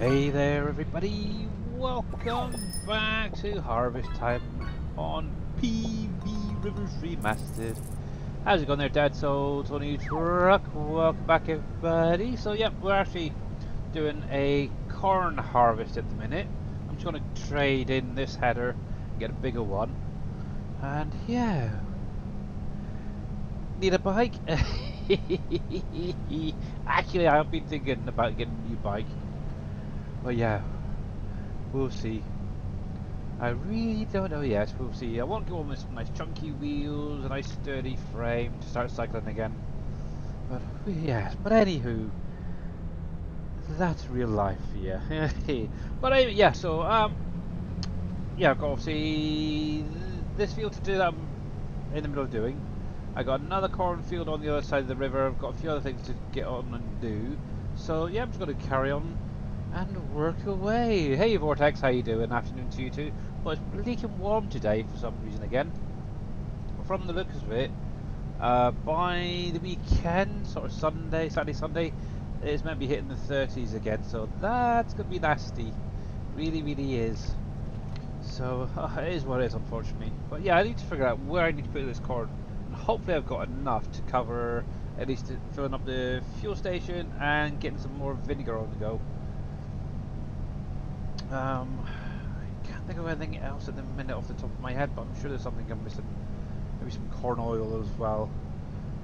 Hey there everybody, welcome back to Harvest Time on PV Rivers Remastered. How's it going there, Dad? So, Tony Truck, welcome back everybody. So yeah, we're actually doing a corn harvest at the minute. I'm just going to trade in this header and get a bigger one. And yeah, need a bike? Actually, I've been thinking about getting a new bike. But yeah, we'll see. I really don't know yet. We'll see. I want to go on with some nice chunky wheels, a nice sturdy frame to start cycling again. But yes, but anywho, that's real life, yeah. But anyway, yeah. So yeah, I've got obviously this field to do that I'm in the middle of doing. I got another cornfield on the other side of the river. I've got a few other things to get on and do. So yeah, I'm just going to carry on and work away. Hey Vortex, how you doing? Afternoon to you too. Well, it's bleaking warm today for some reason again. From the looks of it, by the weekend, sort of Sunday, Saturday, Sunday, it's meant to be hitting the 30s again. So that's gonna be nasty. Really, really is. So it is what it is, unfortunately. But yeah, I need to figure out where I need to put this corn. And hopefully, I've got enough to cover at least filling up the fuel station and getting some more vinegar on the go. I can't think of anything else at the minute off the top of my head, but I'm sure there's something I'm missing. Maybe some corn oil as well.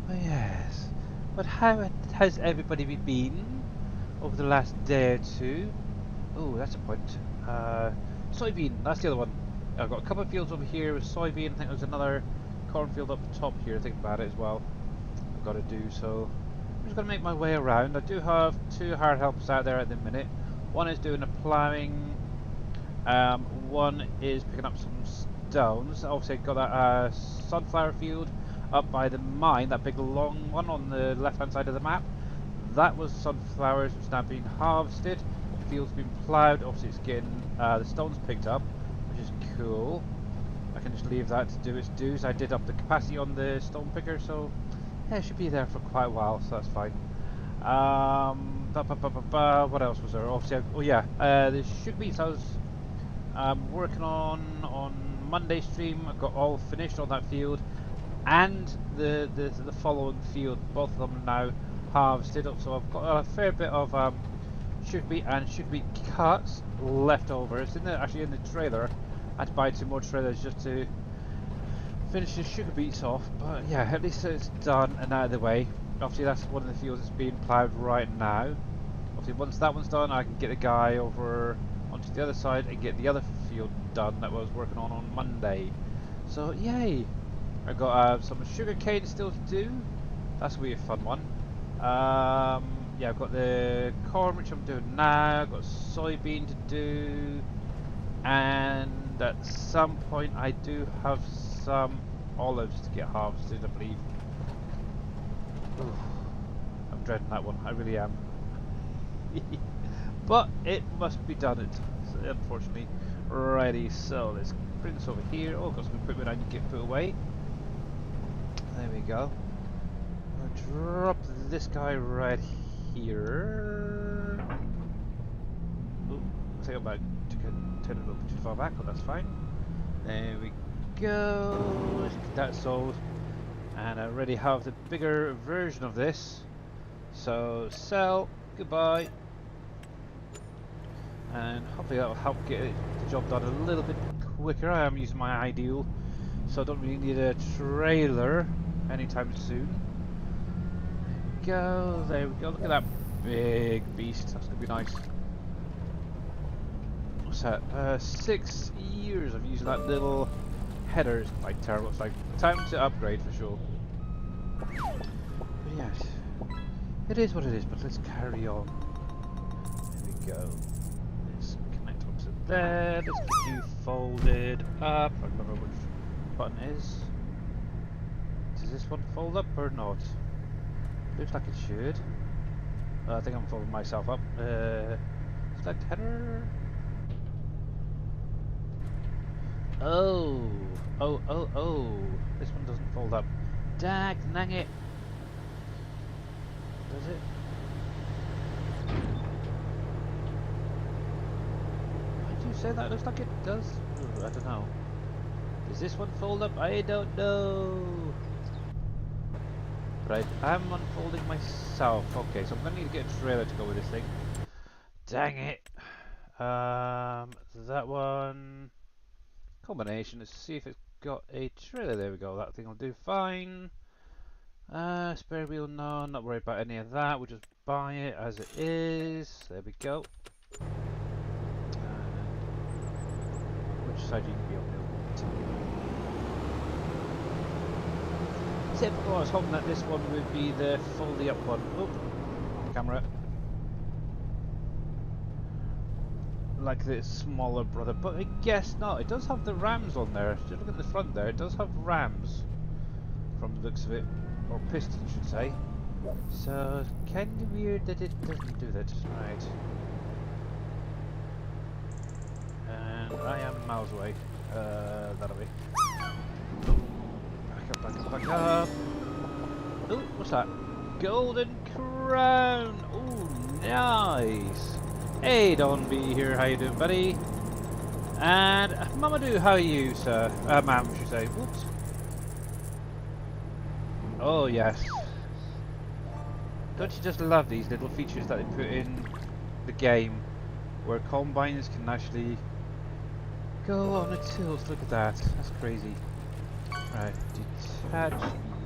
Oh yes. But how has everybody been over the last day or two? Oh, that's a point. Soybean, that's the other one. I've got a couple of fields over here with soybean. I think there's another cornfield up top here, thinking about it as well. I've got to do so. I'm just going to make my way around. I do have two hard helpers out there at the minute. One is doing a ploughing. One is picking up some stones. Obviously, I've got that sunflower field up by the mine, that big long one on the left-hand side of the map. That was sunflowers, which now been harvested. The field's been ploughed. Obviously, it's getting the stones picked up, which is cool. I can just leave that to do its dues. I did up the capacity on the stone picker, so yeah, it should be there for quite a while, so that's fine. What else was there? Obviously, oh yeah, the sugar beets I was working on Monday stream. I got all finished on that field, and the following field. Both of them now harvested up, so I've got a fair bit of sugar beet and sugar beet cuts left over. It's actually in the trailer. I had to buy 2 more trailers just to finish the sugar beets off, but yeah, at least it's done and out of the way. Obviously, that's one of the fields that's being ploughed right now. Obviously, once that one's done, I can get a guy over onto the other side and get the other field done that I was working on Monday. So, yay! I got some sugar cane still to do. That's gonna be a fun one. Yeah, I've got the corn, which I'm doing now. I've got soybean to do, and at some point, I do have some olives to get harvested, I believe. Ooh, I'm dreading that one. I really am. But it must be done, unfortunately. Righty, so let's bring this over here. Oh, got some equipment I need to get put away. There we go. I'll drop this guy right here. Oh, I think I'm about to turn it a little bit too far back, but that's fine. There we go. Let's get that sold. And I already have the bigger version of this. So, sell. Goodbye. And hopefully that will help get the job done a little bit quicker. I am using my ideal, so I don't really need a trailer anytime soon. There we go. Look at that big beast. That's gonna be nice. What's that? 6 years of using that little header. It's like terrible. It's like time to upgrade for sure. But yes, it is what it is. But let's carry on. There we go. There, let's get you folded up. I don't remember which button is. Does this one fold up or not? Looks like it should. I think I'm folding myself up. Select header. Oh. This one doesn't fold up. Dag nang it. Does it? say that? It looks like it does. Ooh, I don't know. Does this one fold up? I don't know. Right, I'm unfolding myself. Okay, so I'm gonna need to get a trailer to go with this thing. Dang it. That one. Combination. Let's see if it's got a trailer. There we go. That thing will do fine. Spare wheel, no, not worried about any of that. We'll just buy it as it is. There we go. Which side you can be on? Typical. I was hoping that this one would be the fully up one. Oh, camera. Like the smaller brother, but I guess not. It does have the rams on there. Just look at the front there. It does have rams from the looks of it, or pistons, I should say. So kind of weird that it doesn't do that. Right. And I am miles away. That'll be. Back up, back up, back up. Oh, what's that? Golden crown. Oh, nice. Hey, Don B here. How you doing, buddy? And Mamadou, how are you, sir? Ma'am, should say. Whoops. Oh yes. Don't you just love these little features that they put in the game, where combines can actually go on a tilt? Look at that. That's crazy. Right, detach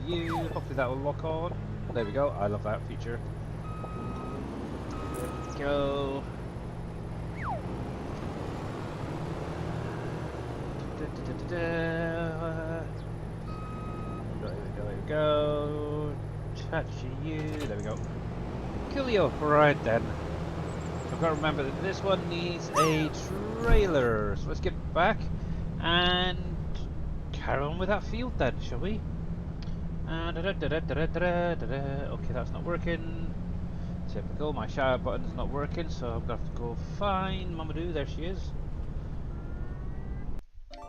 you. Hopefully that will lock on. There we go. I love that feature. There we go. There we go. Touch you. There we go. Coolio. Right then. So I've got to remember that this one needs a trailer. So let's get back and carry on with that field then, shall we? Okay, that's not working. Typical. My shower button's not working, so I'm gonna have to go find Mamadou. There she is.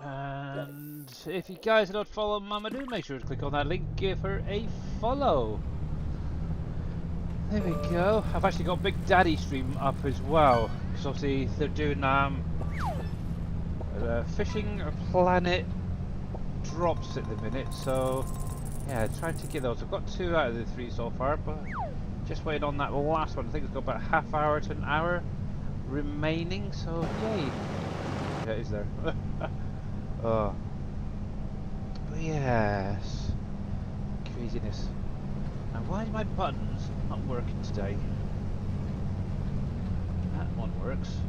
And if you guys are not following Mamadou, make sure to click on that link, give her a follow. There we go. I've actually got Big Daddy stream up as well, because obviously they're doing fishing planet drops at the minute, so yeah, trying to get those. I've got 2 out of the 3 so far, but just waiting on that last one. I think it's got about a half hour to an hour remaining, so yay. Yeah, it is there. Oh. But yes. Craziness. Now why are my buttons not working today? That one works.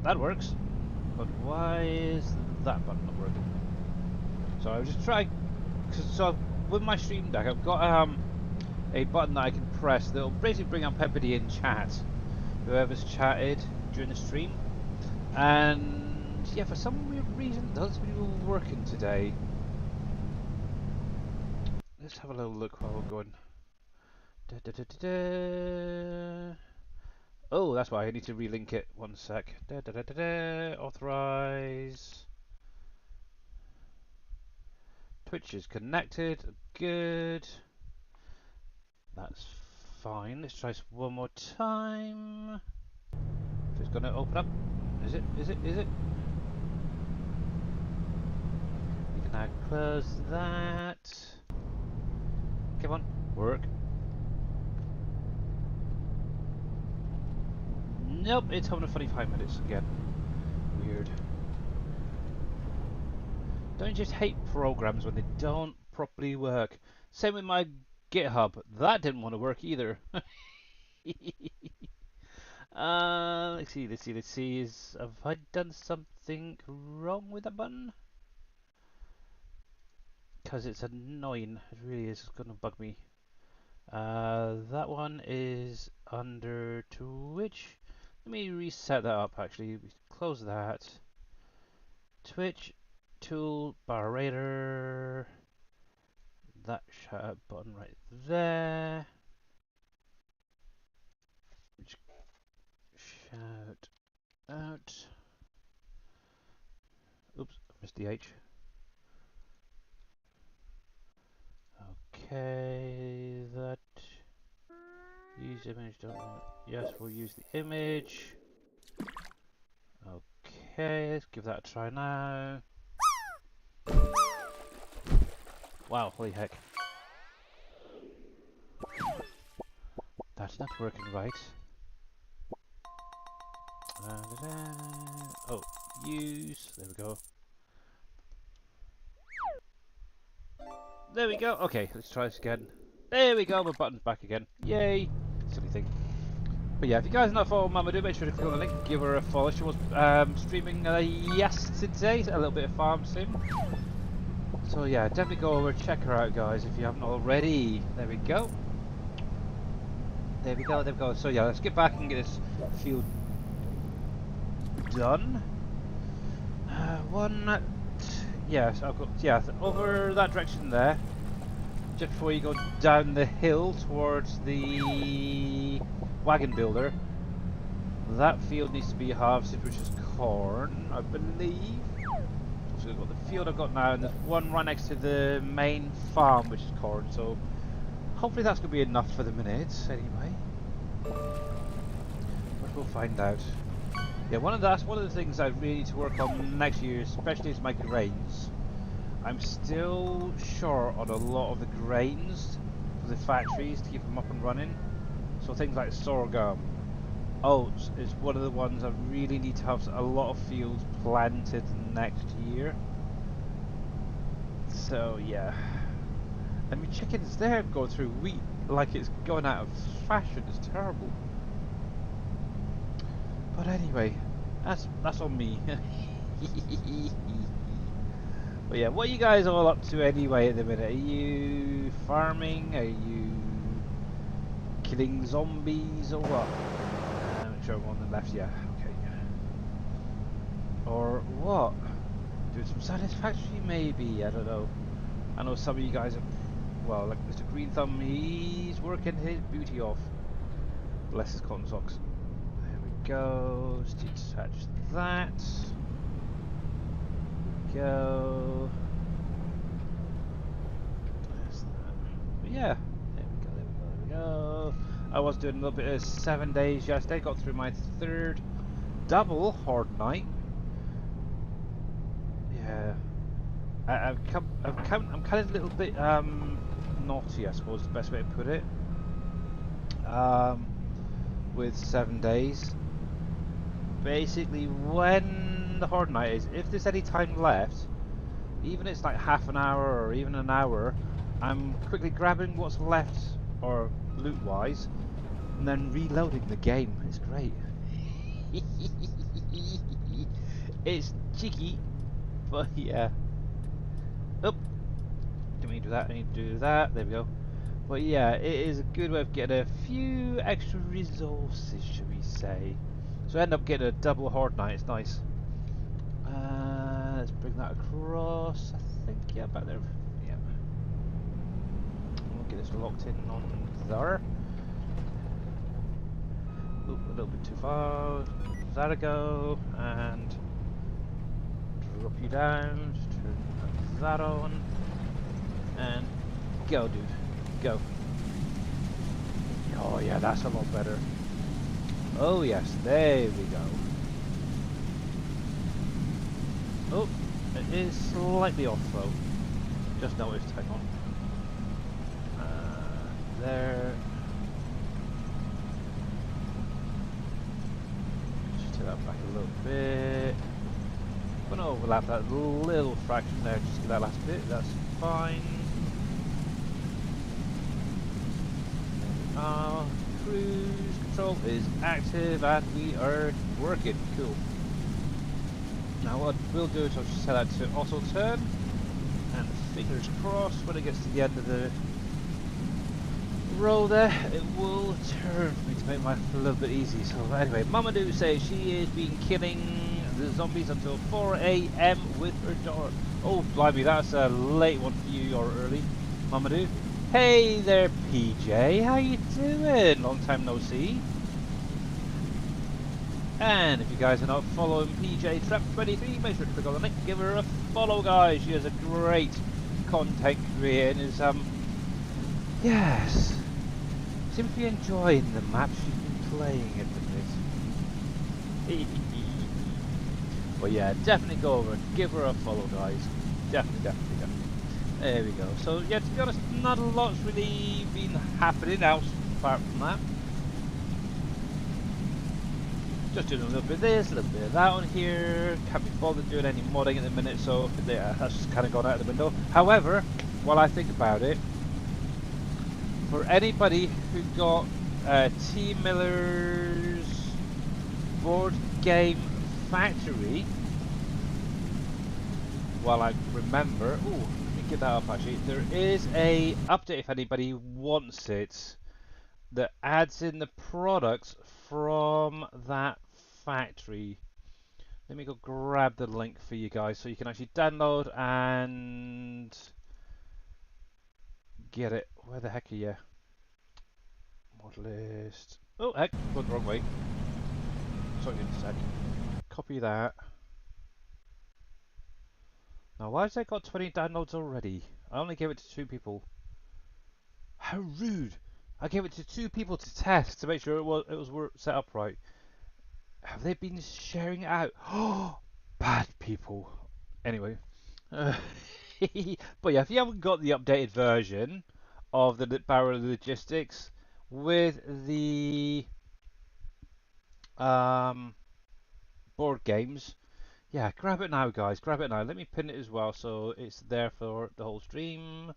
That works. But why is that button not working? So I was just trying. So with my stream deck, I've got a button that I can press that'll basically bring up everybody in chat, whoever's chatted during the stream. And yeah, for some weird reason, it doesn't seem to be working today. Let's have a little look while we're going. Oh, that's why I need to relink it. 1 sec. Authorize. Twitch is connected. Good. That's fine. Let's try this one more time. If it's going to open up. Is it? Is it? Is it? You can now close that. Come on. Work. Nope, it's having a funny 5 minutes again. Weird. Don't you just hate programs when they don't properly work? Same with my GitHub. That didn't want to work either. Let's see, let's see, let's see. Have I done something wrong with that button? Because it's annoying. It really is. It's going to bug me. That one is under Twitch. Let me reset that up actually. Close that. Twitch, tool, bar radar. That shut out button right there. Which shout out. Oops, I missed the H. Okay, that. Use image, don't we? Yes, we'll use the image. Okay, let's give that a try now. Wow, holy heck. That's not working right. Oh, use. There we go. There we go. Okay, let's try this again. There we go, my button's back again. Yay! Silly thing. But yeah, if you guys are not following Mama, do make sure to click on the link, give her a follow. She was streaming yesterday, a little bit of farm sim. So yeah, definitely go over, check her out, guys, if you haven't already. There we go. There we go, there we go. So yeah, let's get back and get this field done. Yes, I've got, yeah, over that direction there. Just before you go down the hill towards the wagon builder. That field needs to be harvested, which is corn, I believe. So we've got the field I've got now, and there's one right next to the main farm, which is corn. So hopefully that's going to be enough for the minute, anyway. But we'll find out. Yeah, one of the things I really need to work on next year, especially is my grains. I'm still short on a lot of the grains for the factories to keep them up and running. So things like sorghum, oats is one of the ones I really need to have a lot of fields planted next year. So yeah, I mean chickens there going through wheat like it's going out of fashion. It's terrible. But anyway, that's on me. But yeah, what are you guys all up to anyway at the minute? Are you farming? Are you killing zombies or what? Make sure I'm on the left, yeah, okay. Or what? Doing some satisfactory maybe, I don't know. I know some of you guys are, well, like Mr. Green Thumb, he's working his booty off. Bless his cotton socks. There we go, let's detach that. Go. There's that. But yeah, there we go, there we go, there we go. I was doing a little bit of 7 days yesterday, got through my third double horde night. Yeah, I'm kind of a little bit naughty, I suppose is the best way to put it. With 7 days, basically when the horde night is, if there's any time left, even if it's like half an hour or even an hour, I'm quickly grabbing what's left, or loot wise, and then reloading the game. It's great. It's cheeky, but yeah. Oh, didn't mean to do that, I need to do that, there we go. But yeah, it is a good way of getting a few extra resources, should we say. So I end up getting a double horde night, it's nice. Let's bring that across, I think, yeah, back there, yeah. We'll get this locked in on there. Oop, a little bit too far, there we go, and drop you down, just turn that on, and go dude, go. Oh yeah, that's a lot better. Oh yes, there we go. Oh, it is slightly off though. Just noticed, hang on. There. Just take that back a little bit. I'm going to overlap that little fraction there, just to get that last bit, that's fine. Cruise control is active and we are working, cool. Now what we'll do is I'll just set that to auto turn, and fingers crossed when it gets to the end of the roll there, it will turn for me to make my life a little bit easy. So anyway, Mama Do says she has been killing the zombies until 4 AM with her daughter. Oh blimey, that's a late one for you, or early, Mama Do. Hey there PJ, how you doing? Long time no see. And if you guys are not following PJ Trap 23, make sure to click on the link, give her a follow guys. She has a great content creator and is yes. simply enjoying the maps you've been playing at the minute. Well, yeah, definitely go over and give her a follow, guys. Definitely. There we go. So, yeah, to be honest, not a lot's really been happening else apart from that. Just doing a little bit of this, a little bit of that on here. Can't be bothered doing any modding at the minute, so yeah, that's just kind of gone out of the window. However, while I think about it, for anybody who got T Miller's Board Game Factory, while I remember, ooh, let me get that up actually. There is a update if anybody wants it that adds in the products from that factory. Let me go grab the link for you guys so you can actually download and get it. Where the heck are you? Mod list. Oh heck, going the wrong way. Sorry, give me a sec. Copy that. Now why has that got 20 downloads already? I only gave it to 2 people. How rude! I gave it to 2 people to test to make sure it was set up right. Have they been sharing it out? Oh, bad people. Anyway, but yeah, if you haven't got the updated version of the Barrel Logistics with the board games, yeah, grab it now, guys. Grab it now. Let me pin it as well, so it's there for the whole stream.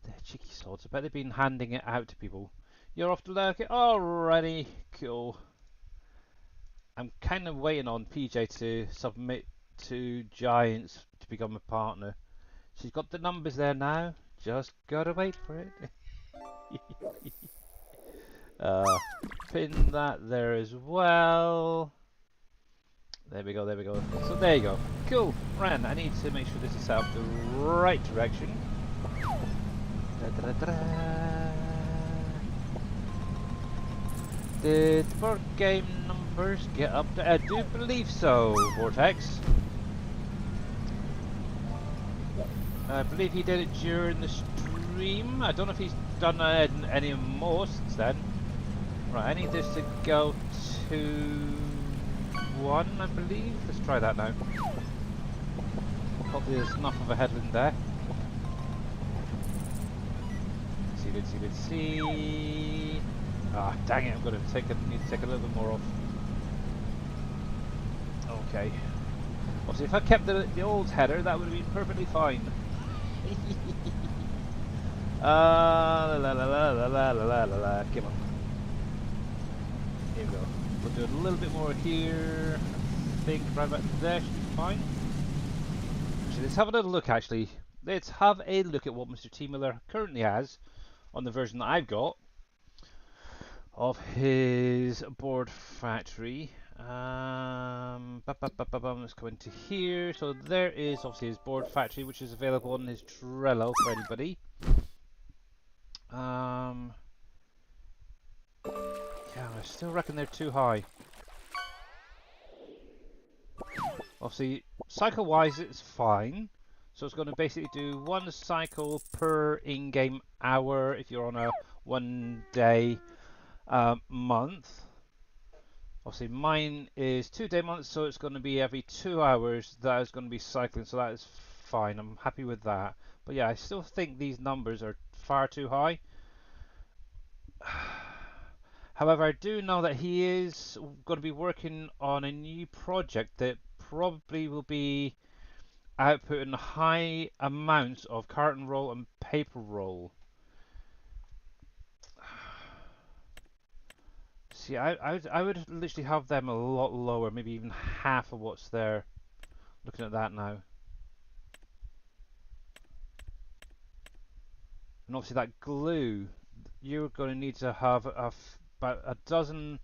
They're cheeky sods. I bet they've been handing it out to people. You're off to Lurk. Alrighty, cool. I'm kind of waiting on PJ to submit to Giants to become a partner. She's got the numbers there now. Just gotta wait for it. Pin that there as well. There we go. So there you go. Cool. Ran. I need to make sure this is set up the right direction. Did the board game numbers get up to? I do believe so, Vortex. I believe he did it during the stream. I don't know if he's done any more since then. Right, I need this to go to 1, I believe. Let's try that now. Hopefully there's enough of a headland there. Let's see. Ah, dang it! I'm gonna need to take a little bit more off. Okay. Obviously, if I kept the old header, that would have been perfectly fine. La la la la la la la la la. Come on. Here we go. We'll do a little bit more here. I think right about there should be fine. Actually, let's have a little look. Actually, let's have a look at what Mr. T Miller currently has on the version that I've got of his board factory. Let's go into here. So there is obviously his board factory, which is available on his Trello for anybody. Yeah, I still reckon they're too high. Obviously, cycle-wise, it's fine. So it's going to basically do 1 cycle per in-game hour if you're on a 1-day month. Obviously mine is 2-day months, so it's going to be every 2 hours that is going to be cycling, so that is fine. I'm happy with that. But yeah, I still think these numbers are far too high. However, I do know that he is going to be working on a new project that probably will be outputting high amounts of carton roll and paper roll. See, I would literally have them a lot lower, maybe even half of what's there. Looking at that now. And obviously that glue, you're going to need to have about a dozen.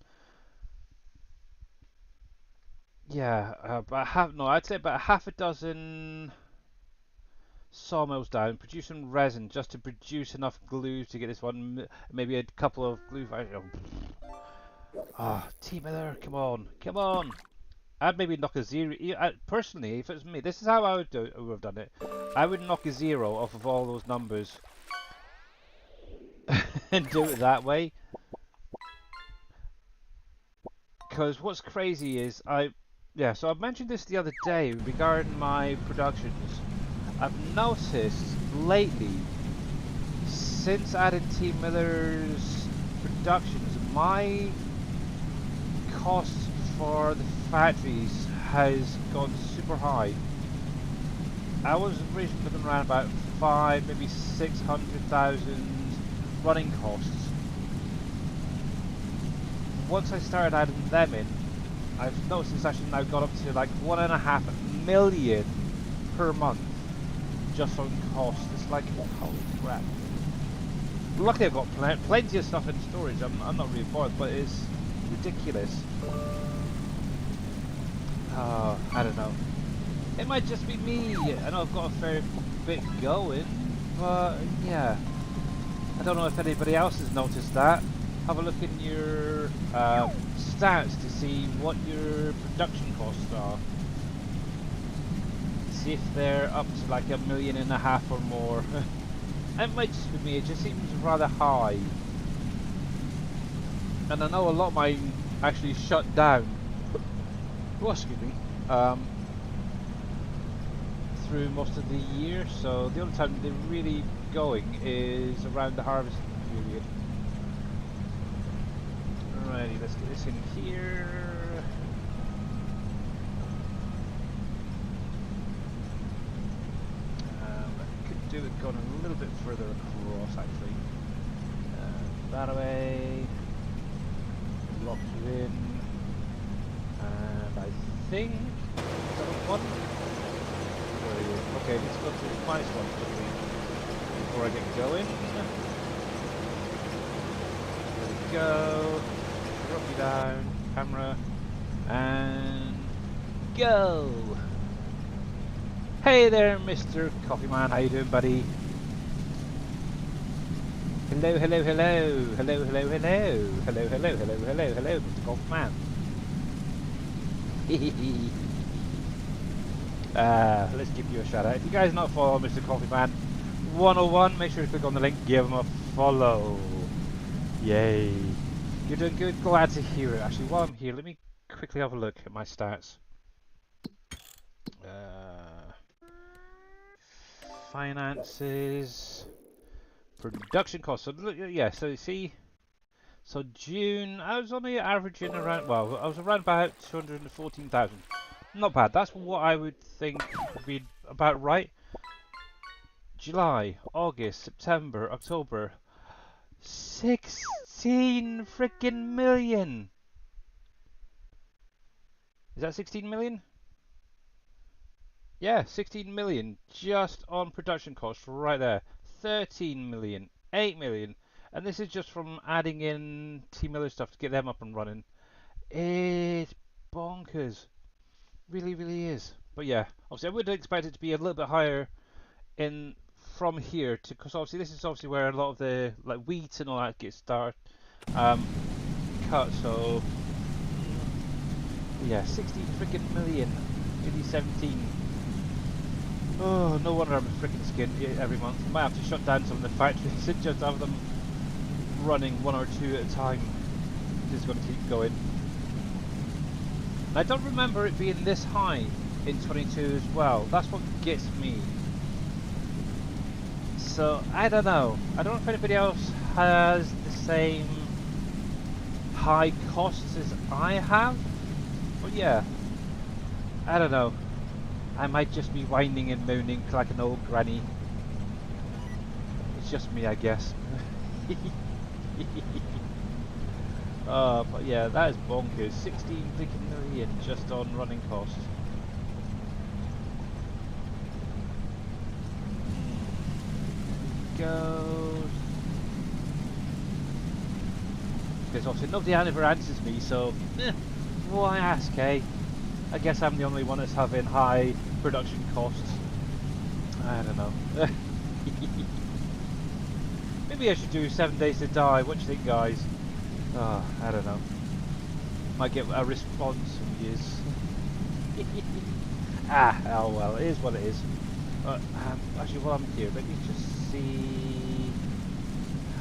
Yeah, I'd say about half a dozen sawmills down, producing resin just to produce enough glue to get this one. Maybe a couple of glue. Ah, T Miller, come on. I'd maybe knock a 0. Personally, if it was me, this is how I would have done it. I would knock a 0 off of all those numbers. and do it that way. Because what's crazy is so I mentioned this the other day regarding my productions. I've noticed lately, since adding T Miller's productions, my costs for the factories has gone super high. I was originally looking around about 5, maybe 600,000 running costs. Once I started adding them in, I've noticed it's actually now got up to like 1.5 million per month just on cost. It's like, holy crap. Luckily I've got plenty of stuff in storage. I'm not really bothered, but it's ridiculous. I don't know. It might just be me. I know I've got a fair bit going, but yeah. I don't know if anybody else has noticed that. Have a look in your stats to see what your production costs are. See if they're up to like 1.5 million or more. It might just be me, it just seems rather high. And I know a lot of mine actually shut down. Oh, excuse me. Through most of the year, so the only time they're really going is around the harvest period. Alrighty, let's get this in here. I could do it going a little bit further across actually. That way. Lock you in. And I think that one. Okay, let's go to the minus one quickly before I get going. There we go. Drop you down, camera, and go. Hey there, Mr. Coffee Man. How you doing, buddy? Hello, hello, hello, hello, hello, hello, hello, hello, hello, hello, hello, Mr. Coffee Man. Hehehe. Let's give you a shout out. If you guys not follow Mr. Coffee Man 101, make sure to click on the link, give him a follow. Yay. You're doing good, glad to hear it. Actually, while I'm here, let me quickly have a look at my stats. Finances, production costs. So look, yeah, so you see, so June, I was only averaging around, well, I was around about 214,000. Not bad. That's what I would think would be about right. July, August, September, October. 16 freaking million. Is that 16 million? Yeah, 16 million just on production costs right there. 13 million, 8 million. And this is just from adding in T Miller stuff to get them up and running. It's bonkers. Really, really is. But yeah, obviously I would expect it to be a little bit higher in from here, to because obviously this is obviously where a lot of the like wheat and all that gets cut. So yeah, 60 freaking million, 2017. Oh, no wonder I'm freaking skinned every month. I might have to shut down some of the factories and just have them running 1 or 2 at a time. This is going to keep going. I don't remember it being this high in 22 as well. That's what gets me. So, I don't know. I don't know if anybody else has the same high costs as I have. But yeah, I don't know. I might just be whining and moaning like an old granny. It's just me, I guess. But yeah, that is bonkers. 16 million just on running costs. Goes. Because obviously nobody ever answers me, so why ask, eh? I guess I'm the only one that's having high production costs. I don't know. Maybe I should do 7 Days to Die. What do you think, guys? Oh, I don't know. Might get a response from yous. Oh well, it is what it is. Actually, while I'm here, let me just see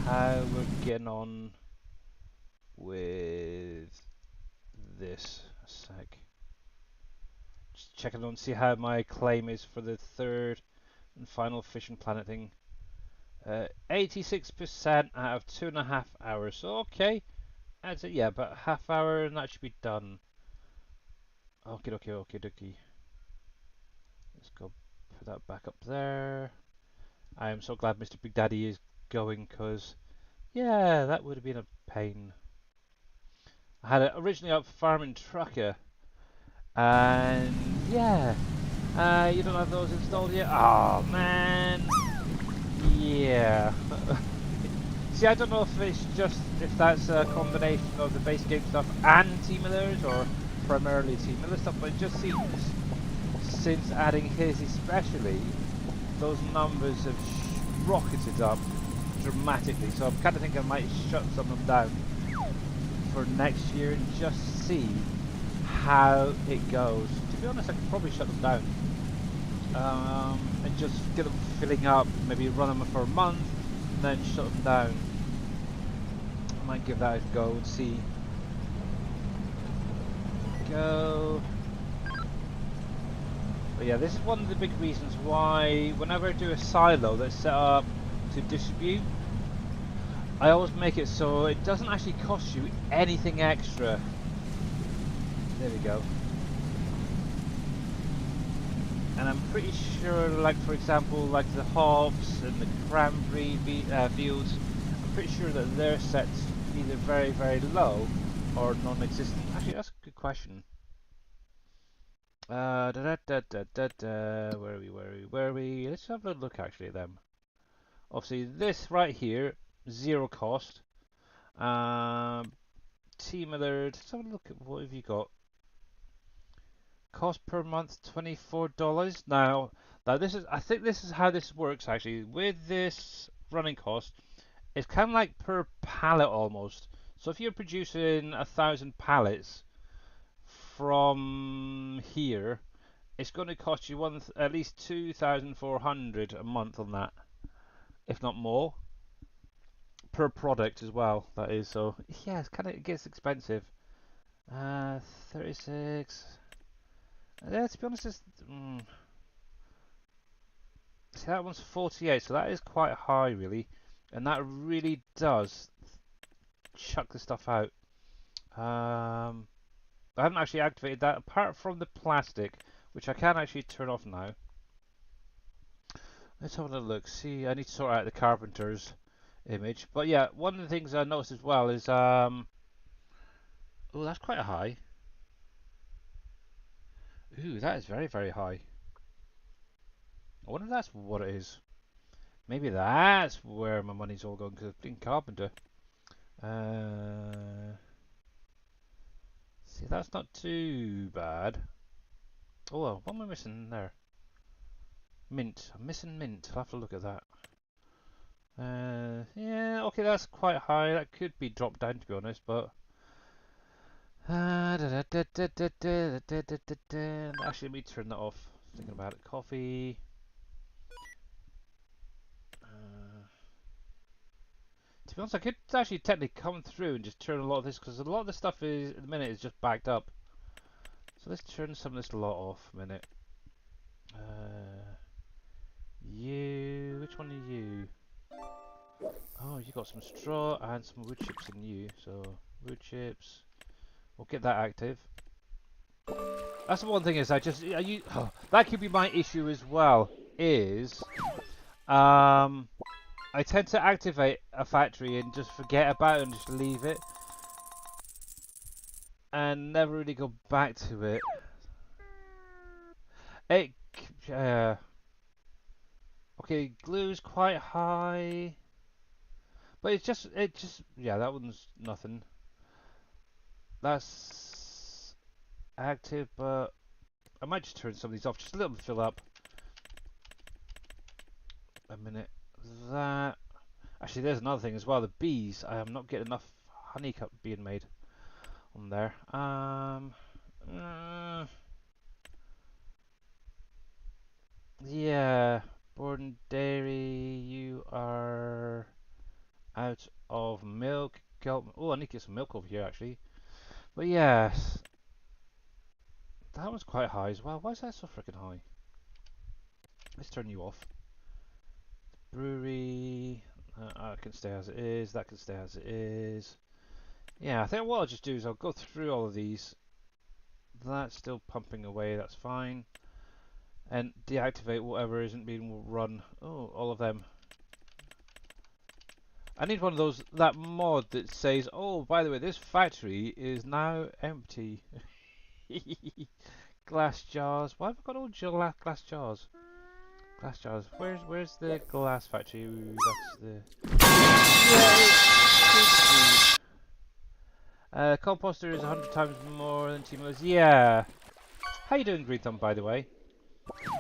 how we're getting on with this. A sec. Just checking on, see how my claim is for the third and final fishing planet thing. 86% out of 2.5 hours. So okay, that's it. Yeah, about half hour and that should be done. Okay, okay, okay, okay. Let's go put that back up there. I am so glad Mr. Big Daddy is going, because yeah, that would have been a pain. I had it originally up farming trucker, and yeah, you don't have those installed yet. Oh man, yeah. See, I don't know if it's just if that's a combination of the base game stuff and Team Millers, or primarily Team Miller stuff, but it just seems since adding his especially, those numbers have rocketed up dramatically. So I'm kind of thinking I might shut some of them down for next year and just see how it goes. To be honest, I could probably shut them down and just get them filling up, maybe run them for a month and then shut them down. I might give that a go and see. Go. But yeah, this is one of the big reasons why whenever I do a silo that's set up to distribute, I always make it so it doesn't actually cost you anything extra. There we go. And I'm pretty sure, like for example, like the hops and the cranberry fields, I'm pretty sure that they're set either very, very low or non-existent. Actually, that's a good question. Da, da, da, da, da, da. Where are we? Where are we? Where are we? Let's have a look actually at them. Obviously, this right here, zero cost. Team Alert. Let's have a look at what have you got. Cost per month $24. Now this is, I think this is how this works actually. With this running cost, it's kind of like per pallet almost. So if you're producing 1,000 pallets from here, it's going to cost you at least 2,400 a month on that, if not more, per product as well. That is, so yeah, it gets expensive. 36. Yeah, to be honest, see, that one's 48, so that is quite high, really, and that really does chuck the stuff out. I haven't actually activated that, apart from the plastic, which I can actually turn off now. Let's have a look. See, I need to sort out the carpenter's image, but yeah, one of the things I noticed as well is oh, that's quite high. Ooh, that is very, very high. I wonder if that's what it is. Maybe that's where my money's all going, because it's been carpenter. See, that's not too bad. Oh, what am I missing there? Mint. I'm missing mint. I'll have to look at that. Yeah, okay, that's quite high. That could be dropped down, to be honest, but... Actually, let me turn that off. Thinking about it. Coffee. To be honest, I could actually technically come through and just turn a lot of this, because a lot of the stuff is, at the minute, is just backed up. So let's turn some of this lot off a minute. You, which one are you? Oh, you got some straw and some wood chips in you, so wood chips. We'll get that active. That's the one thing is that could be my issue as well. Is I tend to activate a factory and just forget about it and just leave it, and never really go back to it. It okay, glue's quite high, but yeah, that one's nothing. That's active, but I might just turn some of these off, just a little to fill up. A minute. That. Actually, there's another thing as well. The bees. I am not getting enough honey being made on there. Yeah. Borden Dairy. You are Out of milk. Oh, I need to get some milk over here actually. But yes, that was quite high as well. Why is that so freaking high? Let's turn you off. Brewery. That can stay as it is. That can stay as it is. Yeah, I think what I'll just do is I'll go through all of these. That's still pumping away. That's fine. And deactivate whatever isn't being run. Oh, all of them. I need one of those, that mod that says, oh, by the way, this factory is now empty. Glass jars. Why have I got all glass jars? Glass jars. Where's the glass factory? Ooh, that's the. Yeah, composter is 100 times more than Timo's. Yeah. How you doing, Green Thumb, by the way?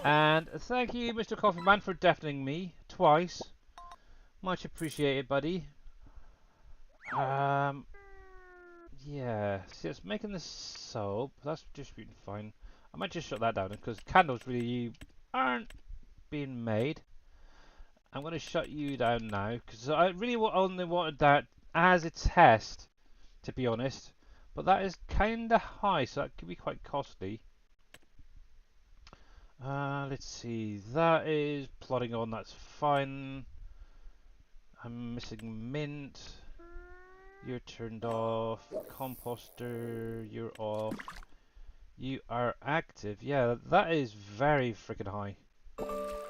And thank you, Mr. Coffee Man, for deafening me twice. Much appreciated, buddy. Yeah. See, it's making the soap. That's distributing fine. I might just shut that down because candles really aren't being made. I'm going to shut you down now because I really only wanted that as a test, to be honest. But that is kind of high, so that could be quite costly. Let's see. That is plodding on. That's fine. I'm missing mint. You're turned off. Composter, you're off. You are active. Yeah, that is very freaking high.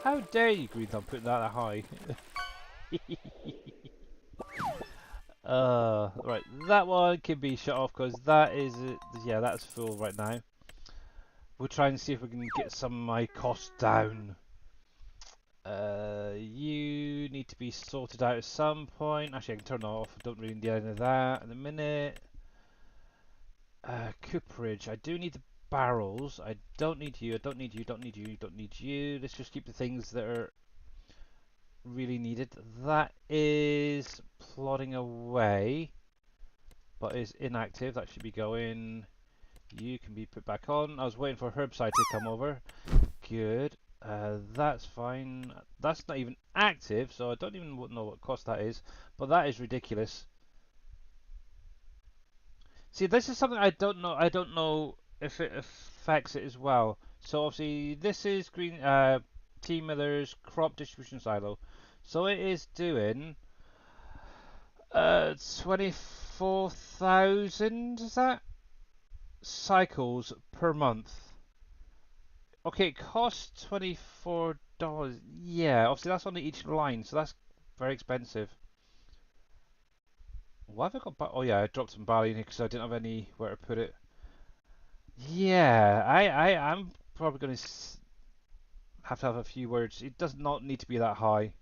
How dare you, Green Thumb, put that high? Right, that one can be shut off because that is, yeah, that's full right now. We'll try and see if we can get some of my costs down. You need to be sorted out at some point. Actually, I can turn it off. I don't really need any of that in a minute. Cooperage. I do need the barrels. I don't need you. I don't need you. Don't need you. Don't need you. Let's just keep the things that are really needed. That is plodding away, but is inactive. That should be going. You can be put back on. I was waiting for Herbside to come over. Good. That's fine. That's not even active, so I don't even know what cost that is. But that is ridiculous. See, this is something I don't know. I don't know if it affects it as well. So obviously, this is green. T Miller's crop distribution silo. So it is doing 24,000. Is that cycles per month? Okay, it costs $24. Yeah, obviously that's on each line, so that's very expensive. Why have I got? Oh yeah, I dropped some barley in here because I didn't have anywhere to put it. Yeah, I'm probably going to have to have a few words. It does not need to be that high.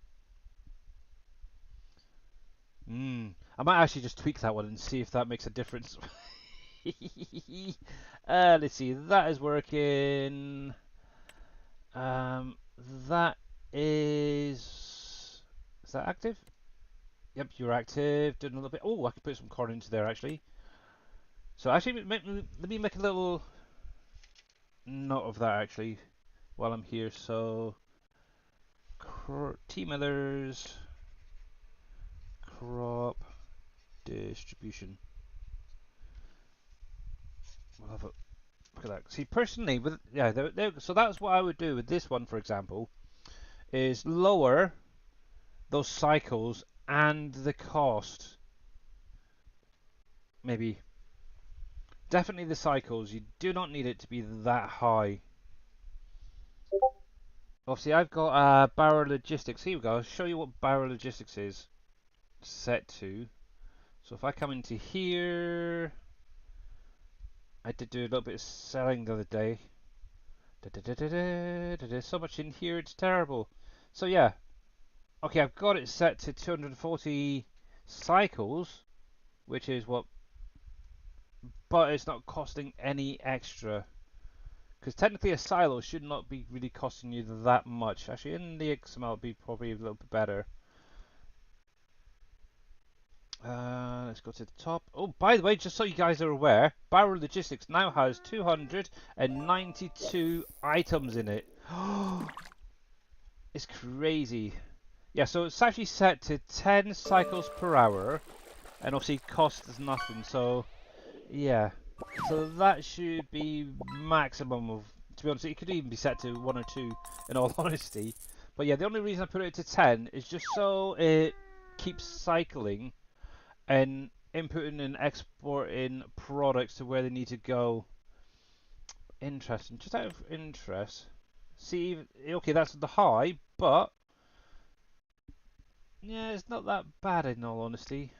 I might actually just tweak that one and see if that makes a difference. Let's see, that is working. That is that active? Yep, you're active. Doing a little bit. Oh, I could put some corn into there actually. So actually, let me make a little note of that actually while I'm here. So, T Miller's crop distribution. We'll have a look at that. See, personally, with so that's what I would do with this one, for example, is lower those cycles and the cost. Maybe. Definitely the cycles. You do not need it to be that high. Obviously, I've got Barrow Logistics. Here we go. I'll show you what Barrow Logistics is set to. So if I come into here, I did do a little bit of selling the other day. There's so much in here, it's terrible. So yeah, okay, I've got it set to 240 cycles, which is what, but it's not costing any extra. Because technically a silo should not be really costing you that much. Actually, in the XML, it'd be probably a little bit better. Let's go to the top. Oh, by the way, just so you guys are aware, Barrow Logistics now has 292 items in it. It's crazy. Yeah, so it's actually set to 10 cycles per hour, and obviously cost is nothing, so yeah. So that should be maximum of, to be honest, it could even be set to 1 or 2 in all honesty. But yeah, the only reason I put it to 10 is just so it keeps cycling and inputting and exporting products to where they need to go. Interesting, just out of interest. See, okay, that's the high, but yeah, it's not that bad in all honesty.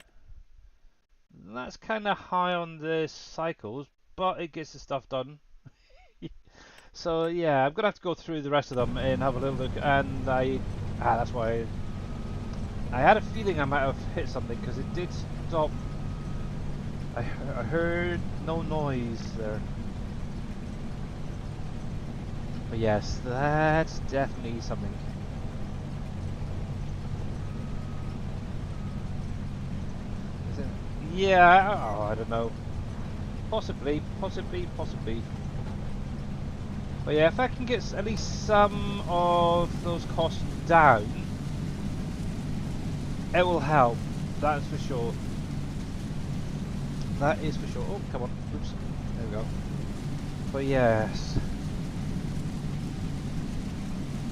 That's kind of high on the cycles, but it gets the stuff done. So yeah, I'm gonna have to go through the rest of them and have a little look. And that's why I had a feeling I might have hit something because it did stop. I heard no noise there. But yes, that's definitely something. Is it? Yeah, oh, I don't know. Possibly. But yeah, if I can get at least some of those costs down, it will help. That's for sure. That is for sure. Oh, come on. Oops. There we go. But yes.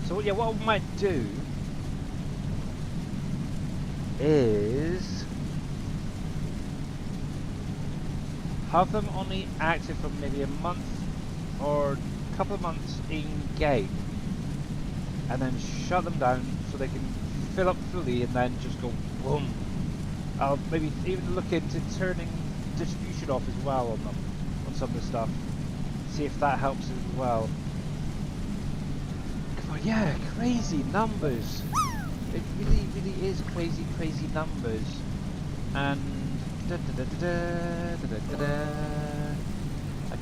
So yeah, what I might do is have them only active for maybe a month or a couple of months in game, and then shut them down so they can fill up fully and then just go boom. I'll maybe even look into turning distribution off as well on them, on some of the stuff. See if that helps as well. Come on, yeah, crazy numbers. It really is crazy numbers. And I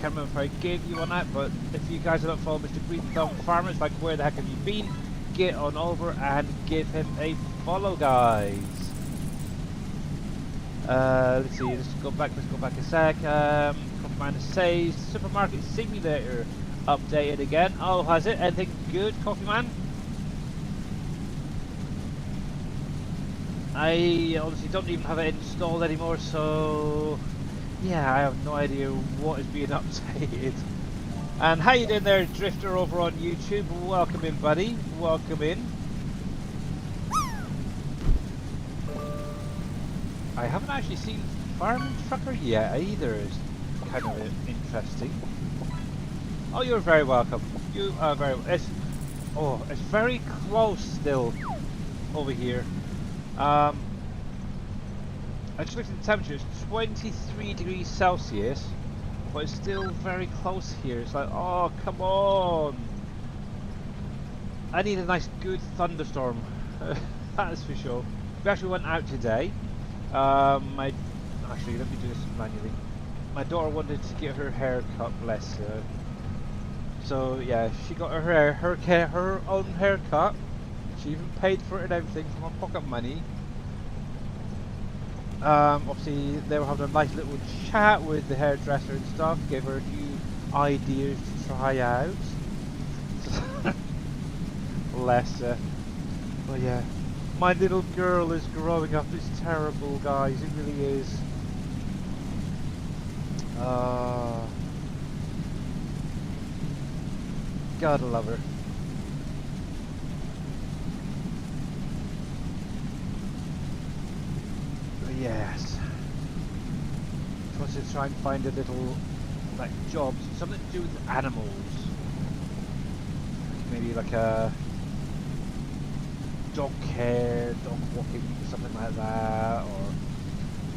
can't remember if I gave you on that, but if you guys are not following Mr. Green Thumb Farmers, like where the heck have you been? Get on over and give him a follow, guys. Let's see, let's go back a sec. Coffee says Supermarket Simulator updated again. Oh, has it? Anything good, Coffee Man? I honestly don't even have it installed anymore, so yeah, I have no idea what is being updated. And how you doing there, Drifter, over on YouTube? Welcome in, buddy. Welcome in. I haven't actually seen Farming Trucker yet either. It's kind of interesting. Oh, you're very welcome. You are very. It's very close still over here. I just looked at the temperature. It's 23 degrees Celsius, but it's still very close here. It's like, oh, come on! I need a nice, good thunderstorm. That is for sure. We actually went out today. Actually, let me do this manually. My daughter wanted to get her hair cut, bless her. So yeah, she got her own haircut. She even paid for it and everything from her pocket money. Obviously, they were having a nice little chat with the hairdresser and stuff. Gave her a few ideas to try out. Bless her. But yeah, my little girl is growing up. It's terrible, guys. It really is. Gotta love her. But yes. Supposed to try and find a little, like, jobs, something to do with animals. Maybe like a dog care, dog walking, something like that, or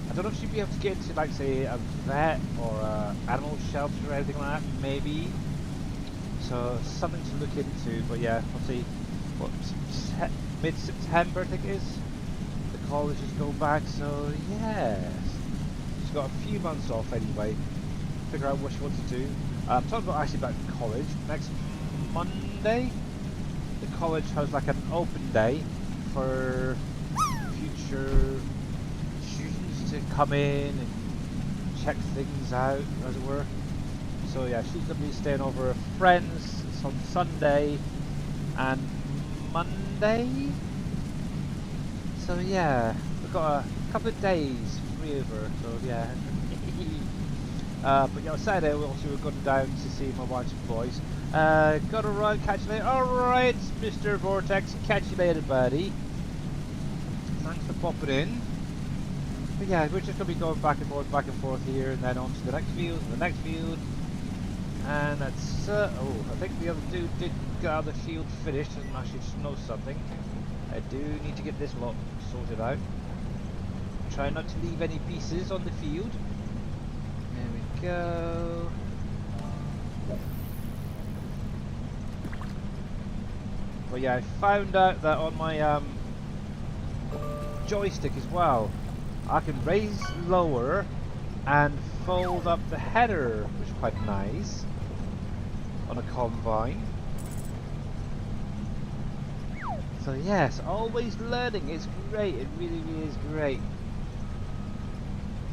I don't know if she'd be able to get into, like, say, a vet or a animal shelter or anything like that, maybe. So something to look into. But yeah, I'll see. What, mid-September I think it is. The colleges go back, so yes. She's got a few months off anyway. Figure out what she wants to do. I'm talking about college. Next Monday, the college has like an open day for future students to come in and check things out, as it were. So yeah, she's going to be staying over at friends on Sunday and Monday. So yeah, we've got a couple of days free over, so yeah. But yeah, on Saturday we also were going down to see my wife and boys. Got to run, catch you later. Alright, Mr. Vortex, catch you later, buddy. Thanks for popping in. But yeah, we're just going to be going back and forth here, and then on to the next field, and the next field. And that's, oh, I think the other dude did get out of the field finished, and actually know something. I do need to get this lot sorted out. Try not to leave any pieces on the field. There we go. But yeah, I found out that on my joystick as well, I can raise lower and fold up the header, which is quite nice on a combine. So yes, always learning. It's great. It really, really is great.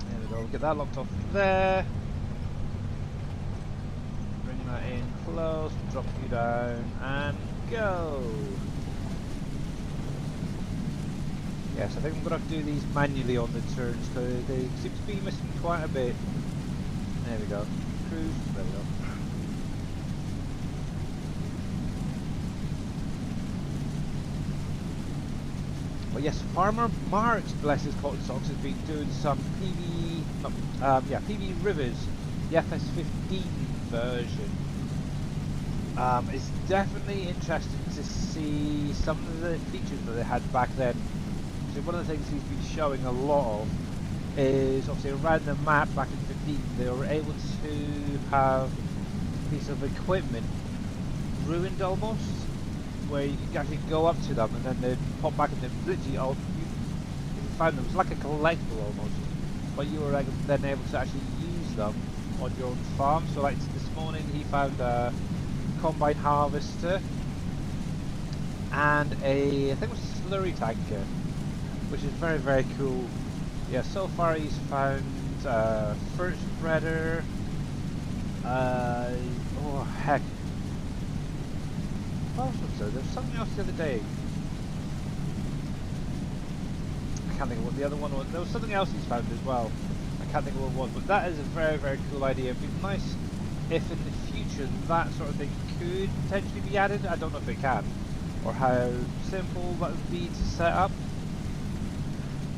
There we go. We'll get that locked off there. Bring that in close. Drop you down and go. Yes, I think I'm going to have to do these manually on the turns because they seem to be missing quite a bit. There we go. Cruise. There we go. But yes, Farmer Mark's, bless his cotton socks, has been doing some PV Rivers, the FS15 version. It's definitely interesting to see some of the features that they had back then. So one of the things he's been showing a lot of is obviously around the map back in 15 they were able to have a piece of equipment ruined almost, where you could actually go up to them and then they'd pop back and then literally you found them. It was like a collectible almost, but you were then able to actually use them on your own farm. So like this morning he found a combine harvester and I think it was a slurry tanker, which is very, very cool. Yeah, so far he's found first spreader. Oh heck. What else was there? There was something else the other day. I can't think of what the other one was. There was something else he's found as well. I can't think of what it was, but that is a very, very cool idea. It'd be nice if in the future that sort of thing could potentially be added. I don't know if it can, or how simple that would be to set up.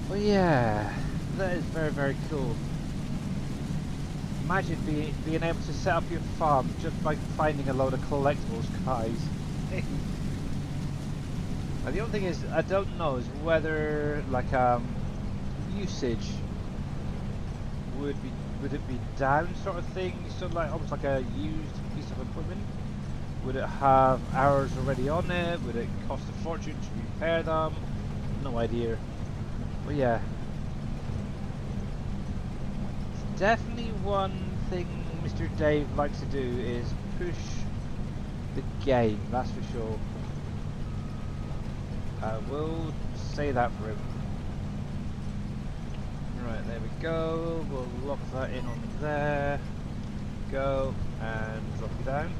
But yeah, that is very, very cool. Imagine being able to set up your farm just by finding a load of collectibles, guys. Now the only thing is, I don't know is whether like usage would it be down sort of thing, so like almost like a used piece of equipment. Would it have hours already on it? Would it cost a fortune to repair them? No idea. But yeah, it's definitely one thing Mr. Dave likes to do is push the game, that's for sure. I will say that for him. Right, there we go. We'll lock that in on there. Go and drop you down.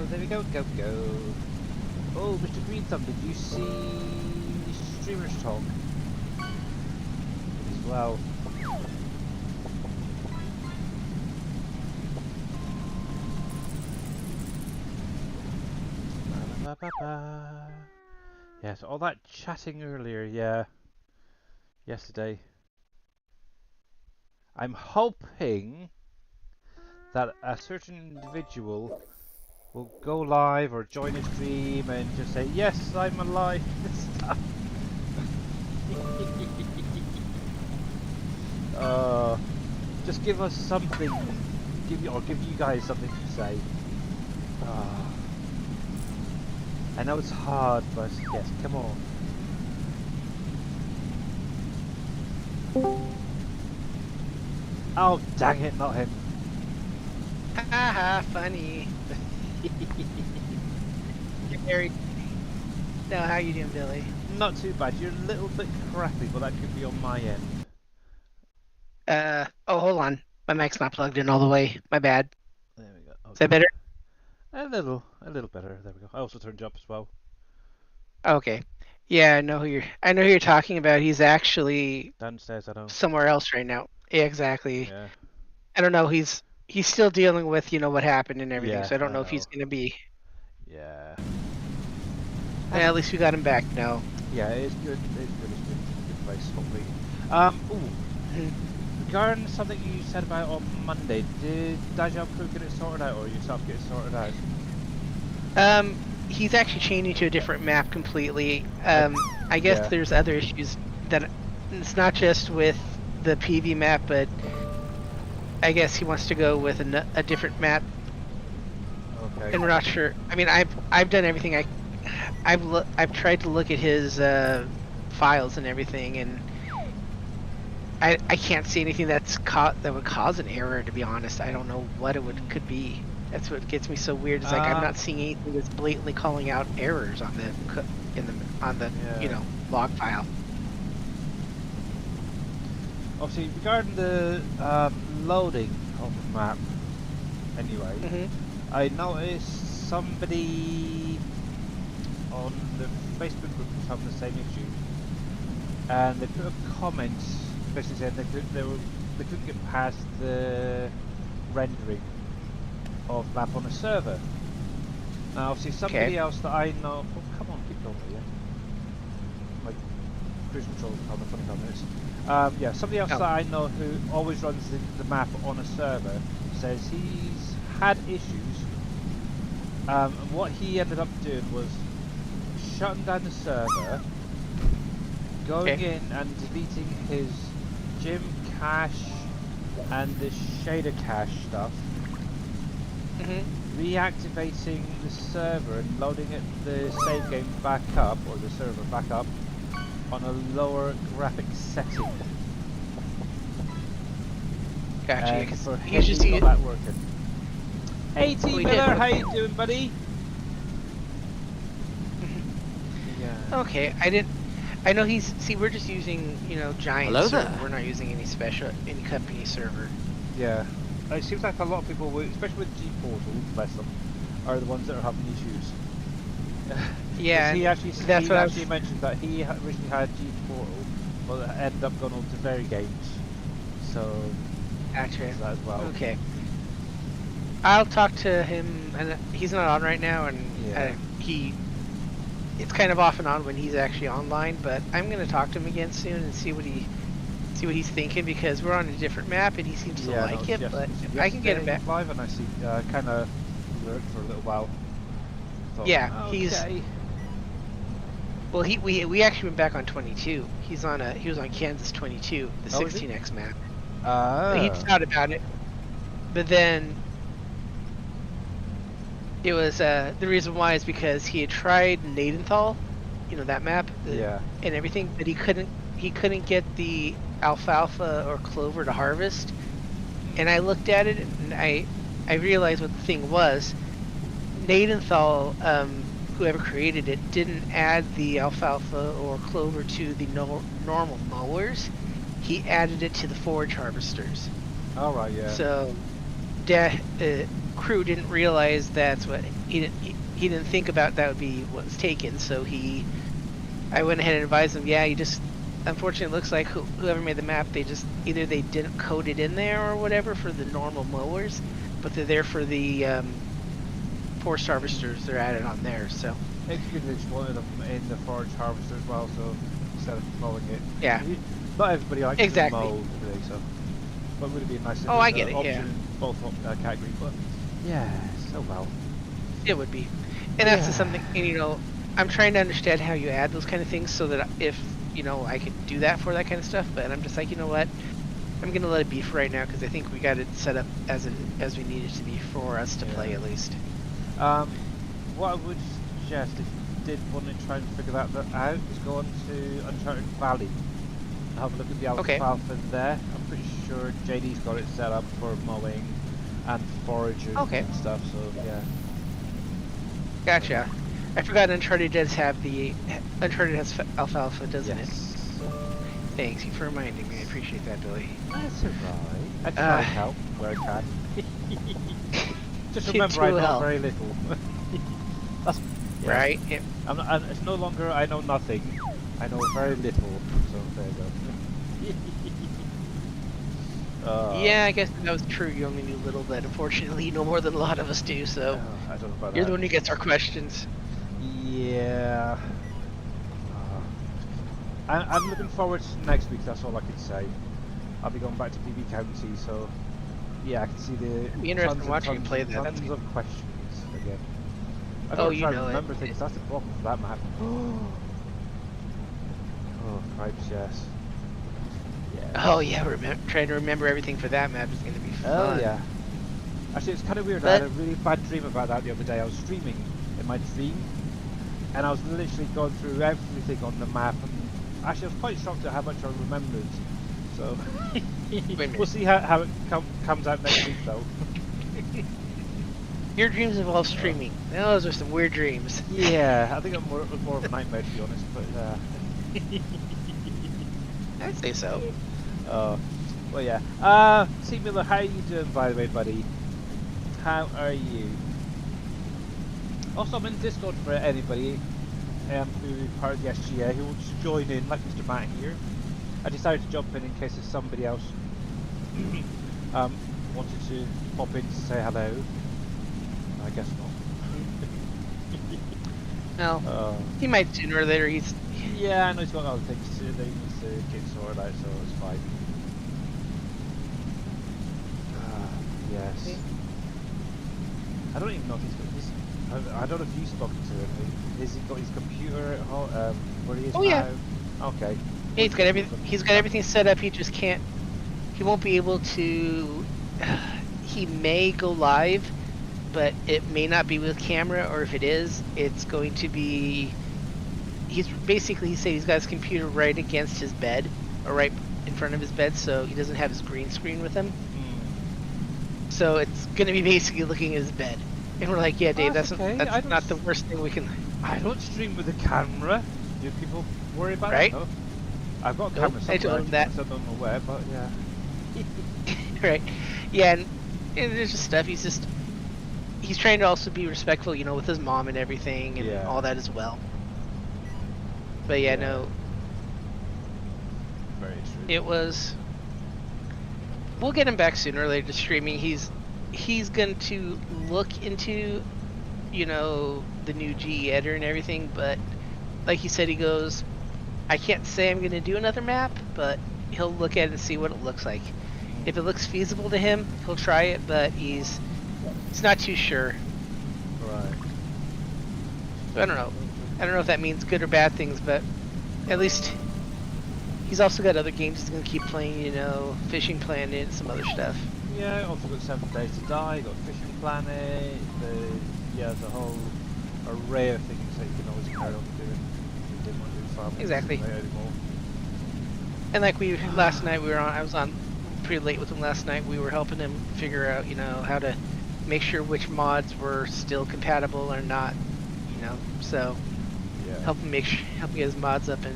There we go, go. Oh, Mr. Green Thumb, did you see Streamer's Talk as well? Yes, all that chatting earlier, yeah, yesterday. I'm hoping that a certain individual will go live or join a stream and just say, yes, I'm alive this time. Just give us something, give you guys something to say. I know it's hard, but yes, come on. Oh, dang it, not him. Haha, funny. Gary. No, how you doing, Billy? Not too bad. You're a little bit crappy, but that could be on my end. Oh, hold on. My mic's not plugged in all the way. My bad. There we go. Is that Okay. better? A little better. There we go. I also turned you up as well. Okay. Yeah, I know who you're talking about. He's actually Downstairs, I know. somewhere else right now. Yeah, exactly. Yeah. I don't know. He's still dealing with, what happened and everything. Yeah, So I don't I know if he's know. gonna be. Yeah. At least we got him back now. Yeah, it's good. It's good. It's good. Good place, hopefully. Ooh. Mhm. Regarding something you said about on Monday, did Dajjal Crew get it sorted out, or yourself get it sorted out? He's actually changing to a different map completely. I guess Yeah. there's other issues that it's not just with the PV map, but I guess he wants to go with a different map, Okay. and we're not sure. I mean, I've done everything I've tried to look at his files and everything, and I can't see anything that would cause an error. To be honest, I don't know what could be. That's what gets me so weird. It's like I'm not seeing anything that's blatantly calling out errors on the Yeah. log file. Obviously, regarding the loading of the map, anyway, I noticed somebody on the Facebook group was having the same issue, and they put a comment basically saying they couldn't get past the rendering of map on a server. Now, obviously, somebody else that I know. Oh, come on, keep going, will you? My cruise control is having funny comments. Yeah, somebody else that I know who always runs the map on a server says he's had issues. And what he ended up doing was shutting down the server, going in and deleting his gym cache and the shader cache stuff, reactivating the server and loading the save game back up, or the server back up, on a lower graphic setting. Gotcha. And Because for he's just got that working. Hey T Miller, how you doing, buddy? Yeah. Okay, I know we're just using, giant Hello server. there. We're not using any company server. Yeah. It seems like a lot of people, especially with G Portal, bless them, are the ones that are having issues. Yeah, he that's what actually mentioned that he originally had G Portal, but it ended up going on to Very Games. So, Gotcha. that as well. Okay. I'll talk to him, and he's not on right now, and it's kind of off and on when he's actually online. But I'm gonna talk to him again soon and see what he's thinking, because we're on a different map and he seems to like it. But I can get him back live, and I see kind of lurked for a little while. Thought, yeah, okay. Well, we actually went back on 22. He was on Kansas 22, the 16x map. He thought about it, but then it was the reason why is because he had tried Nadenthal, that map, and everything, but he couldn't get the alfalfa or clover to harvest. And I looked at it and I realized what the thing was. Nadenthal, whoever created it, didn't add the alfalfa or clover to the normal mowers. He added it to the forage harvesters. All right, yeah. So, crew didn't realize that's what he didn't think about. That would be what was taken. So I went ahead and advised him. Yeah, unfortunately, it looks like whoever made the map, they didn't code it in there or whatever for the normal mowers, but they're there for the forest harvesters. They're added on there. So Maybe you could just wanted them in the forage harvester as well, so instead of mowing it. Yeah. Not everybody likes to mow today, so. But it would be nice if I get it, yeah. Both categories, but yeah, so well. It would be. And that's just something, I'm trying to understand how you add those kind of things so that if, I could do that for that kind of stuff, but I'm just like, you know what? I'm going to let it be for right now, because I think we got it set up as we need it to be for us to play, at least. What I would suggest, if you did want to try and figure that out, is go on to Uncharted Valley and have a look at the alfalfa there. I'm pretty sure JD's got it set up for mowing and foraging and stuff, so yeah. Gotcha. I forgot Uncharted has alfalfa, doesn't it? Thanks you for reminding me. I appreciate that, Billy. That's alright. I try and help where I can. Just You remember, I do know help. very little. That's Right. Yeah. it's no longer I know nothing. I know very little. So there you go. Yeah, I guess that was true. You only knew little, but unfortunately, you know more than a lot of us do. So I don't know about you're that. the one who gets our questions. Yeah. I'm looking forward to next week. That's all I can say. I'll be going back to BB County, so yeah, I can see the It'd be interesting tons and watching you tons play and that. tons of questions again. I Oh, gotta you try and know it. remember things. That's the problem with that map. Oh, cripes, yes. Oh yeah, trying to remember everything for that map is going to be Oh fun. yeah. Actually, it's kind of weird. I But had a really bad dream about that the other day. I was streaming in my dream, and I was literally going through everything on the map. And actually, I was quite shocked at how much I remembered. So we'll see how it comes out next week, though. Your dreams involve streaming. Those are some weird dreams. Yeah, I think I'm more of a nightmare, to be honest. But I'd say so. well, yeah. T Miller, how are you doing, by the way, buddy? How are you? Also, I'm in Discord for anybody who is part of the SGA who wants to join in, like Mr. Matt here. I decided to jump in case there's somebody else wanted to pop in to say hello. I guess not. No, he might sooner or later. Yeah, I know he's got other things to do. That he needs to get sorted out, so it's fine. Yes. I don't even know if he's got his. I don't know if you've spoken to him. Has he got his computer at home? Where he is now? Yeah. Okay. Yeah, he's got everything. He's got everything set up. He just can't. He won't be able to. He may go live, but it may not be with camera, or if it is, it's going to be. He said he's got his computer right against his bed, or right in front of his bed, so he doesn't have his green screen with him. So it's going to be basically looking at his bed. And we're like, yeah, Dave, that's not the worst thing we can. I don't stream with a camera. Do people worry about right? that? No. I've got a camera somewhere. I told him that. I don't know where, but yeah. Right. Yeah, and there's just stuff. He's trying to also be respectful, with his mom and everything, and all that as well. But yeah, no. Very true. It was. We'll get him back sooner or later to streaming. He's going to look into, the new GE editor and everything. But like he said, he goes, I can't say I'm going to do another map, but he'll look at it and see what it looks like. If it looks feasible to him, he'll try it. But he's not too sure. Right. So I don't know. I don't know if that means good or bad things, but at least he's also got other games he's going to keep playing, Fishing Planet, some other stuff. Yeah, also got 7 Days to Die, got Fishing Planet, there's a whole array of things that you can always carry on doing if you didn't want to do farming. Exactly. Anymore. And like last night I was on pretty late with him last night. We were helping him figure out, how to make sure which mods were still compatible or not, so help him get his mods up and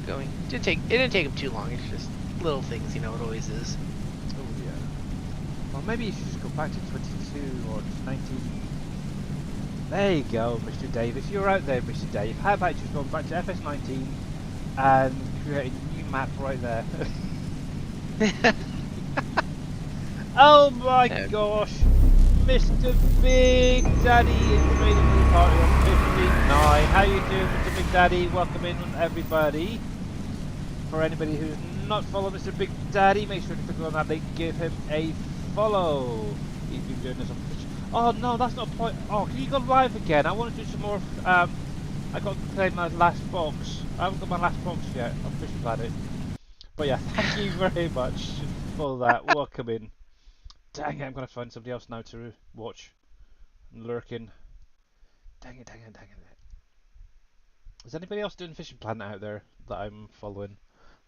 going. It didn't take him too long. It's just little things, it always is. Oh yeah. Well, maybe you should just go back to 22 or 19. There you go, Mr. Dave. If you're out there, Mr. Dave, how about just going back to FS19 and create a new map right there? Oh my gosh! Mr. Big Daddy is joining the party on 59. How you doing, Mr. Big Daddy? Welcome in, everybody. For anybody who's not following Mr. Big Daddy, make sure to click on that link, give him a follow. He's been doing this on Twitch. Oh no, that's not a point. Oh, can you go live again? I want to do some more. I got to play my last box. I haven't got my last box yet on Fishing Planet. But yeah, thank you very much for that. Welcome in. Dang it, I'm going to find somebody else now to watch. I'm lurking. Dang it. Is anybody else doing Fishing Planet out there that I'm following?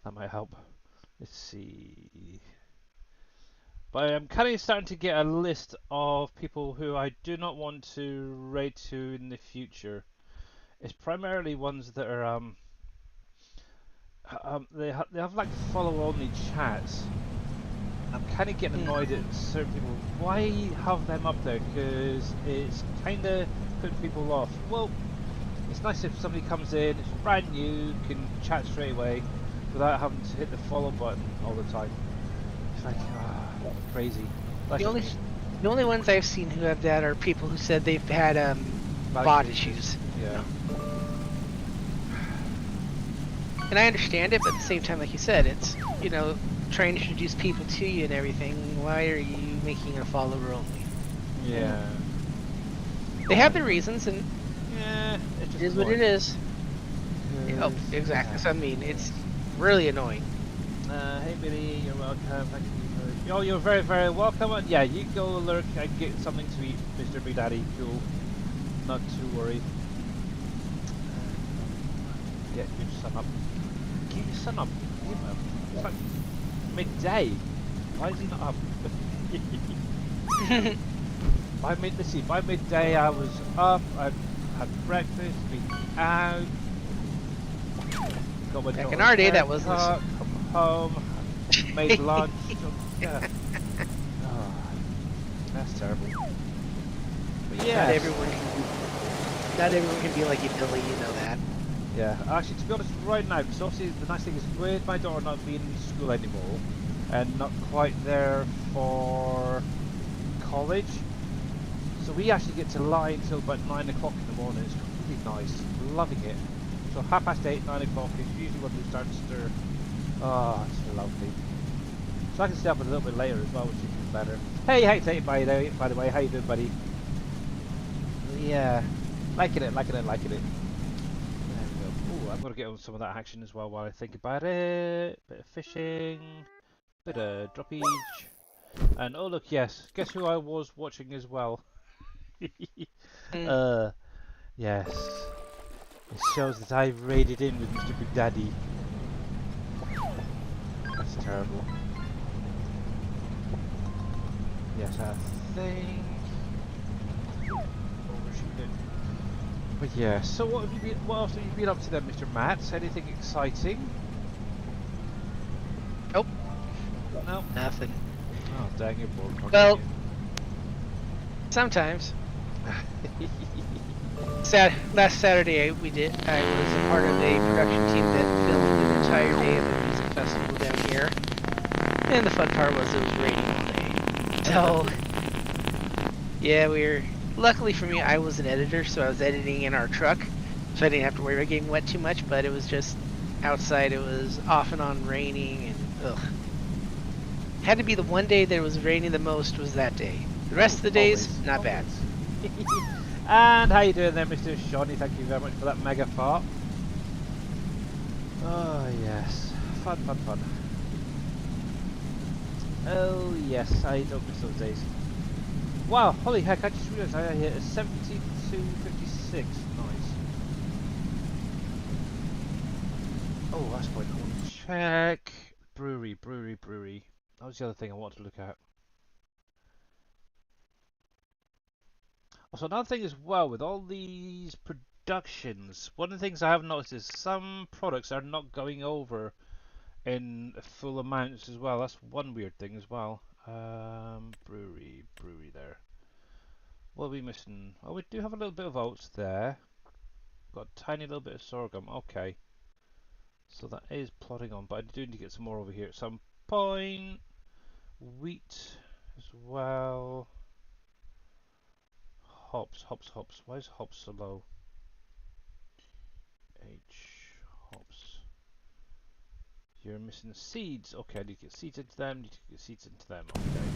That might help. Let's see. But I'm kind of starting to get a list of people who I do not want to raid to in the future. It's primarily ones that are they have like follow-only chats. I'm kind of getting annoyed at certain people. Why have them up there? Because it's kind of putting people off. Well, it's nice if somebody comes in, it's brand new, can chat straight away without having to hit the follow button all the time. It's like, crazy. Like, the only ones I've seen who have that are people who said they've had bot issues. Yeah. And I understand it, but at the same time, like you said, it's, you know, trying to introduce people to you and everything. Why are you making a follower only? Yeah. They have their reasons, and yeah, it is what it is. Oh, exactly. So I mean, it's really annoying. Hey Billy, you're welcome. Thank you. Oh, you're very, very welcome. And yeah, you go lurk and get something to eat, Mr. Big Daddy. Cool. Not too worried. Get your son up. Get your son up. It's like midday. Why is he not up? By midday I was up. I had breakfast, been out. Got my back in our day, that was come home, made lunch. Yeah. Oh, that's terrible. But yeah, not everyone can be like you, Billy. You know that. Yeah, actually, to be honest, right now, because obviously the nice thing is with my daughter not being in school anymore and not quite there for college, so we actually get to lie until about 9 o'clock in the morning. It's really nice, loving it. So 8:30, 9 o'clock is usually when we start to stir. Oh, it's lovely. So I can stay up a little bit later as well, which is even better. Hey, by the way, how you doing, buddy? Yeah, liking it. I'm going to get on some of that action as well while I think about it. Bit of fishing, bit of droppage, and oh look, yes, guess who I was watching as well? Yes, it shows that I've raided in with Mr. Big Daddy. That's terrible. Yes, I think. But yeah, so what else have you been up to then, Mr. Matt? Anything exciting? Nope. No. Nothing. Oh, dang, you're bored. Well, sometimes. Last Saturday I was a part of a production team that filmed an entire day of a music festival down here. And the fun part was it was raining all day. So, yeah, luckily for me, I was an editor, so I was editing in our truck, so I didn't have to worry about getting wet too much, but it was just outside, it was off and on raining, and ugh. Had to be the one day that it was raining the most was that day. The rest of the days, not bad. And how you doing there, Mr. Shawnee? Thank you very much for that mega fart. Oh, yes. Fun. Oh, yes, I don't miss those days. Wow, holy heck, I just realised I hit a 72.56. Nice. Oh, that's quite cool. Check. Brewery. That was the other thing I wanted to look at. Also, another thing as well, with all these productions, one of the things I have noticed is some products are not going over in full amounts as well. That's one weird thing as well. Brewery there. What are we missing? Oh, we do have a little bit of oats there. Got a tiny little bit of sorghum. Okay. So that is plodding on, but I do need to get some more over here at some point. Wheat as well. Hops. Why is hops so low? Hops. You're missing seeds. Okay, I need to get seeds into them. Okay.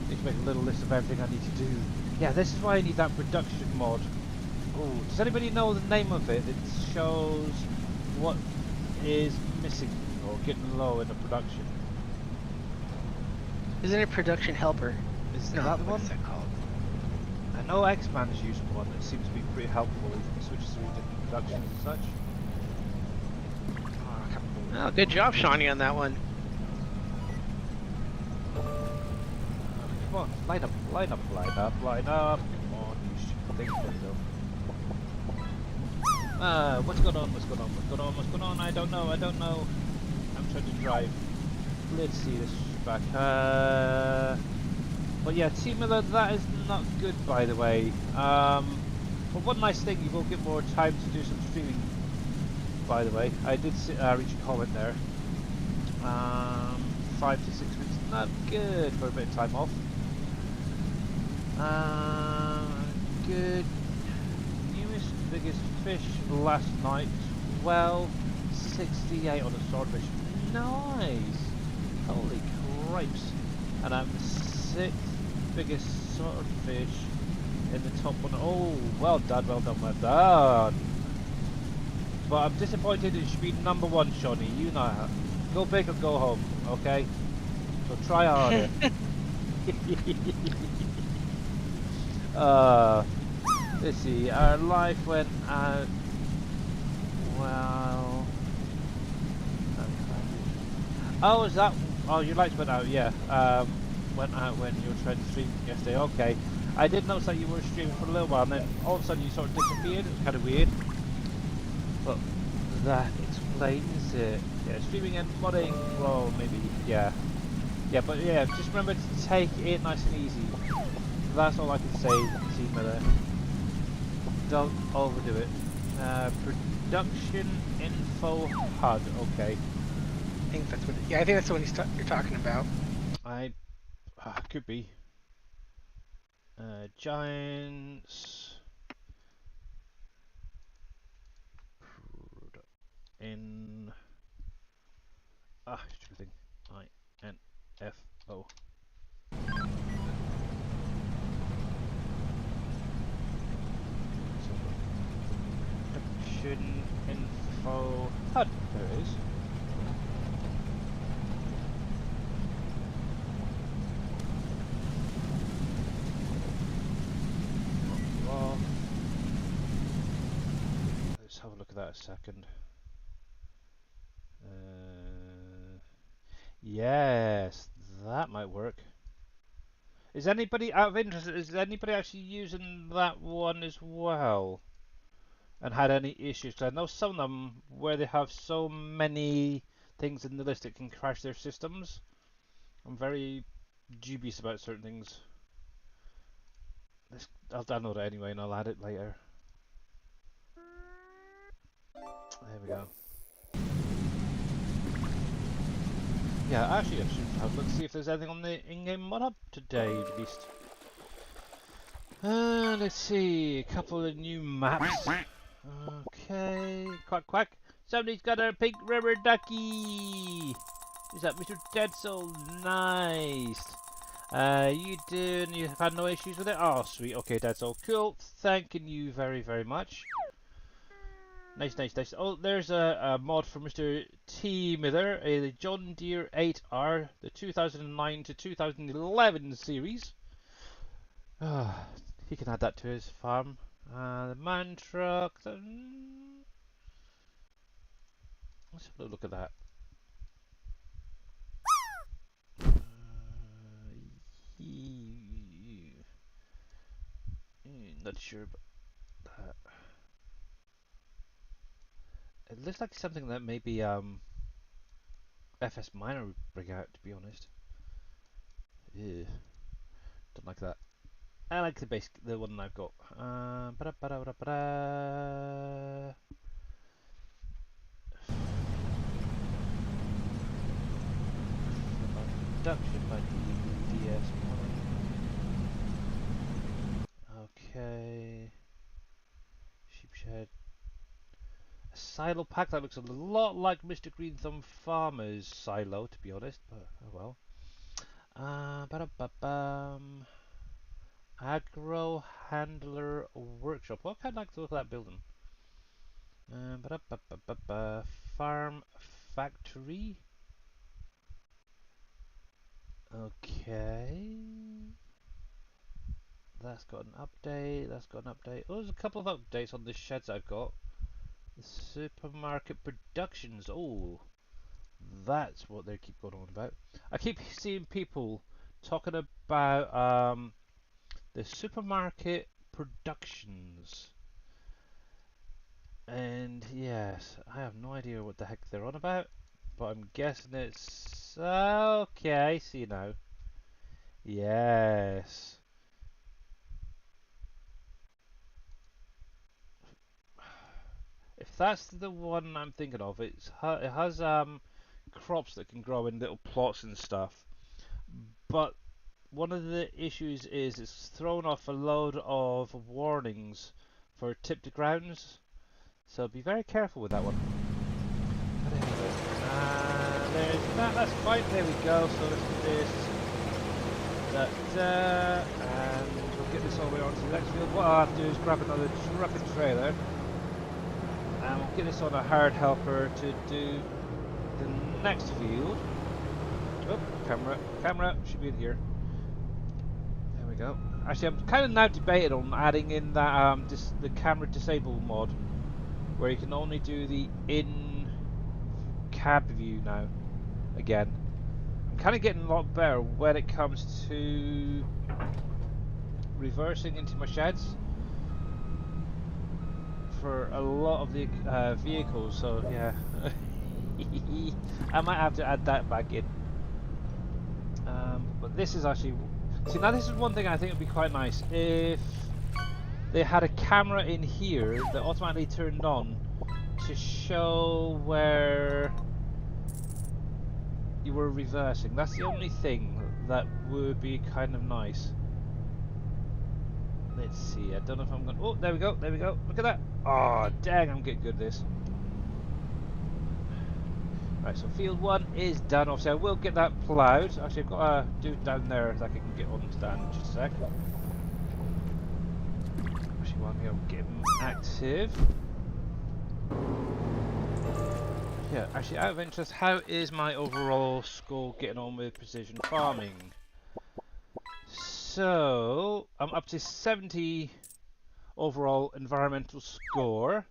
Need to make a little list of everything I need to do. Yeah, this is why I need that production mod. Oh, does anybody know the name of it? It shows what is missing or getting low in the production. Isn't it production helper? Is that the one? What's that called? I know X-Man's used one that seems to be pretty helpful if you switch through different productions and such. Oh, good job, Shawnee, on that one. Come on, line up. Come on, you stupid thing. There we go. What's going on? What's going on? What's going on? What's going on? I don't know. I don't know. I'm trying to drive. Let's see this back. But yeah, Team Miller, that is not good, by the way. But one nice thing, you will get more time to do some streaming. By the way, I did reach a comment there. 5 to 6 weeks, not good for a bit of time off. Good. Newest biggest fish last night. 1268 on a swordfish. Nice. Holy cripes. And I'm the 6th biggest swordfish in the top one. Oh, well done, well done, well done. But I'm disappointed it should be number 1, Shawnee. You know how. Go big or go home, okay? So try harder. Let's see. Our life went out. Well. Oh, is that? Oh, your lights went out. Yeah. Went out when you were trying to stream yesterday. Okay. I did notice that you were streaming for a little while, and then all of a sudden you sort of disappeared. It was kind of weird. But that explains it. Yeah, streaming and modding. Well, maybe. Yeah. Yeah, but yeah, just remember to take it nice and easy. That's all I can say, Team Miller. Don't overdo it. Production info HUD. Okay. I think that's what. Yeah, I think that's the one you're talking about. Could be. Giants. In. Stupid thing. INFO. Production info HUD. There it is. Let's have a look at that a second. Yes, that might work. Is anybody out of interest? Is anybody actually using that one as well? And had any issues? 'Cause I know some of them where they have so many things in the list it can crash their systems. I'm very dubious about certain things. I'll download it anyway and I'll add it later. There we go. Yeah, actually I should have a look to see if there's anything on the in-game mod hub today, at least. Let's see, a couple of new maps. Okay, quack quack. Somebody's got a pink rubber ducky. Is that Mr. Dead Soul? Nice. You doing? You've had no issues with it? Oh, sweet. Okay, Dead Soul. Cool. Thanking you very, very much. Nice, nice, nice. Oh, there's a mod for Mr. T. Miller, a John Deere 8R, the 2009 to 2011 series. He can add that to his farm. The man truck. Let's have a look at that. Not sure about that. It looks like something that maybe FS Minor would bring out, to be honest. Ew. Don't like that. I like the base, the one I've got. Production by DS. Okay. Sheepshed. A silo pack that looks a lot like Mr. Green Thumb Farmer's silo, to be honest, but oh well. Agro Handler Workshop. What kind of like to look at that building? Farm Factory. Okay. That's got an update. That's got an update. Oh, there's a couple of updates on the sheds I've got. The supermarket productions. Oh, that's what they keep going on about. I keep seeing people talking about the supermarket productions. And yes, I have no idea what the heck they're on about, but I'm guessing it's okay. I see now. Yes. If that's the one I'm thinking of, it has crops that can grow in little plots and stuff. But one of the issues is it's thrown off a load of warnings for tipped grounds. So be very careful with that one. There's that. That's fine. There we go. So let's do this. And we'll get this all the way onto the next field. What I'll have to do is grab another truck and trailer, and we'll get this on a hard helper to do the next field. Oh, camera should be in here. There we go. Actually, I'm kind of now debated on adding in that the camera disable mod, where you can only do the in cab view now. Again, I'm kind of getting a lot better when it comes to reversing into my sheds for a lot of the vehicles. So yeah, I might have to add that back in. But this is actually, see, now this is one thing I think would be quite nice if they had a camera in here that automatically turned on to show where you were reversing. That's the only thing that would be kind of nice. Let's see, I don't know if I'm going to... Oh, there we go, look at that. Oh, dang, I'm getting good at this. Right, so field 1 is done. Obviously, I will get that ploughed. Actually, I've got a dude down there that I can get onto that in just a sec. Actually, while I'm get him active. Yeah, actually, out of interest, how is my overall score getting on with precision farming? So, I'm up to 70 overall environmental score.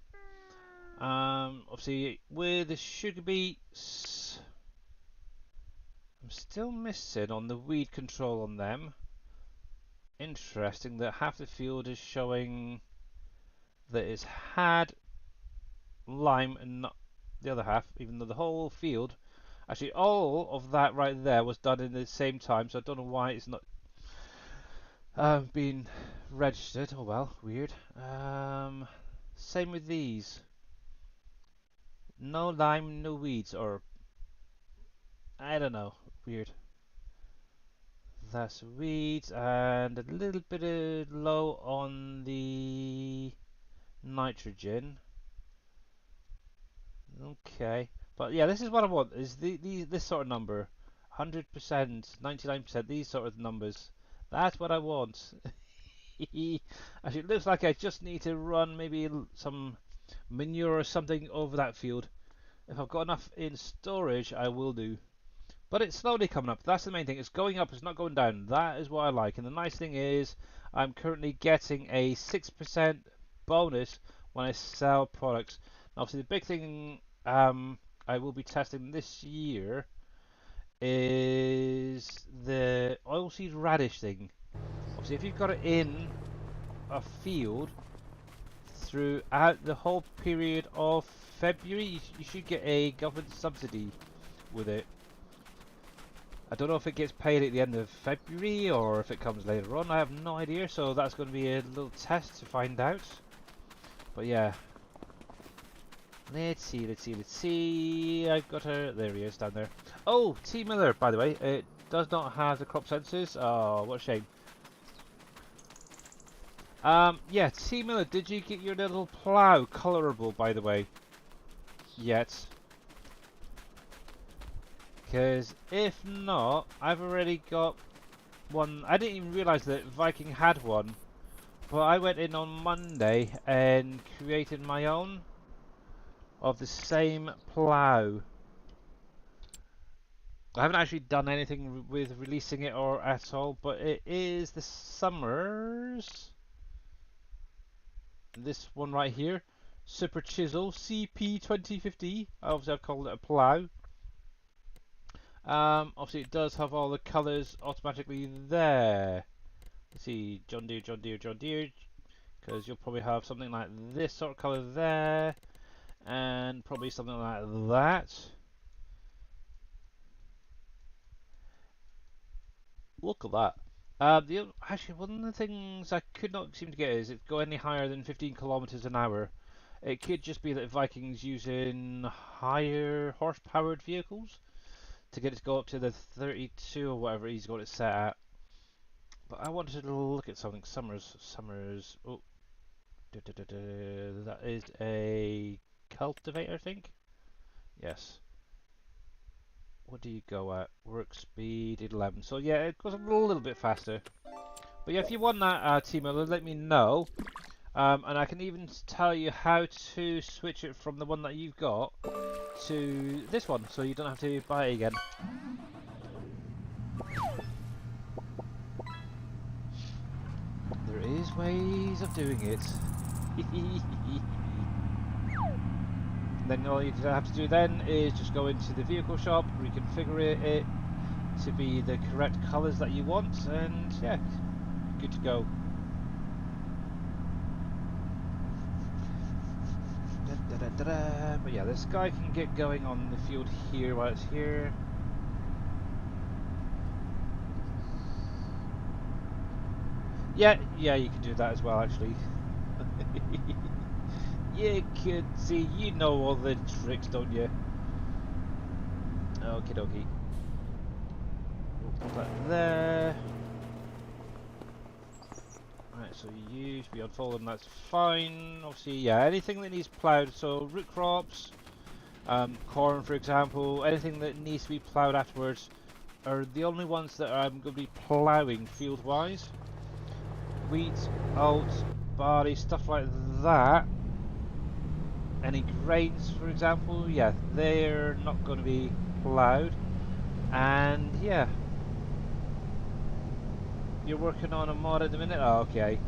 Obviously, with the sugar beets, I'm still missing on the weed control on them. Interesting that half the field is showing that it's had lime and not the other half, even though the whole field, actually all of that right there was done in the same time, so I don't know why it's not being registered. Oh well, weird. Same with these. No lime, no weeds, or I don't know, weird. That's weeds and a little bit of low on the nitrogen. Okay, but yeah, this is what I want. Is this sort of number, 100%, 99%, these sort of numbers. That's what I want. Actually, it looks like I just need to run maybe some manure or something over that field. If I've got enough in storage, I will do. But it's slowly coming up. That's the main thing. It's going up. It's not going down. That is what I like. And the nice thing is, I'm currently getting a 6% bonus when I sell products. Now, obviously, the big thing I will be testing this year is the oilseed radish thing. Obviously, if you've got it in a field throughout the whole period of February, you should get a government subsidy with it. I don't know if it gets paid at the end of February or if it comes later on. I have no idea, so that's going to be a little test to find out. But yeah. Let's see. I've got her. There he is, down there. Oh, T. Miller, by the way. It does not have the crop sensors. Oh, what a shame. Yeah, T. Miller, did you get your little plough colorable, by the way? Yet? Because if not, I've already got one. I didn't even realise that Viking had one, but I went in on Monday and created my own of the same plough. I haven't actually done anything with releasing it or at all, but it is the Summers. This one right here, Super Chisel CP 2050. Obviously, I've called it a plough. Obviously, it does have all the colours automatically there. Let's see, John Deere, because you'll probably have something like this sort of colour there, and probably something like that. Look at that. Actually, one of the things I could not seem to get is it go any higher than 15 kilometers an hour. It could just be that Vikings using higher horsepowered vehicles to get it to go up to the 32 or whatever he's got it set at. But I wanted to look at something. Summers. Oh, that is a cultivator, I think. Yes. What do you go at? Work speed 11. So yeah, it goes a little bit faster. But yeah, if you want that, Timo, let me know. And I can even tell you how to switch it from the one that you've got to this one, so you don't have to buy it again. There is ways of doing it. Then all you have to do then is just go into the vehicle shop, reconfigure it to be the correct colours that you want, and yeah, good to go. But yeah, this guy can get going on the field here while it's here. Yeah, you can do that as well, actually. You could see, you know all the tricks, don't you? Okie dokie. We'll put that there. Right, so you should be unfolding, that's fine. Obviously, yeah, anything that needs ploughed, so root crops, corn for example, anything that needs to be ploughed afterwards are the only ones that I'm going to be ploughing field-wise. Wheat, oats, barley, stuff like that. Any grains, for example, yeah, they're not going to be ploughed. And yeah, you're working on a mod at the minute. Oh, okay.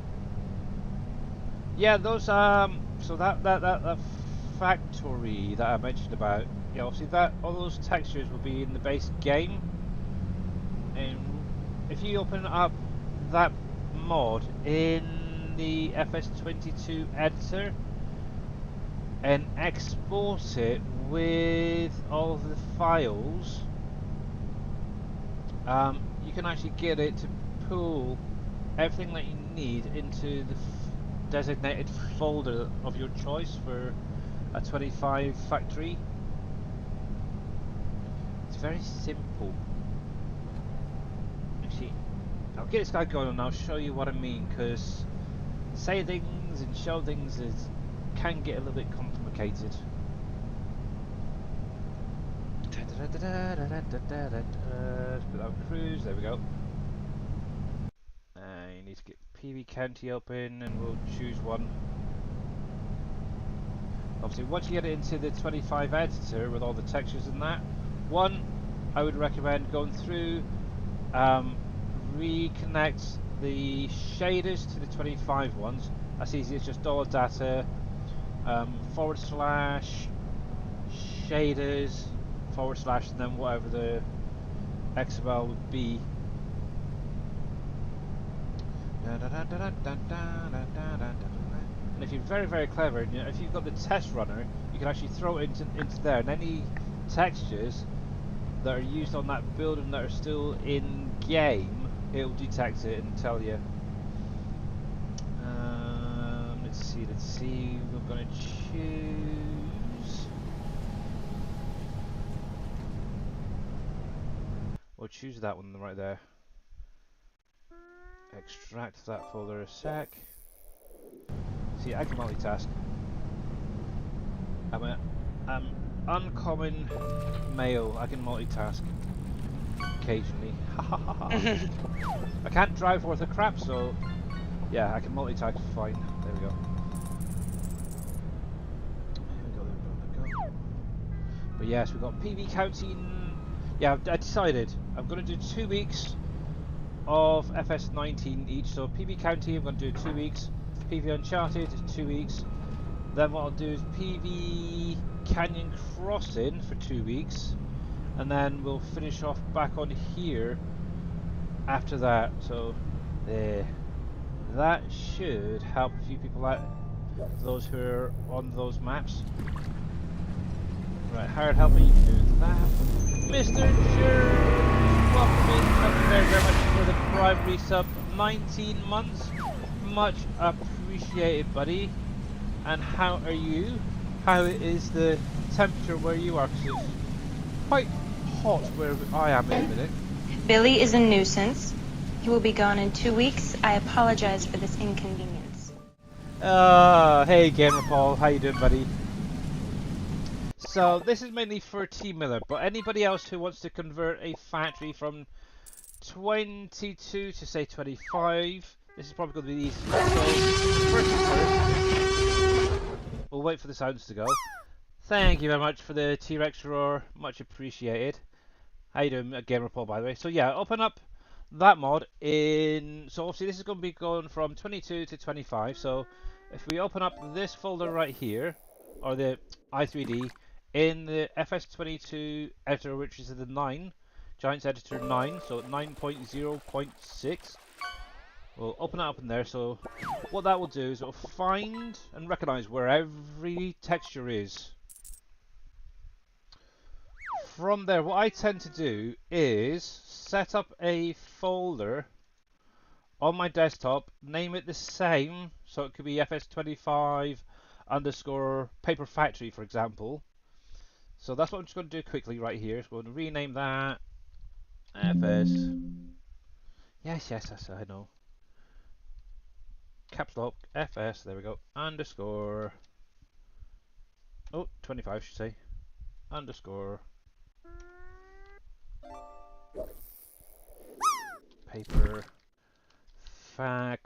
Yeah, those so that factory that I mentioned about. Yeah, obviously that all those textures will be in the base game. And if you open up that mod in the FS22 editor and export it with all of the files, you can actually get it to pull everything that you need into the designated folder of your choice for a 25 factory. It's very simple. Actually, I'll get this guy going and I'll show you what I mean, because say things and show things can get a little bit complicated. Let's put that on cruise, there we go. You need to get PV County open and we'll choose one. Obviously once you get it into the 25 editor with all the textures and that, one, I would recommend going through, reconnect the shaders to the 25 ones. That's easy, it's just $data, / shaders, / and then whatever the XML would be. And if you're very, very clever, you know, if you've got the test runner, you can actually throw it into there, and any textures that are used on that building that are still in game, it'll detect it and tell you. Let's see, we're going to choose. We'll choose that one right there. Extract that folder a sec. See, I can multitask. I'm uncommon male. I can multitask occasionally. I can't drive worth a crap, so yeah, I can multitask fine. There we go. There we go. But yes, we've got PV County. Yeah, I decided I'm going to do 2 weeks of FS19 each. So PV County, I'm going to do 2 weeks. PV Uncharted, 2 weeks. Then what I'll do is PV Canyon Crossing for 2 weeks, and then we'll finish off back on here after that. So there, that should help a few people out, those who are on those maps. Right, hired helper, you can do that. Mr. George, welcome in. Thank you very, very much for the primary sub. 19 months. Much appreciated, buddy. And how are you? How is the temperature where you are? Because it's quite hot where I am in a minute. Billy is a nuisance. He will be gone in 2 weeks. I apologize for this inconvenience. Hey Gamer Paul, how you doing, buddy? So this is mainly for T Miller, but anybody else who wants to convert a factory from 22 to say 25, this is probably going to be the easiest. So first things first, we'll wait for the sounds to go. Thank you very much for the T-Rex roar, much appreciated. How you doing, Gamer Paul, by the way? So yeah, open up that mod in. So obviously this is going to be going from 22 to 25. So if we open up this folder right here, or the i3D, in the FS22 editor, which is the 9, Giants editor 9, so 9.0.6. We'll open it up in there. So what that will do is it'll find and recognize where every texture is. From there, what I tend to do is set up a folder on my desktop, name it the same, so it could be FS25 underscore paper factory, for example. So that's what I'm just going to do quickly right here. So we're going to rename that FS. Yes, I know. Caps lock FS. There we go. Underscore. Oh, 25, I should say. Underscore. Paper factory.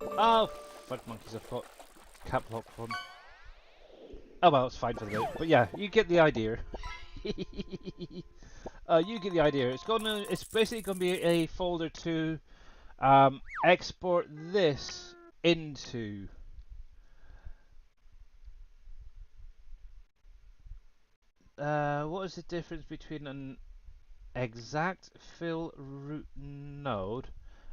Oh, fuck monkeys! I've got cap lock on. Oh well, it's fine for the moment. But yeah, you get the idea. You get the idea. It's basically gonna be a folder to export this into. What is the difference between an exact fill root node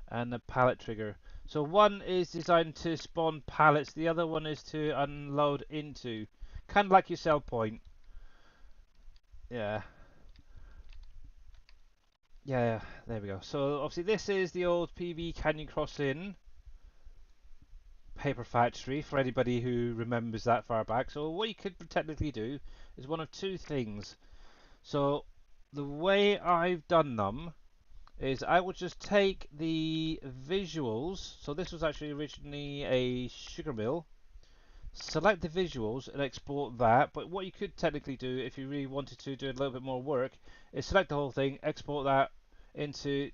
and a pallet trigger? So one is designed to spawn pallets, the other one is to unload into. Kind of like your sell point. Yeah. Yeah, there we go. So obviously this is the old PV Canyon Crossing paper factory for anybody who remembers that far back. So what you could technically do is one of two things. So the way I've done them is I will just take the visuals. So this was actually originally a sugar mill. Select the visuals and export that. But what you could technically do if you really wanted to do a little bit more work is select the whole thing, export that into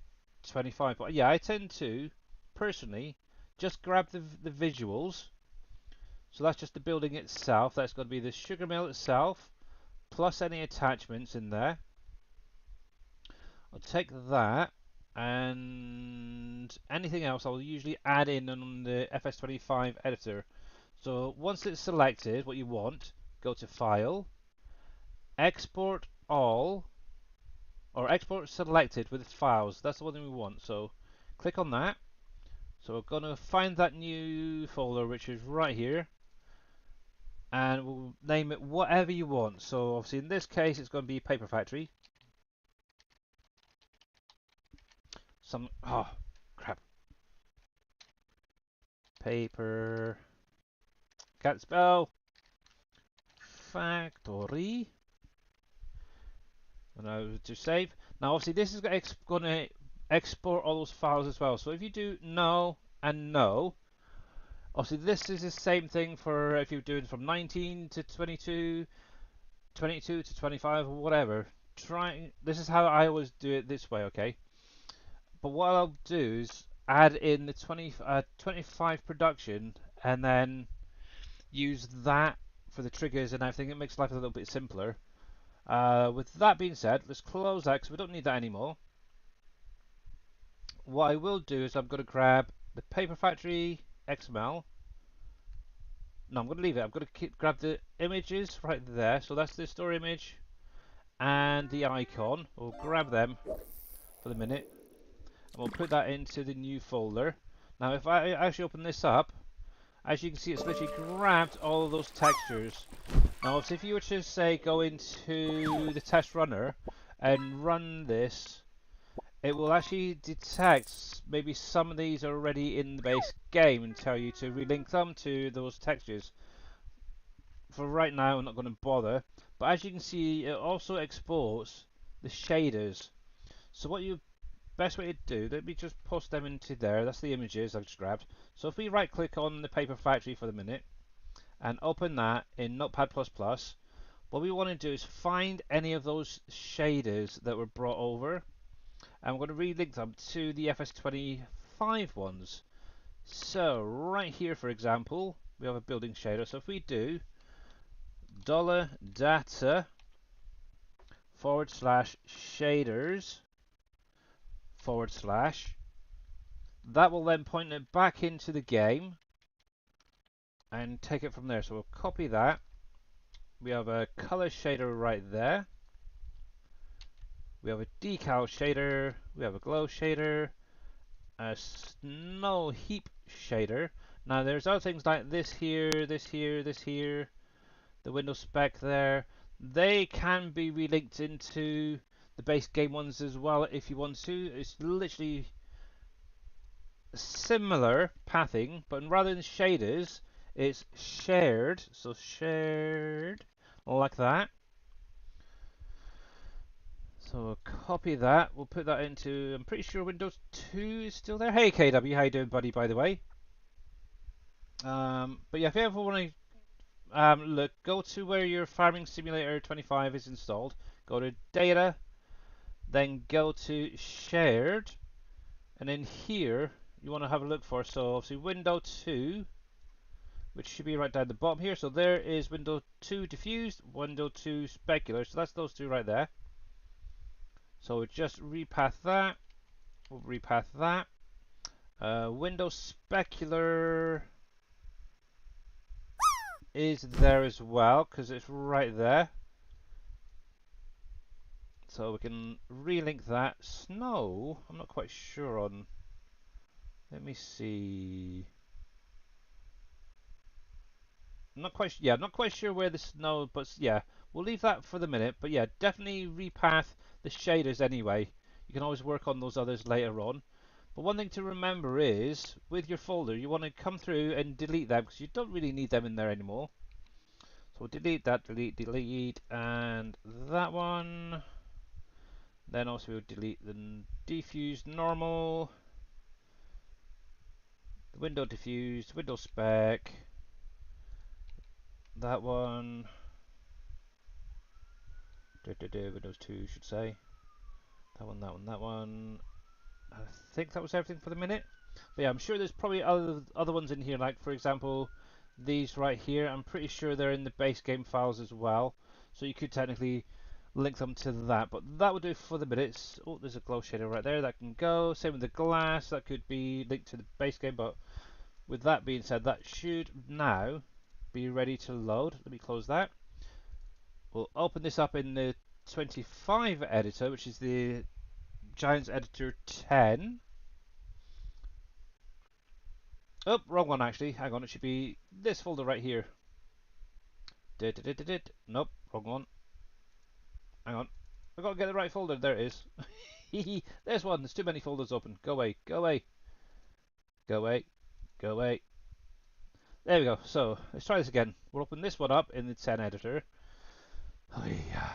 25. But yeah, I tend to personally just grab the visuals. So that's just the building itself. That's going to be the sugar mill itself plus any attachments in there. I'll take that and anything else I'll usually add in on the FS25 editor. So once it's selected what you want, go to File, Export All, or Export Selected with files. That's the one that we want. So click on that. So we're going to find that new folder, which is right here, and we'll name it whatever you want. So obviously in this case it's going to be Paper Factory. Oh crap. Paper. Can't spell. Factory. And I will do save. Now obviously this is going to export all those files as well. So if you do no and no, obviously this is the same thing for if you're doing from 19 to 22, 22 to 25 or whatever. This is how I always do it this way, okay? But what I'll do is add in the 25 production and then use that for the triggers and everything. It makes life a little bit simpler. With that being said, let's close that because we don't need that anymore. What I will do is I'm going to grab the Paper Factory XML. No, I'm going to leave it. I'm going to grab the images right there. So that's the store image and the icon. We'll grab them for the minute. and we'll put that into the new folder. Now if I actually open this up, as you can see, it's literally grabbed all of those textures. Now if you were to say go into the test runner and run this, it will actually detect maybe some of these are already in the base game and tell you to relink them to those textures. For right now I'm not going to bother, but as you can see it also exports the shaders. So what you best way to do, let me just post them into there. That's the images I've just grabbed. So if we right click on the paper factory for the minute and open that in Notepad++, what we want to do is find any of those shaders that were brought over, and we're going to relink them to the FS25 ones. So right here for example we have a building shader. So if we do $data /shaders / that will then point it back into the game and take it from there. So we'll copy that. We have a color shader right there. We have a decal shader. We have a glow shader. A snow heap shader. Now there's other things like this here, this here, this here. The Windows spec there. They can be relinked into the base game ones as well if you want to. It's literally similar pathing, but rather than shaders, it's shared. So shared, like that. So we'll copy that. We'll put that into. I'm pretty sure Windows 2 is still there. Hey KW, how you doing, buddy? By the way. But yeah, if you ever want to look, go to where your Farming Simulator 25 is installed. Go to Data, then go to Shared, and in here you want to have a look for. So obviously Windows 2. Which should be right down the bottom here. So there is Windows 2 Diffused, Windows 2 Specular. So that's those two right there. So we'll just repath that. We'll repath that. Windows Specular is there as well because it's right there. So we can relink that. Snow, I'm not quite sure on. Let me see. I'm not quite sure where the snow, but yeah, we'll leave that for the minute. But yeah, definitely repath the shaders anyway. You can always work on those others later on. But one thing to remember is, with your folder, you want to come through and delete them because you don't really need them in there anymore. So we'll delete that, delete, and that one. Then also we'll delete the diffused normal, the window diffused, window spec, that one. Windows 2 should say. That one, that one, that one. I think that was everything for the minute. But yeah, I'm sure there's probably other ones in here, like for example, these right here. I'm pretty sure they're in the base game files as well. So you could technically link them to that. But that would do for the minutes. Oh, there's a glow shader right there. That can go. Same with the glass. That could be linked to the base game. But with that being said, that should now be ready to load. Let me close that. We'll open this up in the 25 editor, which is the Giants Editor 10. Oh, wrong one actually. Hang on, it should be this folder right here. Nope, wrong one. Hang on. I've got to get the right folder. There it is. There's one. There's too many folders open. Go away. Go away. Go away. Go away. There we go. So, let's try this again. We'll open this one up in the 10 editor. Oh, yeah.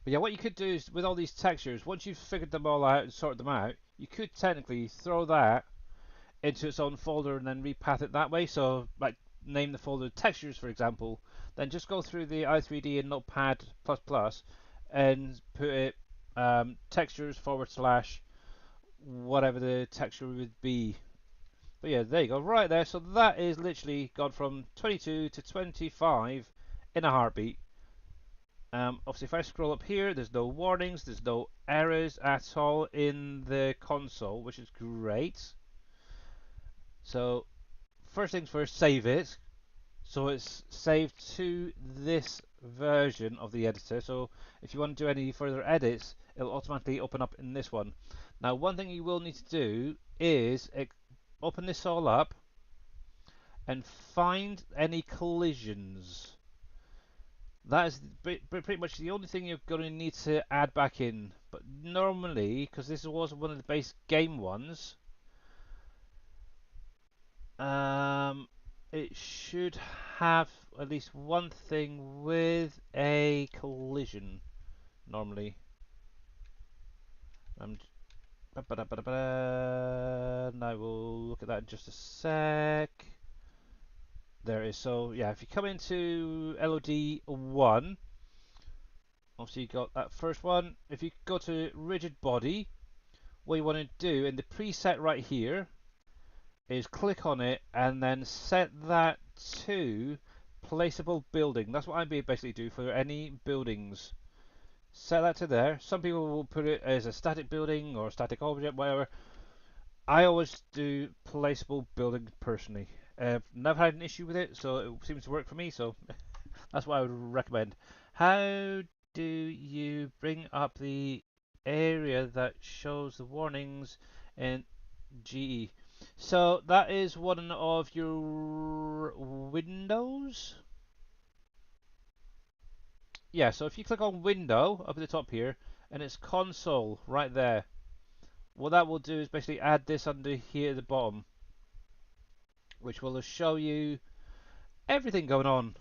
But yeah, what you could do is with all these textures, once you've figured them all out and sorted them out, you could technically throw that into its own folder and then repath it that way. So, like, name the folder textures, for example, then just go through the i3D and Notepad++ and put it textures / whatever the texture would be. But yeah, there you go, right there. So that is literally gone from 22 to 25 in a heartbeat. Obviously, if I scroll up here, there's no warnings, there's no errors at all in the console, which is great. So, first things first, save it. So it's saved to this version of the editor. So if you want to do any further edits, it'll automatically open up in this one. Now, one thing you will need to do is open this all up and find any collisions. That is pretty much the only thing you're going to need to add back in. But normally, because this was one of the base game ones, it should have at least one thing with a collision. Normally, now we'll look at that in just a sec. There it is. So yeah, if you come into LOD 1, obviously you got that first one. If you go to rigid body, what you want to do in the preset right here is click on it and then set that to placeable building. That's what I basically do for any buildings. Set that to there. Some people will put it as a static building or static object, whatever. I always do placeable building personally. Never had an issue with it, so it seems to work for me, so that's what I would recommend. How do you bring up the area that shows the warnings in GE? So that is one of your windows. Yeah, so if you click on window up at the top here, and it's console right there, what that will do is basically add this under here at the bottom, which will show you everything going on.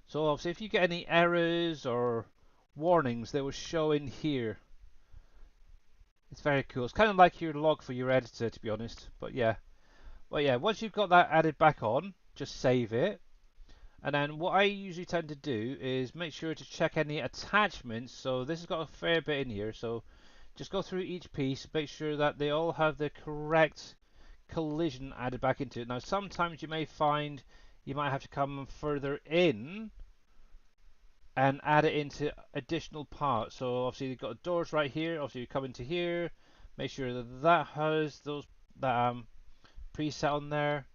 So obviously if you get any errors or warnings, they will show in here. It's very cool. It's kind of like your log for your editor, to be honest. But yeah. Well, yeah, once you've got that added back on, just save it. And then what I usually tend to do is make sure to check any attachments. So this has got a fair bit in here. So just go through each piece, make sure that they all have the correct collision added back into it. Now sometimes you may find you might have to come further in and add it into additional parts. So obviously you've got doors right here. Obviously you come into here, make sure that that has those that preset on there.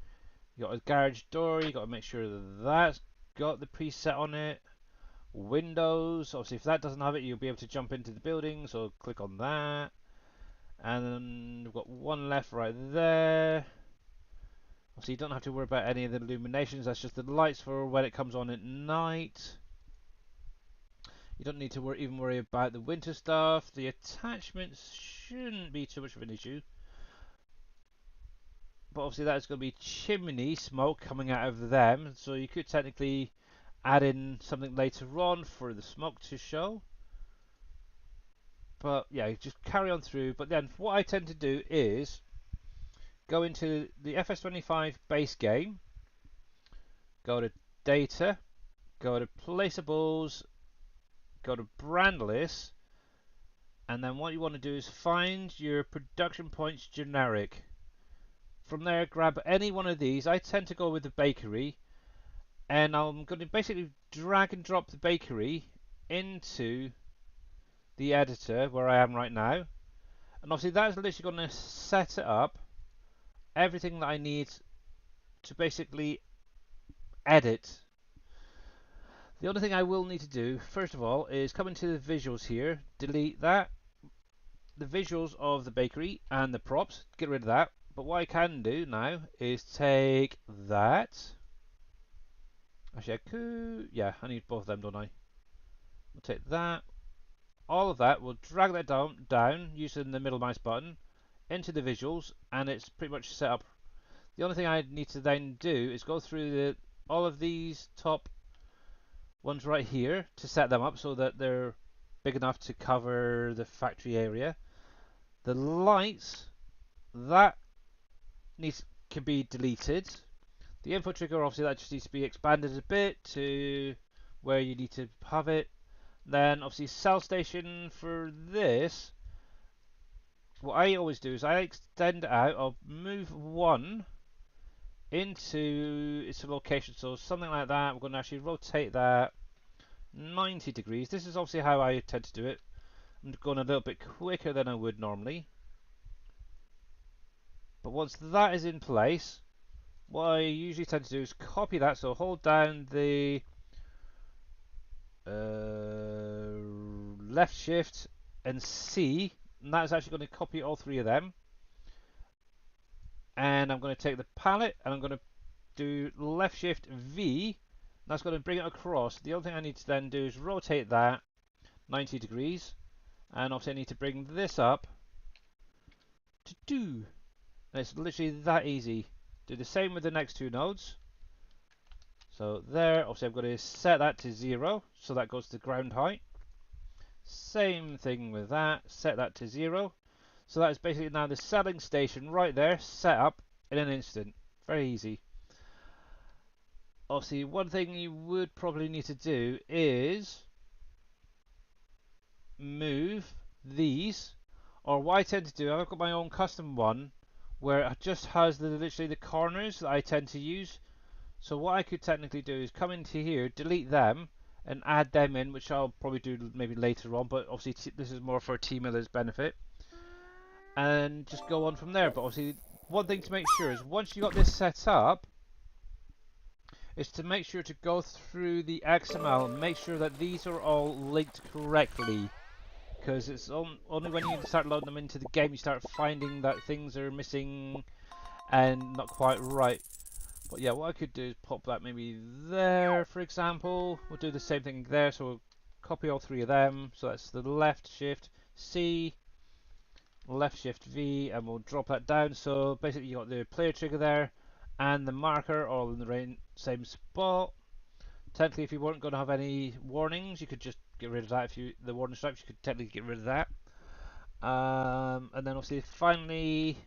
You got a garage door, you got to make sure that that's got the preset on it. Windows, obviously if that doesn't have it, you'll be able to jump into the building, so click on that. And then we've got one left right there. Obviously you don't have to worry about any of the illuminations, that's just the lights for when it comes on at night. You don't need to even worry about the winter stuff. The attachments shouldn't be too much of an issue. But obviously that is going to be chimney smoke coming out of them, so you could technically add in something later on for the smoke to show. But yeah, just carry on through. But then what I tend to do is go into the FS25 base game, go to data, go to placeables, go to brand list, and then what you want to do is find your production points generic. From there, grab any one of these. I tend to go with the bakery, and I'm going to basically drag and drop the bakery into the editor where I am right now. And obviously that is literally going to set it up, everything that I need to basically edit. The only thing I will need to do, first of all, is come into the visuals here, delete that, the visuals of the bakery and the props, get rid of that. But what I can do now is take that. Actually, I could. Yeah, I need both of them, don't I? We'll take that. All of that. We'll drag that down using the middle mouse button into the visuals, and it's pretty much set up. The only thing I need to then do is go through all of these top ones right here to set them up so that they're big enough to cover the factory area. The lights, that can be deleted. The info trigger, obviously that just needs to be expanded a bit to where you need to have it. Then obviously cell station for this, what I always do is I extend it out. I'll move one into its location, so something like that. We're going to actually rotate that 90 degrees. This is obviously how I tend to do it. I'm going a little bit quicker than I would normally. But once that is in place, what I usually tend to do is copy that. So hold down the left shift and C, and that's actually going to copy all three of them. And I'm going to take the palette and I'm going to do left shift V. That's going to bring it across. The only thing I need to then do is rotate that 90 degrees, and obviously I need to bring this up to 2. And it's literally that easy. Do the same with the next two nodes. So there, obviously I'm going to set that to 0, so that goes to ground height. Same thing with that, set that to 0. So that is basically now the selling station right there, set up in an instant. Very easy. Obviously, one thing you would probably need to do is move these, or what I tend to do, I've got my own custom one where it just has literally the corners that I tend to use. So what I could technically do is come into here, delete them, and add them in, which I'll probably do maybe later on, but obviously this is more for Team Miller's benefit. And just go on from there. But obviously, one thing to make sure is once you got this set up, is to make sure to go through the XML and make sure that these are all linked correctly. Because it's only when you start loading them into the game you start finding that things are missing and not quite right. But yeah, what I could do is pop that maybe there, for example. We'll do the same thing there, so we'll copy all three of them. So that's the left shift C, left shift V, and we'll drop that down. So basically you got the player trigger there and the marker all in the same spot. Technically, if you weren't going to have any warnings, you could just get rid of that. If you the warning stripes, you could technically get rid of that. And then obviously finally,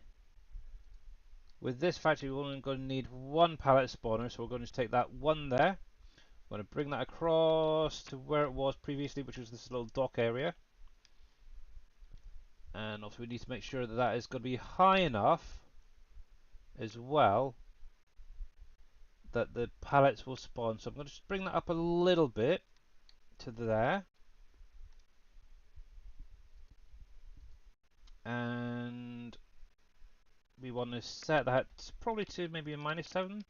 with this factory, we're only going to need one pallet spawner, so we're going to take that one there. We're going to bring that across to where it was previously, which was this little dock area. And also we need to make sure that that is going to be high enough as well that the pallets will spawn. So I'm going to just bring that up a little bit to there. And we want to set that probably to maybe a -7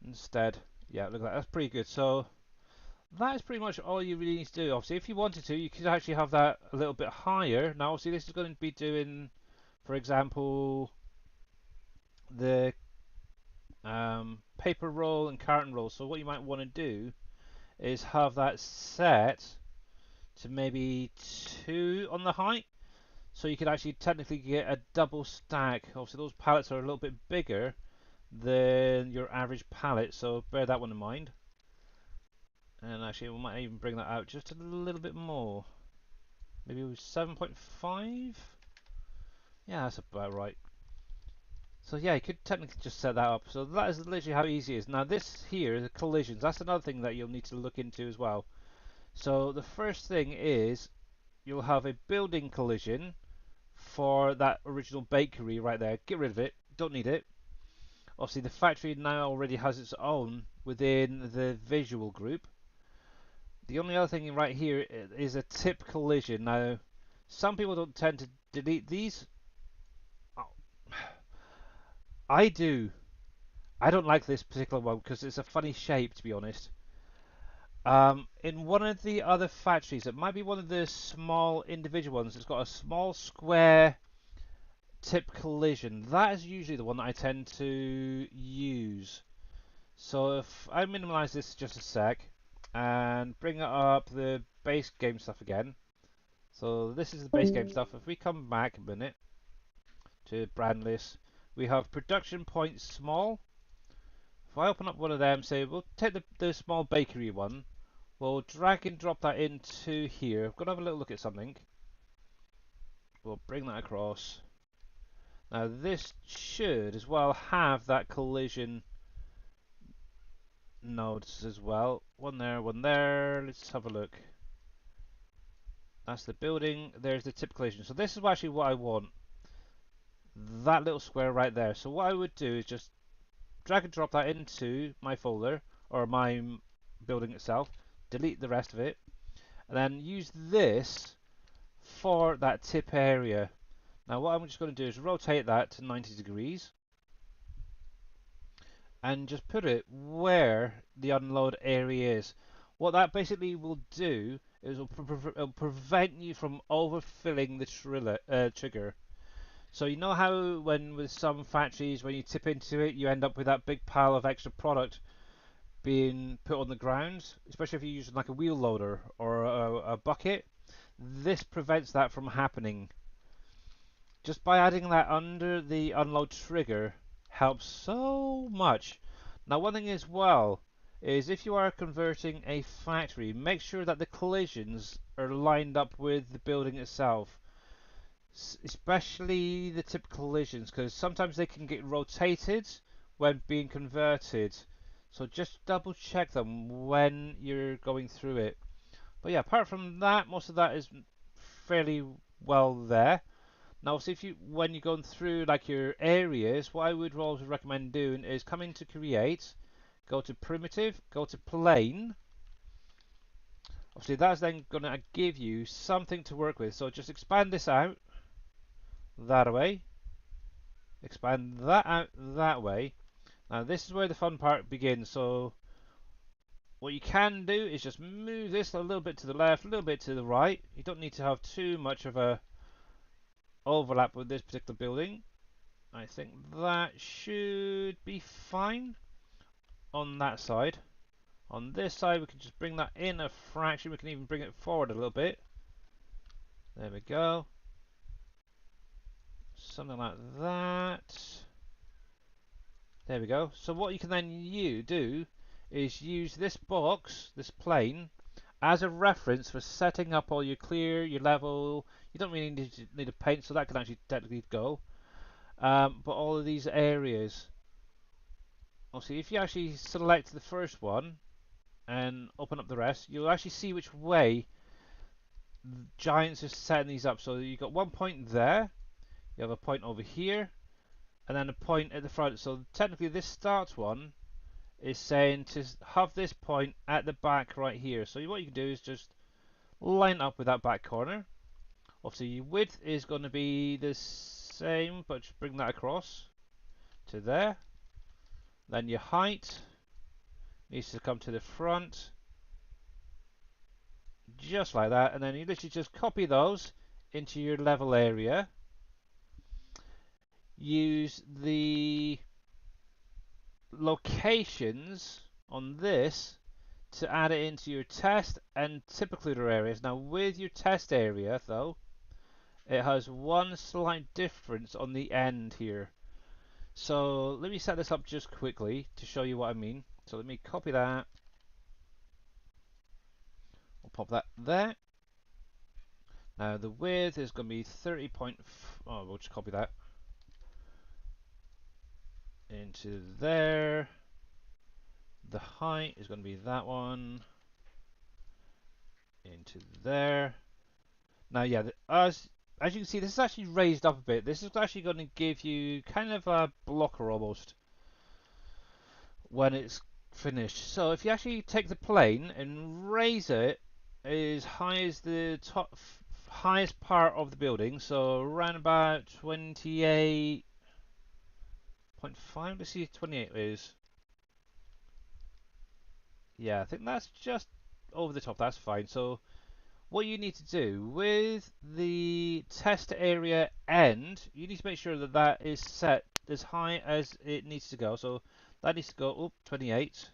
instead. Yeah, look at that. That's pretty good. So that is pretty much all you really need to do. Obviously, if you wanted to, you could actually have that a little bit higher. Now, obviously, this is going to be doing, for example, the paper roll and carton roll. So what you might want to do is have that set to maybe 2 on the height. So you could actually technically get a double stack. Obviously, those pallets are a little bit bigger than your average pallet, so bear that one in mind. And actually, we might even bring that out just a little bit more. Maybe 7.5? Yeah, that's about right. So yeah, you could technically just set that up. So that is literally how easy it is. Now this here, the collisions, that's another thing that you'll need to look into as well. So the first thing is, you'll have a building collision for that original bakery right there. Get rid of it, don't need it. Obviously the factory now already has its own within the visual group. The only other thing right here is a tip collision. Now some people don't tend to delete these. Oh. I do. I don't like this particular one because it's a funny shape, to be honest. In one of the other factories, it might be one of the small individual ones, it's got a small square tip collision. That is usually the one that I tend to use. So if I minimize this just a sec and bring up the base game stuff again. So this is the base game stuff. If we come back a minute to brand list, we have production point small. If I open up one of them, say we'll take the small bakery one, we'll drag and drop that into here. I'm going to have a little look at something. We'll bring that across. Now this should as well have that collision nodes as well. One there, one there. Let's have a look. That's the building. There's the tip collision. So this is actually what I want. That little square right there. So what I would do is just drag and drop that into my folder or my building itself. Delete the rest of it. And then use this for that tip area. Now what I'm just going to do is rotate that to 90 degrees. and just put it where the unload area is. What that basically will do is it'll prevent you from overfilling the trigger. So you know how when with some factories, when you tip into it, you end up with that big pile of extra product being put on the ground, especially if you're using like a wheel loader or a bucket. This prevents that from happening. Just by adding that under the unload trigger helps so much. Now one thing as well is if you are converting a factory, make sure that the collisions are lined up with the building itself. Especially the tip collisions, because sometimes they can get rotated when being converted. So just double check them when you're going through it. But yeah, apart from that, most of that is fairly well there. Now, see if you when you're going through like your areas, what I would always recommend doing is come into create, go to primitive, go to plane. Obviously, that's then going to give you something to work with. So just expand this out that way, expand that out that way. Now, this is where the fun part begins. So what you can do is just move this a little bit to the left, a little bit to the right. You don't need to have too much of a overlap with this particular building. I think that should be fine on that side. On this side, we can just bring that in a fraction. We can even bring it forward a little bit. There we go. Something like that. There we go. So what you can then do is use this box, this plane, as a reference for setting up all your clear, your level. You don't really need a paint, so that can actually technically go. But all of these areas. Obviously, if you actually select the first one and open up the rest, you'll actually see which way Giants are setting these up. So you've got one point there, you have a point over here, and then a point at the front. So technically this start one is saying to have this point at the back right here. So what you can do is just line up with that back corner. Obviously your width is going to be the same, but just bring that across to there. Then your height needs to come to the front, just like that, and then you literally just copy those into your level area. Use the locations on this to add it into your test and tip occluder areas. Now with your test area though, it has one slight difference on the end here. So let me set this up just quickly to show you what I mean. So let me copy that. We'll pop that there. Now the width is going to be 30 point. Oh, we'll just copy that into there. The height is going to be that one into there. Now, yeah, as you can see, this is actually raised up a bit. This is actually going to give you kind of a blocker almost when it's finished. So if you actually take the plane and raise it as high as the top highest part of the building, so around about 28.5. Let's see if 28 is. Yeah, I think that's just over the top. That's fine. So what you need to do with the test area end, you need to make sure that that is set as high as it needs to go. So that needs to go up 28.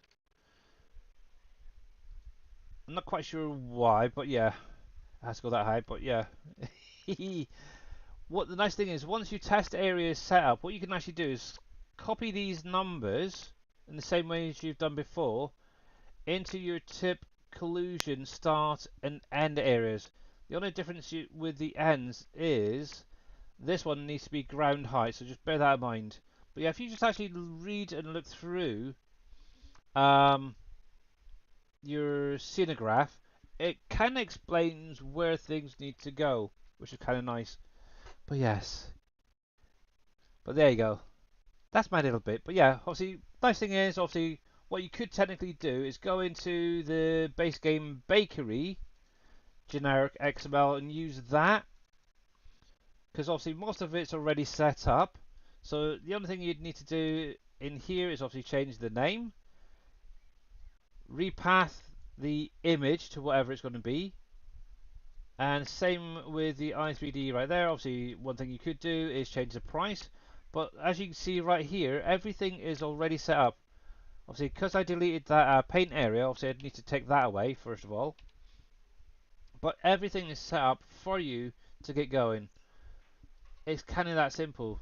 I'm not quite sure why, but yeah, it has to go that high. But yeah, what the nice thing is, once your test area is set up, what you can actually do is copy these numbers in the same way as you've done before into your tip collusion start and end areas. The only difference with the ends is this one needs to be ground height, so just bear that in mind. But yeah, if you just actually read and look through your scenograph, it kind of explains where things need to go, which is kind of nice. But yes, but there you go. That's my little bit. But yeah, obviously, nice thing is, obviously, what you could technically do is go into the base game bakery generic XML and use that, because obviously most of it's already set up. So the only thing you'd need to do in here is obviously change the name, repath the image to whatever it's going to be, and same with the i3D right there. Obviously one thing you could do is change the price, but as you can see right here, everything is already set up. Obviously because I deleted that paint area, obviously I need to take that away first of all, but everything is set up for you to get going. It's kind of that simple.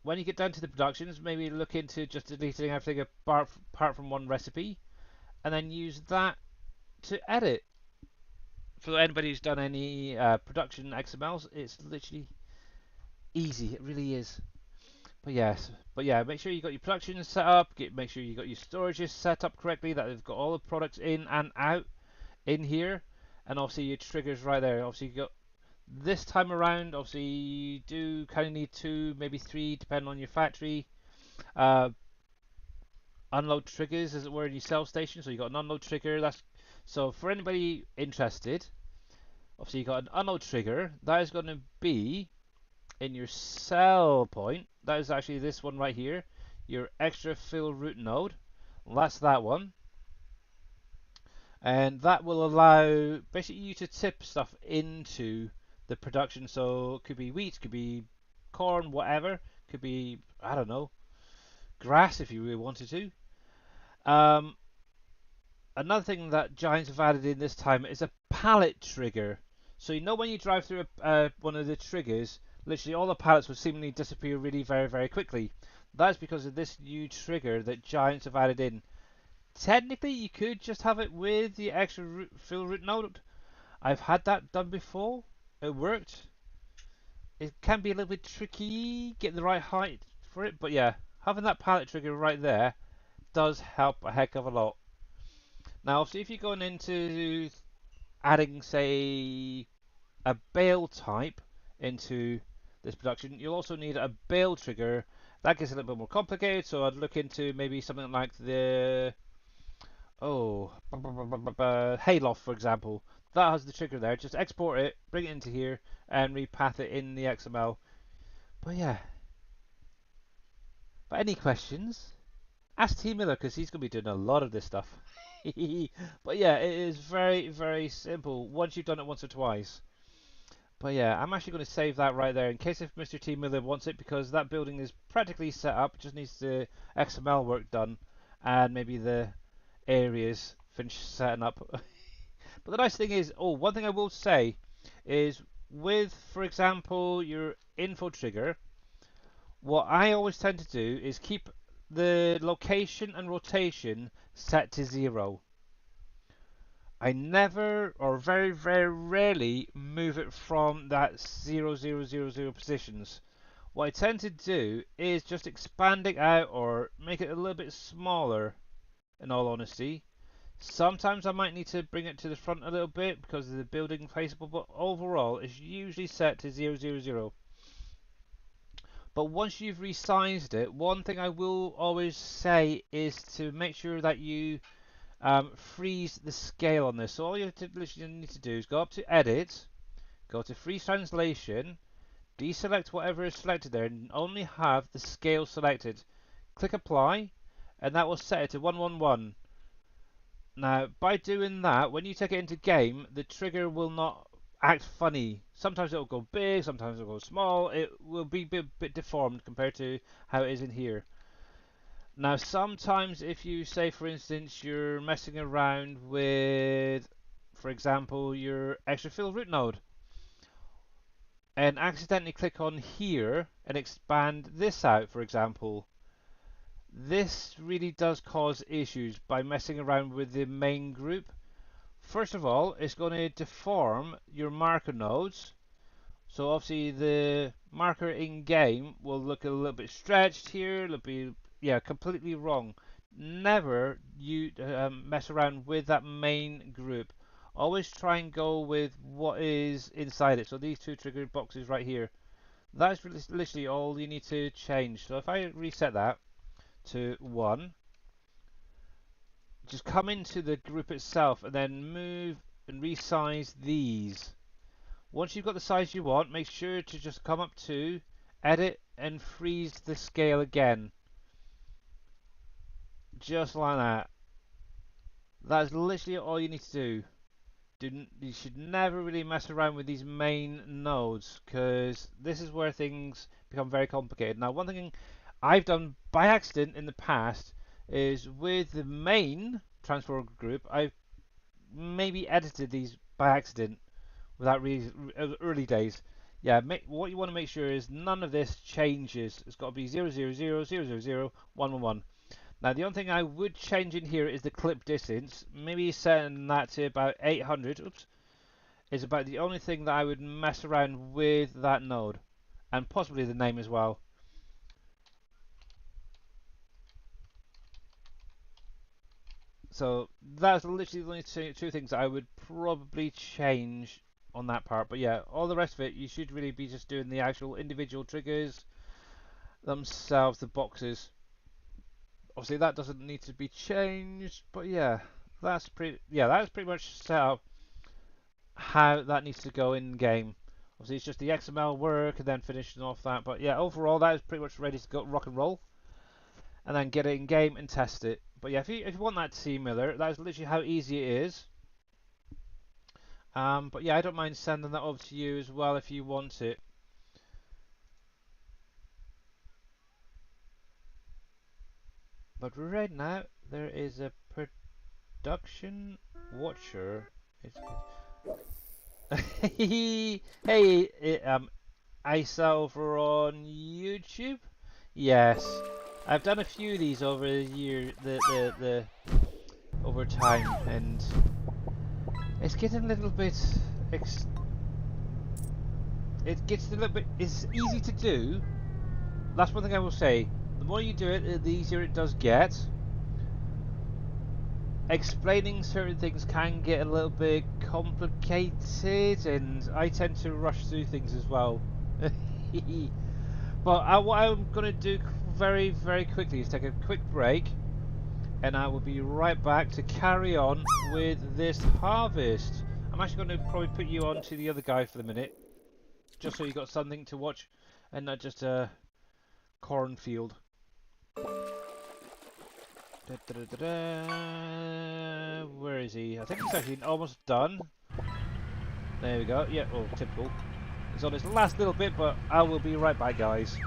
When you get down to the productions, maybe look into just deleting everything apart from one recipe, and then use that to edit. For anybody who's done any production XMLs, it's literally easy. It really is. But yeah, make sure you got your production set up. Make sure you got your storages set up correctly. That they've got all the products in and out in here, and obviously your triggers right there. Obviously you got this time around. Obviously you do kind of need 2, maybe 3, depending on your factory. Unload triggers, as it were, in your cell station. So you got an unload trigger. That's so for anybody interested. Obviously, you got an unload trigger. That is going to be in your cell point. That is actually this one right here. Your extra fill root node. That's that one. And that will allow basically you to tip stuff into the production. So it could be wheat, could be corn, whatever. Could be, I don't know, grass if you really wanted to. Another thing that Giants have added in this time is a pallet trigger. So you know when you drive through one of the triggers, literally all the pallets will seemingly disappear really very quickly. That's because of this new trigger that Giants have added in. Technically you could just have it with the extra fill root node. I've had that done before. It worked. It can be a little bit tricky getting the right height for it, but yeah, having that pallet trigger right there does help a heck of a lot. Now obviously if you're going into adding, say, a bale type into this production, you'll also need a bale trigger. That gets a little bit more complicated, so I'd look into maybe something like the hayloft, for example. That has the trigger there. Just export it, bring it into here, and repath it in the XML. But yeah. But any questions? Ask T Miller, because he's going to be doing a lot of this stuff. But yeah, it is very simple once you've done it once or twice. But yeah, I'm actually going to save that right there in case if Mr. T Miller wants it, because that building is practically set up. Just needs the XML work done and maybe the areas finished setting up. But the nice thing is, one thing I will say is with, for example, your info trigger, what I always tend to do is keep the location and rotation set to 0. I never, or very rarely, move it from that 0 positions. What I tend to do is just expand it out or make it a little bit smaller, in all honesty. Sometimes I might need to bring it to the front a little bit because of the building faceable, but overall it's usually set to 0. But once you've resized it, one thing I will always say is to make sure that you freeze the scale on this. So all you literally need to do is go up to Edit, go to Freeze Translation, deselect whatever is selected there, and only have the scale selected. Click Apply, and that will set it to 111. Now, by doing that, when you take it into game, the trigger will not act funny. Sometimes it will go big, sometimes it will go small. It will be a bit deformed compared to how it is in here. Now, sometimes if you say, for instance, you're messing around with, for example, your extra fill root node, and accidentally click on here and expand this out, for example, this really does cause issues by messing around with the main group. First of all, it's going to deform your marker nodes. So obviously the marker in game will look a little bit stretched here. It'll be, yeah, completely wrong. Never you mess around with that main group. Always try and go with what is inside it. So these two trigger boxes right here. That's literally all you need to change. So if I reset that to 1, just come into the group itself and then move and resize these. Once you've got the size you want, make sure to just come up to Edit and freeze the scale again. Just like that. That's literally all you need to do. You should never really mess around with these main nodes, because this is where things become very complicated. Now, one thing I've done by accident in the past is with the main transfer group, I've maybe edited these by accident without really early days. Yeah, what you want to make sure is none of this changes. It's got to be 000000011. Now, the only thing I would change in here is the clip distance. Maybe setting that to about 800. Oops. Is about the only thing that I would mess around with that node. And possibly the name as well. So that's literally the only two things that I would probably change on that part. But yeah, all the rest of it, you should really be just doing the actual individual triggers themselves, the boxes. Obviously that doesn't need to be changed, but yeah, that's pretty much set up how that needs to go in game. Obviously it's just the XML work and then finishing off that, but yeah, overall that is pretty much ready to go rock and roll, and then get it in game and test it. But yeah, if you want that T-Miller, that's literally how easy it is. But yeah, I don't mind sending that over to you as well if you want it. But right now there is a production watcher. It's hey, I saw over on YouTube. Yes, I've done a few of these over the year, the over time, and it's getting a little bit. It gets a little bit. It's easy to do. That's one thing I will say. The more you do it, the easier it does get. Explaining certain things can get a little bit complicated, and I tend to rush through things as well. But what I'm going to do very, very quickly is take a quick break, and I will be right back to carry on with this harvest. I'm actually going to probably put you on to the other guy for the minute, just so you got something to watch, and not just a cornfield. Where is he? I think he's actually almost done. There we go. Yeah, oh, typical. He's on his last little bit, but I will be right back, guys.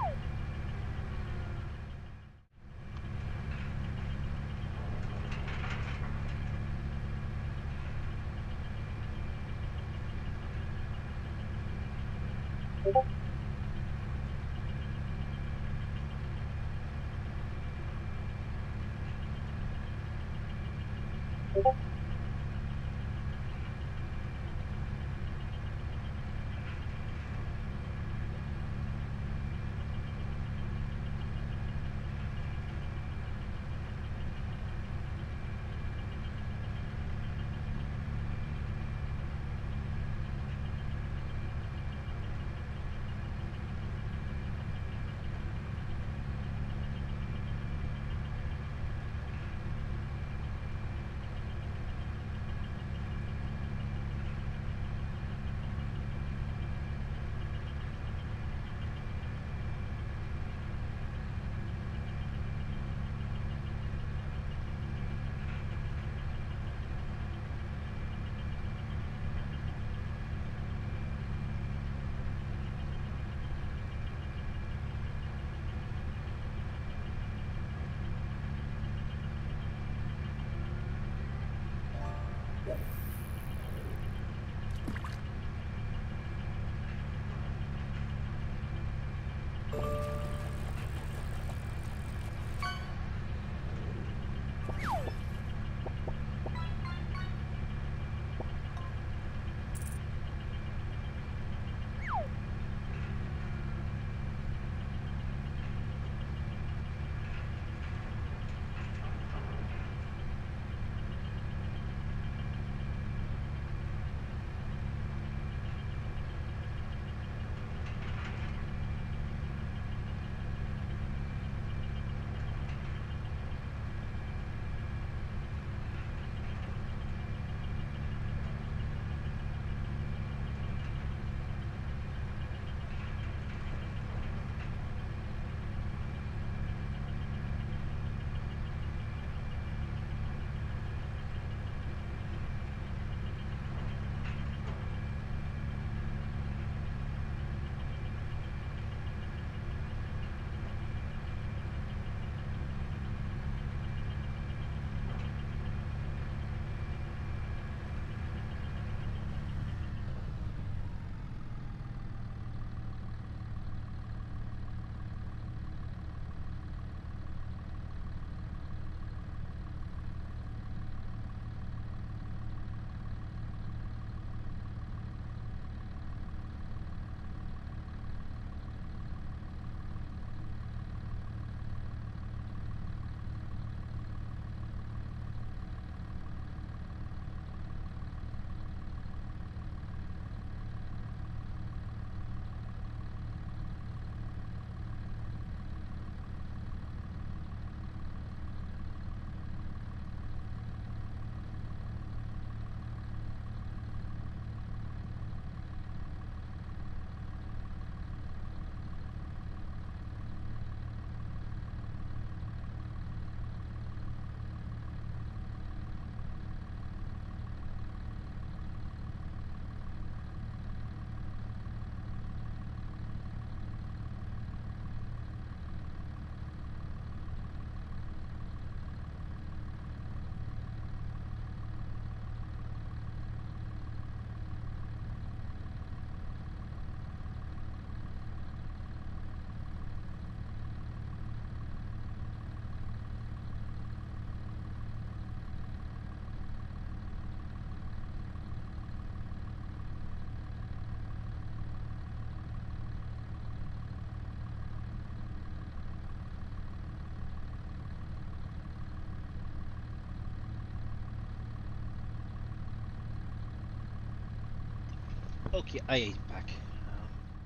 Okay, I am back.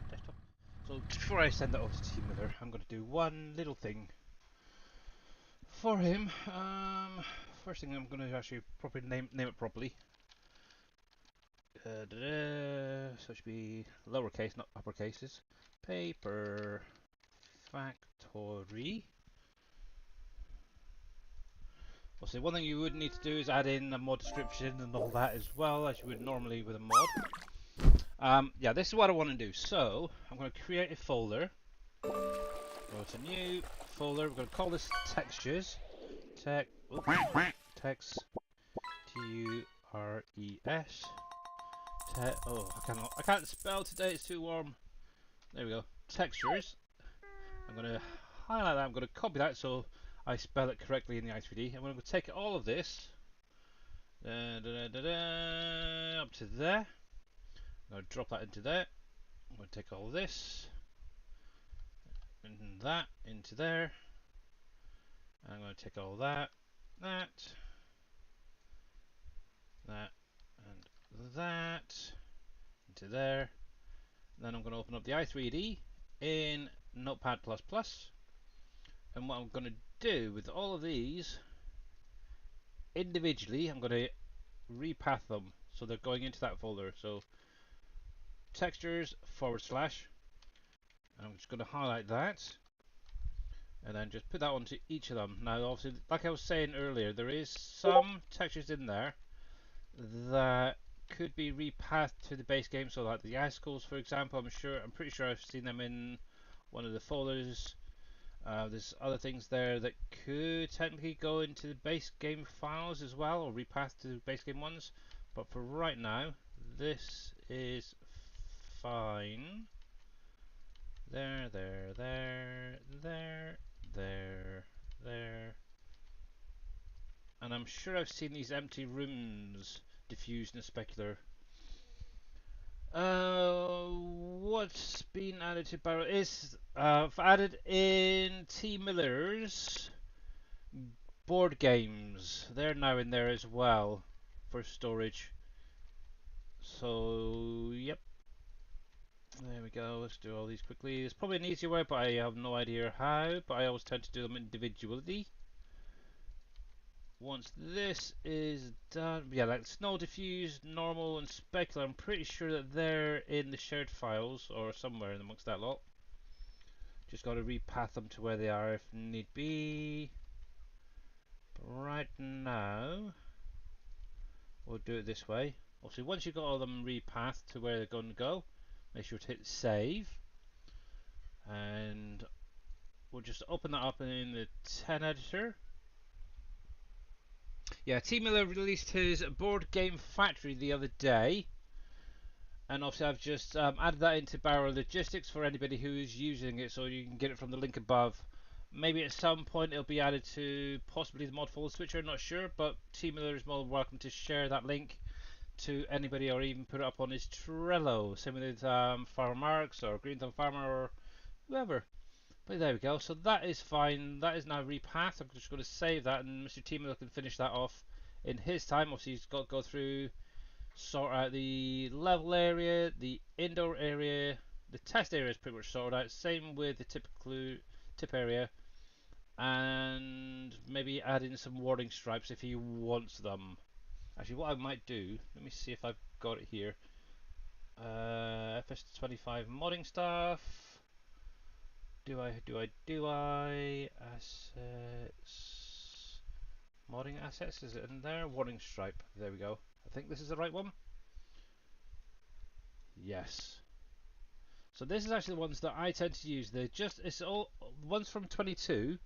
Desktop. So before I send that off to Team Miller, I'm going to do one little thing for him. First thing, I'm going to actually properly name it properly. So it should be lowercase, not uppercases. Paper Factory. Also, one thing you would need to do is add in a mod description and all that as well, as you would normally with a mod. Yeah, this is what I want to do. So I'm going to create a folder. Go to new folder. We're going to call this textures. Text. T-U-R-E-S. Oh, I can't spell today. It's too warm. There we go. Textures. I'm going to highlight that. I'm going to copy that so I spell it correctly in the i3D. I'm going to take all of this up to there. I'm going to drop that into there. I'm going to take all of this and that into there. I'm going to take all that, that, and that into there. And then I'm going to open up the i3D in Notepad++. And what I'm going to do with all of these individually, I'm going to repath them so they're going into that folder. So textures / and I'm just going to highlight that and then just put that onto each of them. Now obviously, like I was saying earlier, there is some textures in there that could be repathed to the base game, so like the icicles, for example. I'm pretty sure I've seen them in one of the folders. There's other things there that could technically go into the base game files as well, or repath to the base game ones. But for right now, this is fine. There, there, there, there, there, there. And I'm sure I've seen these empty rooms diffused in a specular. What's been added to Barrel is added in T Miller's board games. They're now in there as well for storage. So, yep. There we go. Let's do all these quickly. There's probably an easier way, but I have no idea how. But I always tend to do them individually. Once this is done, yeah, like snow diffuse, normal, and specular, I'm pretty sure that they're in the shared files or somewhere in amongst that lot. Just got to repath them to where they are if need be. But right now, we'll do it this way. Also, once you've got all of them repathed to where they're going to go, make sure to hit save. And we'll just open that up in the 10 editor. Yeah, T Miller released his Board Game Factory the other day. And obviously I've just added that into Barrel Logistics for anybody who is using it, so you can get it from the link above. Maybe at some point it'll be added to possibly the mod folder switcher, not sure, but T Miller is more than welcome to share that link to anybody or even put it up on his Trello. Same with Farmer Marks or Green Thumb Farmer or whoever. But there we go, so that is fine. That is now repathed. I'm just going to save that and Mr. T Miller can finish that off in his time. Obviously he's got to go through, sort out the level area, the indoor area, the test area is pretty much sorted out. Same with the tip area, and maybe add in some warning stripes if he wants them. Actually, what I might do, let me see if I've got it here. FS25 modding stuff. Do I? Assets. Modding assets, is it in there? Warning stripe. There we go. I think this is the right one. Yes. So this is actually the ones that I tend to use. It's all ones from 22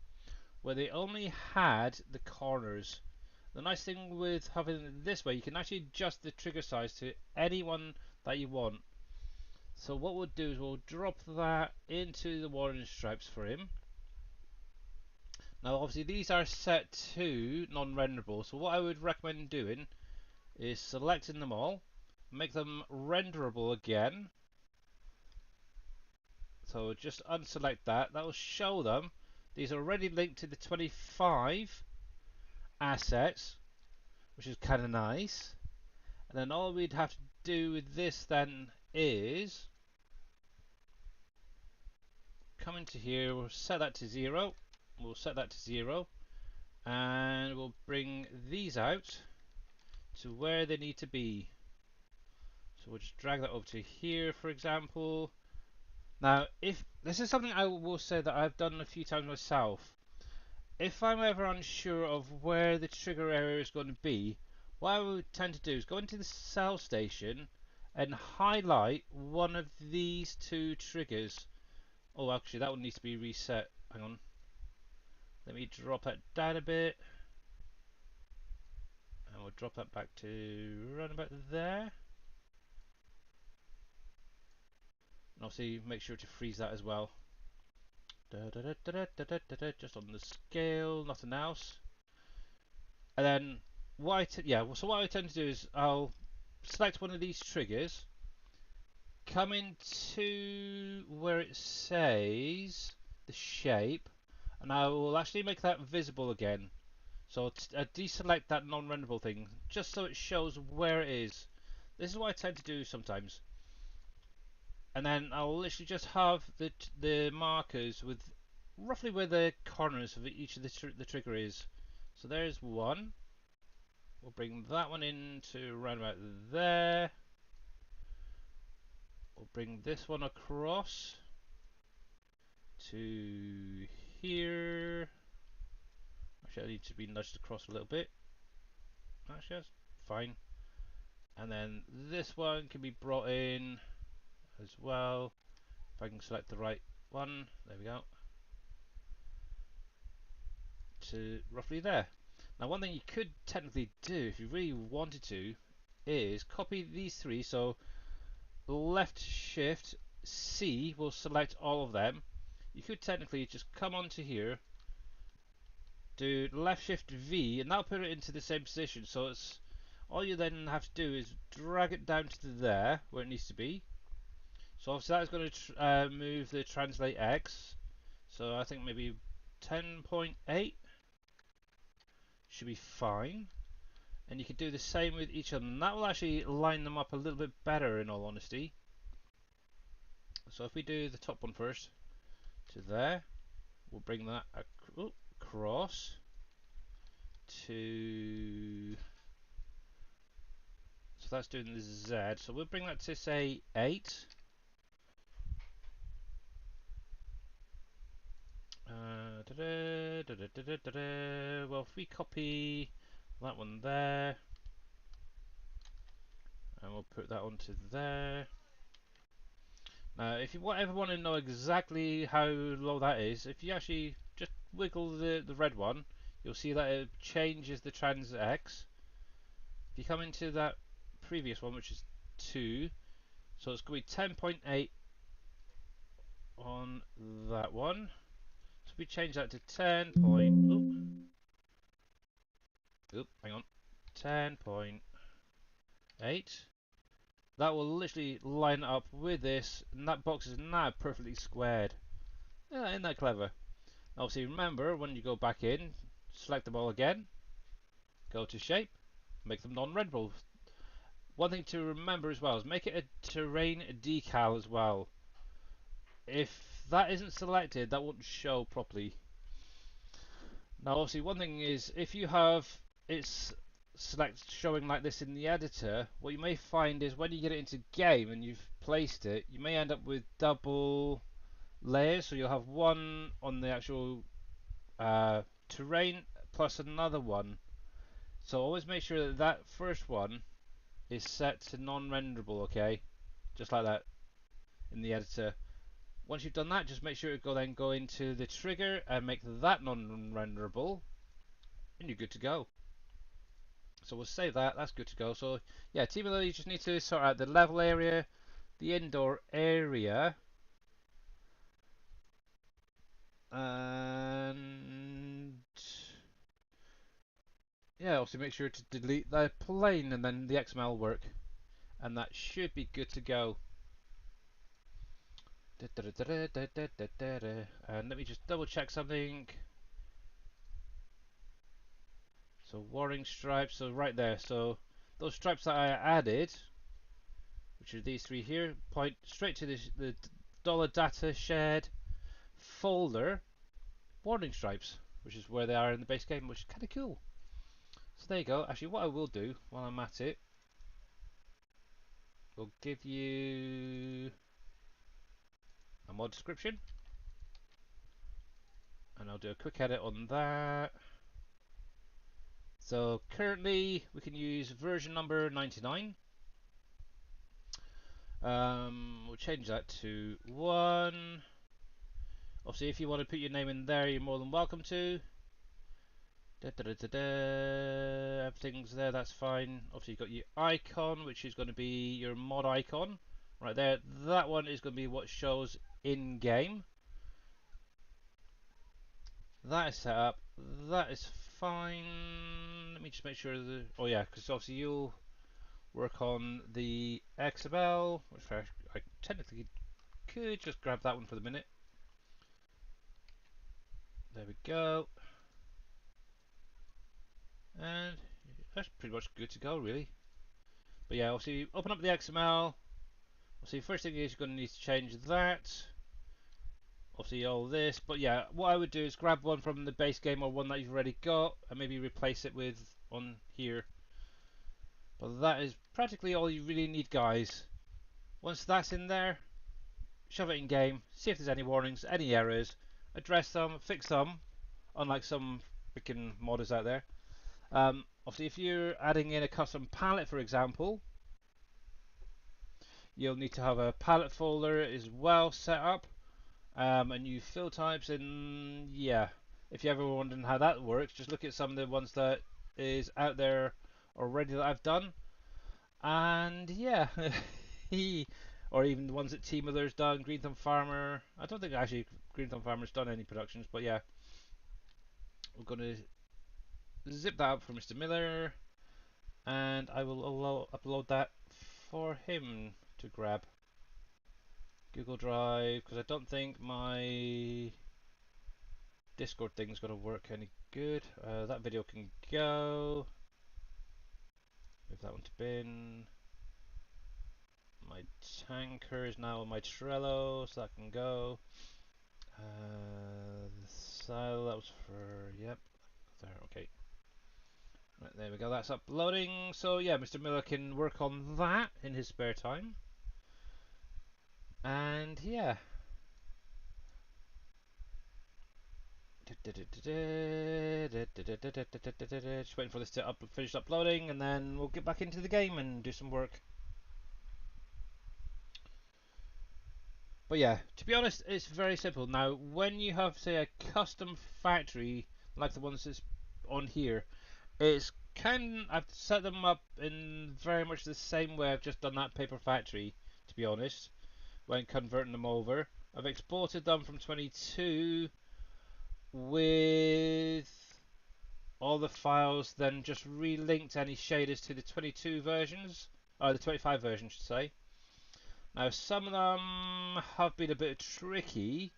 where they only had the corners. The nice thing with having it this way, you can actually adjust the trigger size to any one that you want. So what we'll do is we'll drop that into the warning stripes for him. Now obviously these are set to non-renderable, so what I would recommend doing is selecting them all, make them renderable again. So just unselect that. That will show them. These are already linked to the 25 assets, which is kind of nice. And then all we'd have to do with this then is come into here, we'll set that to 0. We'll set that to 0. And we'll bring these out to where they need to be. So we'll just drag that over to here, for example. Now, if this is something I will say that I've done a few times myself, if I'm ever unsure of where the trigger area is going to be, what I would tend to do is go into the cell station and highlight one of these two triggers. Oh, actually, that one needs to be reset. Hang on. Let me drop that down a bit. And we'll drop that back to around about there. And obviously make sure to freeze that as well. Just on the scale, nothing else. And then what I tend to do is I'll select one of these triggers, come into where it says the shape, and I will actually make that visible again. So I deselect that non-renderable thing just so it shows where it is. This is what I tend to do sometimes. And then I'll literally just have the markers with roughly where the corners of each of the trigger is. So there's one. We'll bring that one into around about there. We'll bring this one across to here. Actually, I need to be nudged across a little bit. Actually, that's fine. And then this one can be brought in as well. If I can select the right one, there we go. To roughly there. Now, one thing you could technically do if you really wanted to is copy these three. So left shift C will select all of them. You could technically just come onto here, do left shift V, and that'll put it into the same position. So it's all you then have to do is drag it down to there where it needs to be. So obviously that's going to move the translate X. So I think maybe 10.8 should be fine. And you can do the same with each of them. That will actually line them up a little bit better, in all honesty. So if we do the top one first, to there, we'll bring that across to... So that's doing the Z. So we'll bring that to, say, 8. Well, if we copy that one there, and we'll put that onto there. Now, if you ever want to know exactly how low that is, if you actually just wiggle the red one, you'll see that it changes the trans X. If you come into that previous one, which is 2, so it's going to be 10.8 on that one. So we change that to 10. Hang on. 10.8. That will literally line up with this, and that box is now perfectly squared. Yeah, isn't that clever? Obviously, remember when you go back in, select them all again, go to shape, make them non-renderable. One thing to remember as well is make it a terrain decal as well. If that isn't selected, that won't show properly. Now, obviously, one thing is if you have it's showing like this in the editor, what you may find is when you get it into game and you've placed it, you may end up with double layers. So you'll have one on the actual terrain plus another one. So always make sure that that first one is set to non-renderable, okay? Just like that in the editor. Once you've done that, just make sure to then go into the trigger and make that non-renderable, and you're good to go. So we'll save that, that's good to go. So yeah, Team Below, you just need to sort out the level area, the indoor area, and yeah, also make sure to delete the plane and then the XML will work. And that should be good to go. And let me just double check something. So warring stripes, so right there. So those stripes that I added, which which are these three here, point straight to the dollar data shared folder warning stripes, which is where they are in the base game, which is kind of cool. So there you go. Actually, what I will do while I'm at it, we'll give you a mod description, and I'll do a quick edit on that. So currently we can use version number 99. We'll change that to 1. Obviously, if you want to put your name in there, you're more than welcome to. Everything's there, that's fine. Obviously, you've got your icon, which is going to be your mod icon. Right there, that one is going to be what shows in game. That is set up. That is fine. Let me just make sure that. Oh, yeah, because obviously you'll work on the XML, which I technically could just grab that one for the minute. There we go. And that's pretty much good to go, really. But yeah, obviously, open up the XML. Obviously, first thing is you're going to need to change that. Obviously, all this. But yeah, what I would do is grab one from the base game or one that you've already got and maybe replace it with on here. But that is practically all you really need, guys. Once that's in there, shove it in game, see if there's any warnings, any errors, address them, fix them, unlike some freaking modders out there. Obviously, if you're adding in a custom palette, for example, you'll need to have a palette folder as well set up, and new fill types. And yeah, if you're ever wondering how that works, just look at some of the ones that is out there already that I've done. And yeah, or even the ones that Team Miller's done, Green Thumb Farmer. I don't think actually Green Thumb Farmer's done any productions, but yeah, we're going to zip that up for Mr. Miller, and I will upload that for him to grab. Google Drive, because I don't think my Discord thing's going to work any good. That video can go. Move that one to bin. My tanker is now on my Trello, so that can go. The silo, that was for, yep, there, okay. Right, there we go, that's uploading. So yeah, Mr. Miller can work on that in his spare time. And yeah. Just waiting for this to finish uploading, and then we'll get back into the game and do some work. But yeah, to be honest, it's very simple. Now, when you have, say, a custom factory like the ones that's on here, I've set them up in very much the same way I've just done that paper factory, to be honest, when converting them over. I've exported them from 22 with all the files, then just relinked any shaders to the 22 versions, or the 25 version, I should say. Now, some of them have been a bit tricky,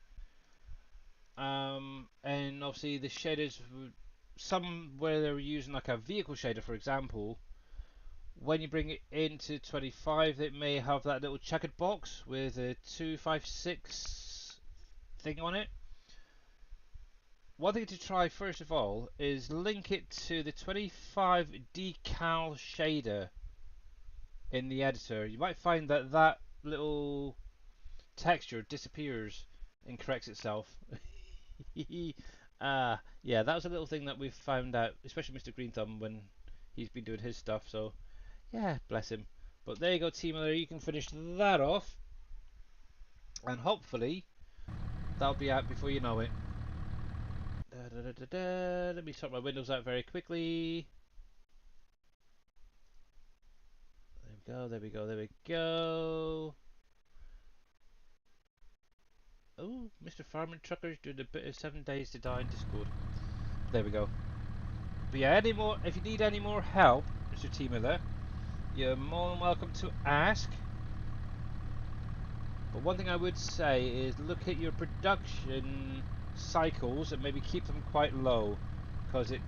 and obviously the shaders, some where they were using like a vehicle shader, for example, when you bring it into 25, it may have that little checkered box with a 256 thing on it. One thing to try first of all is link it to the 25 decal shader in the editor. You might find that that little texture disappears and corrects itself. Yeah, that was a little thing that we've found out, especially Mr. Green Thumb when he's been doing his stuff. So yeah, bless him. But there you go, Team Miller, you can finish that off, and hopefully that'll be out before you know it. Let me sort my windows out very quickly. There we go, there we go, there we go. Oh, Mr. Farmer Trucker's doing a bit of 7 Days to Die in Discord. There we go. But yeah, if you need any more help, Mr. Team Miller, you're more than welcome to ask. But one thing I would say is look at your production cycles and maybe keep them quite low, because it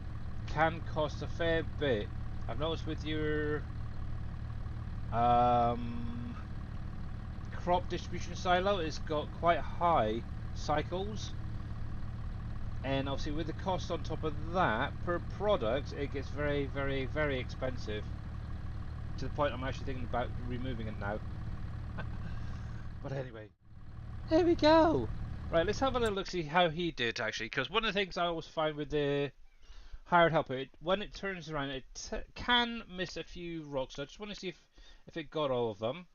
can cost a fair bit. I've noticed with your crop distribution silo has got quite high cycles, and obviously with the cost on top of that per product, it gets very, very, very expensive, to the point I'm actually thinking about removing it now. But anyway, there we go. Right, let's have a little look, see how he did actually, because one of the things I always find with the hired helper, when it turns around, it can miss a few rocks. So I just want to see if it got all of them.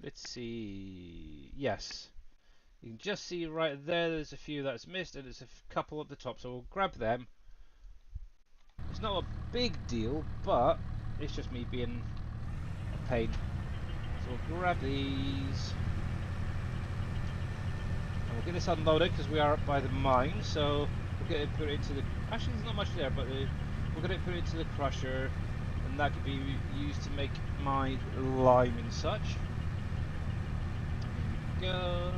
Let's see. Yes, you can just see right there. There's a few that's missed, and there's a couple at the top. So we'll grab them. It's not a big deal, but it's just me being a pain. So we'll grab these. And we'll get this unloaded because we are up by the mine, so we'll get it put into the... Actually, there's not much there, but we'll get it put into the crusher, and that could be used to make my lime and such. Here we go.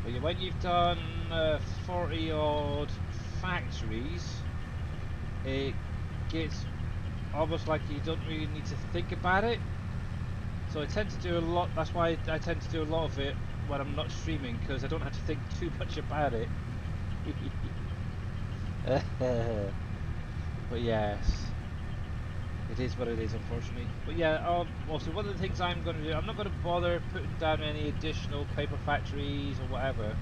But yeah, when you've done 40 odd factories, it gets almost like you don't really need to think about it. So I tend to do a lot, that's why I tend to do a lot of it when I'm not streaming, because I don't have to think too much about it. But yes, it is what it is, unfortunately. But yeah, also one of the things I'm going to do, I'm not going to bother putting down any additional paper factories or whatever.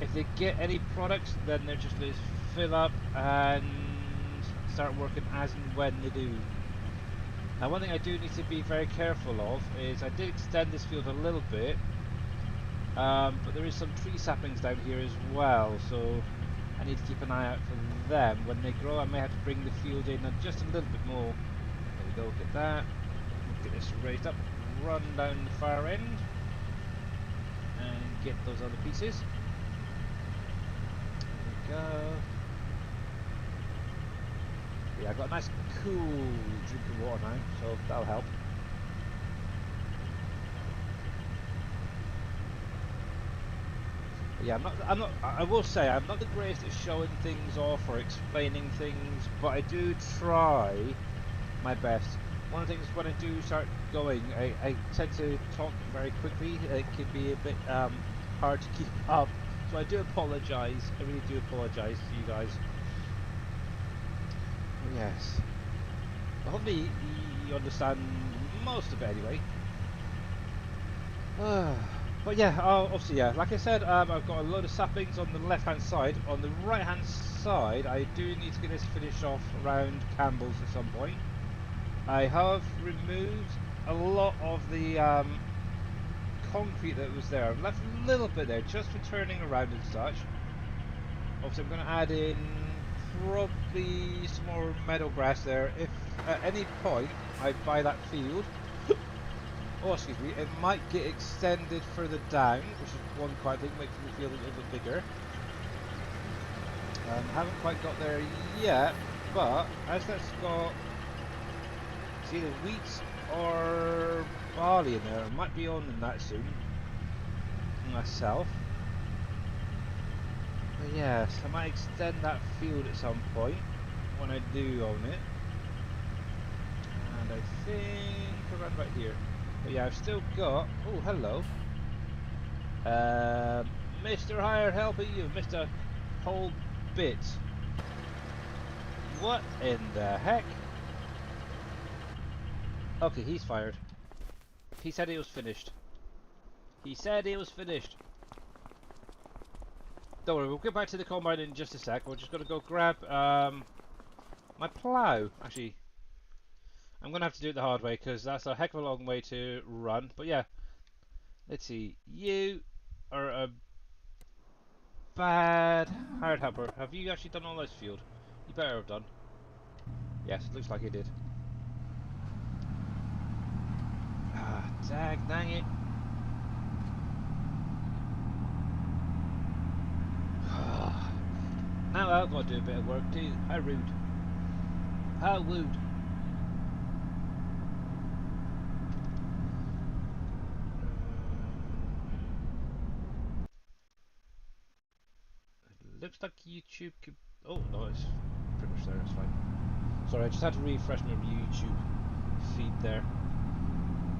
If they get any products, then they're just going to fill up and start working as and when they do. Now, one thing I do need to be very careful of is I did extend this field a little bit, but there is some tree saplings down here as well, so I need to keep an eye out for them. When they grow, I may have to bring the field in just a little bit more. There we go, get that. We'll get this raised up, run down the far end, and get those other pieces. There we go. Yeah, I've got a nice cool drink of water now, so that'll help. But yeah, I will say, I'm not the greatest at showing things off or explaining things, but I do try my best. One of the things when I do start going, I tend to talk very quickly. It can be a bit hard to keep up, so I do apologise. I really do apologise to you guys. Yes. Well, hopefully you understand most of it anyway. But yeah, obviously, yeah, like I said, I've got a load of saplings on the left hand side. On the right hand side, I do need to get this finished off around Campbell's at some point. I have removed a lot of the concrete that was there. I've left a little bit there just for turning around and such. Obviously, I'm going to add in probably some more meadow grass there. If at any point I buy that field, oh excuse me, it might get extended further down, which is one quite thing, makes the field a little bit bigger. Haven't quite got there yet, but as that's got, it's either wheat or barley in there, I might be owning that soon myself. But yes, I might extend that field at some point when I do own it. And I think around about here. But yeah, I've still got... Oh, hello. Mr. Hired Helper, you've missed a whole bit. What in the heck? Okay, he's fired. He said he was finished. He said he was finished. Don't worry, we'll get back to the combine in just a sec. We're just going to go grab my plough. Actually, I'm going to have to do it the hard way because that's a heck of a long way to run. But yeah, let's see. You are a bad hired helper. Have you actually done all this field? You better have done. Yes, looks like you did. Ah, dang it. Now I've got to do a bit of work too. How rude. How rude. It looks like YouTube could... Oh no, it's pretty much refresh there, it's fine. Sorry, I just had to refresh my YouTube feed there.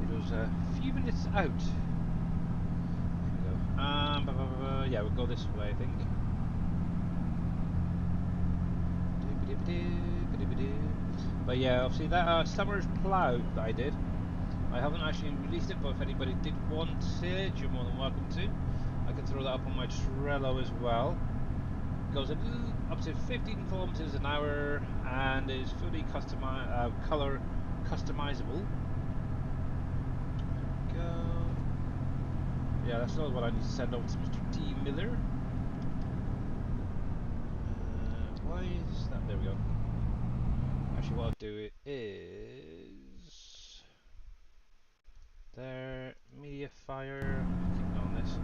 It was a few minutes out. Here we go. Yeah, we'll go this way, I think. But yeah, obviously that Summer's Plough that I did, I haven't actually released it, but if anybody did want it, you're more than welcome to. I can throw that up on my Trello as well. It goes up to 15 kilometers an hour and is fully color customizable. There we go. Yeah, that's another one I need to send over to Mr. D. Miller. Why is that? There we go. Actually, what I'll do is there, media fire. Keep on this.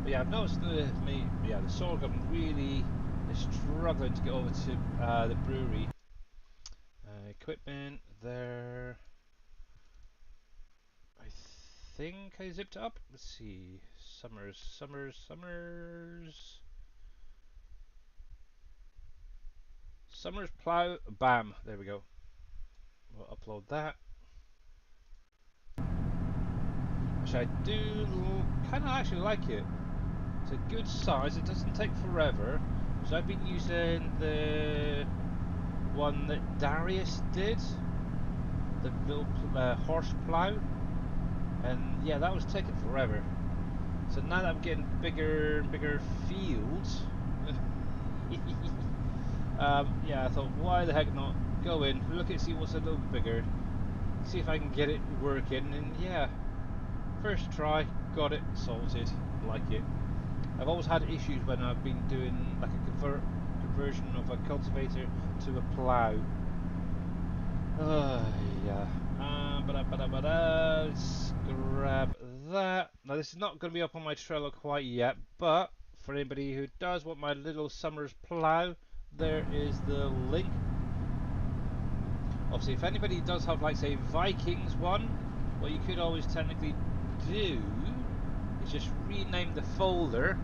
But yeah, I've noticed the sorghum really is struggling to get over to the brewery. Equipment there. I think I zipped it up. Let's see. Summers. Summers Plough. Bam. There we go. We'll upload that. Actually, I do kind of actually like it. It's a good size. It doesn't take forever. So I've been using the one that Darius did, the little horse plough, and yeah, that was taking forever. So now that I'm getting bigger and bigger fields, yeah, I thought, why the heck not go in, look at see what's a little bit bigger, see if I can get it working, and yeah, first try, got it sorted, like it. I've always had issues when I've been doing like a conversion of a cultivator to a plough. Yeah. Let's grab that. Now this is not going to be up on my Trello quite yet, but for anybody who does want my little Summer's Plough, there is the link. Obviously, if anybody does have, like, say, Vikings one, what you could always technically do is just rename the folder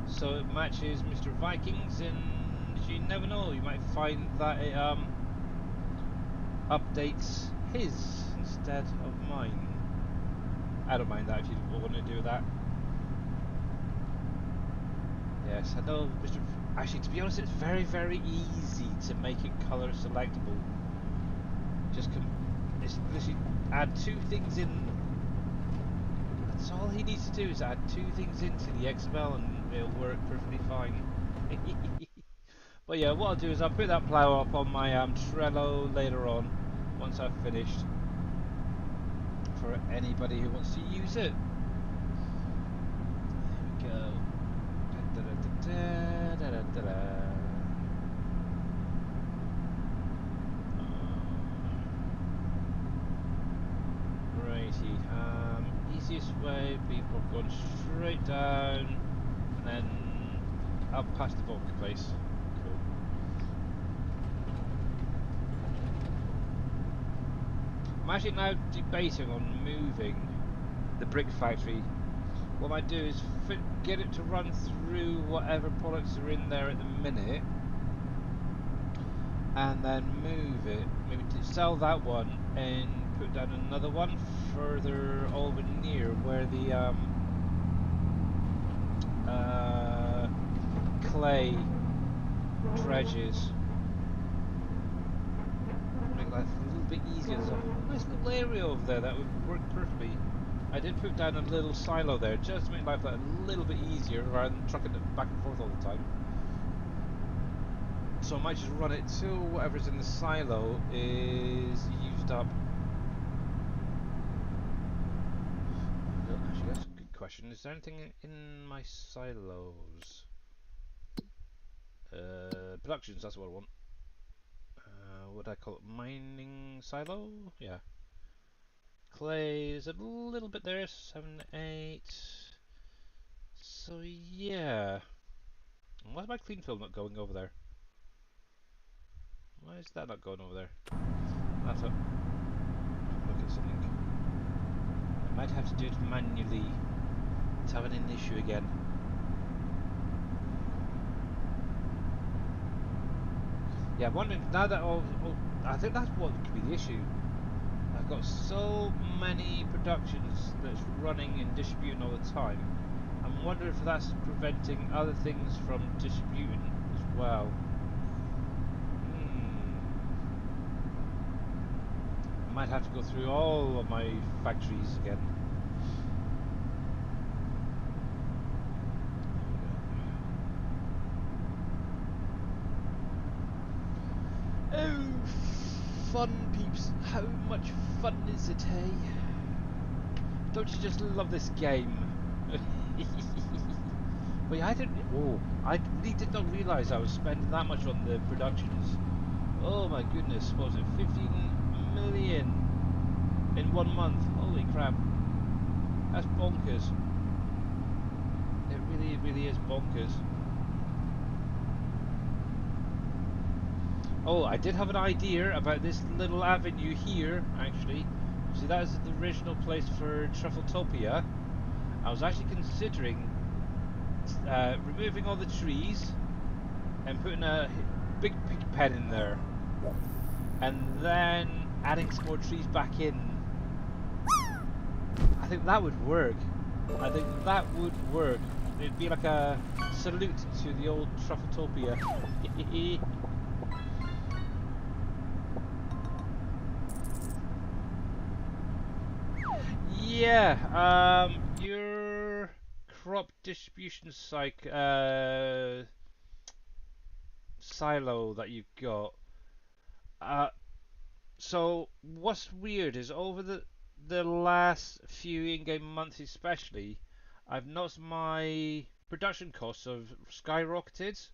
so it matches Mr. Vikings, and you never know, you might find that it updates his instead of mine. I don't mind that if you want to do that. Yes, I know Mr. Actually, to be honest, it's very, very easy to make it color selectable. It's literally add two things in. That's all he needs to do is add two things into the XML and it'll work perfectly fine. But yeah, what I'll do is I'll put that plough up on my Trello later on, once I've finished, for anybody who wants to use it. There we go. Righty, easiest way, people going straight down and then up past the vodka place. Cool. I'm actually now debating on moving the brick factory. What I might do is get it to run through whatever products are in there at the minute, and then move it. Maybe to sell that one and put down another one further over near where the clay dredges. Make life a little bit easier. There's a nice little area over there that would work perfectly. I did put down a little silo there just to make life a little bit easier rather than trucking it back and forth all the time. So I might just run it till whatever's in the silo is used up. Actually, that's a good question. Is there anything in my silos? Productions, that's what I want. What do I call it? Mining silo? Yeah. Clay is a little bit there, 7, 8. So yeah. Why is my clean film not going over there? Why is that not going over there? That's a look at something. I might have to do it manually. It's having an issue again. Yeah, I'm wondering now that I think that's what could be the issue. I've got so many productions that's running and distributing all the time. I'm wondering if that's preventing other things from distributing as well. I might have to go through all of my factories again. Oh, fun, peeps. How much fun is it, hey? Don't you just love this game? But yeah, I really did not realise I was spending that much on the productions. Oh my goodness, what was it, 15 million in 1 month? Holy crap. That's bonkers. It really, really is bonkers. Oh, I did have an idea about this little avenue here, actually. See, that is the original place for Truffletopia. I was actually considering removing all the trees and putting a big pig pen in there, and then adding some more trees back in. I think that would work. I think that would work. It'd be like a salute to the old Truffletopia. Yeah, your crop distribution silo that you've got. So what's weird is over the last few in-game months especially, I've noticed my production costs have skyrocketed.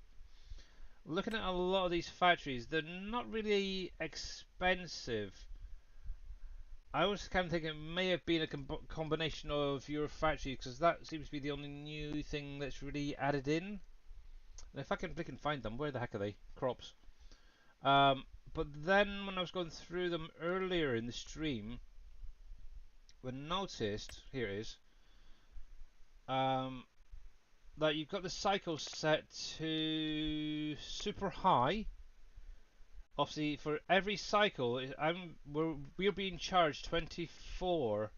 Looking at a lot of these factories, they're not really expensive. I was kind of thinking it may have been a combination of your factory, because that seems to be the only new thing that's really added in. And if I can find them, where the heck are they? Crops. But then when I was going through them earlier in the stream, we noticed, here it is, that you've got the cycle set to super high. Obviously, for every cycle, we're being charged 24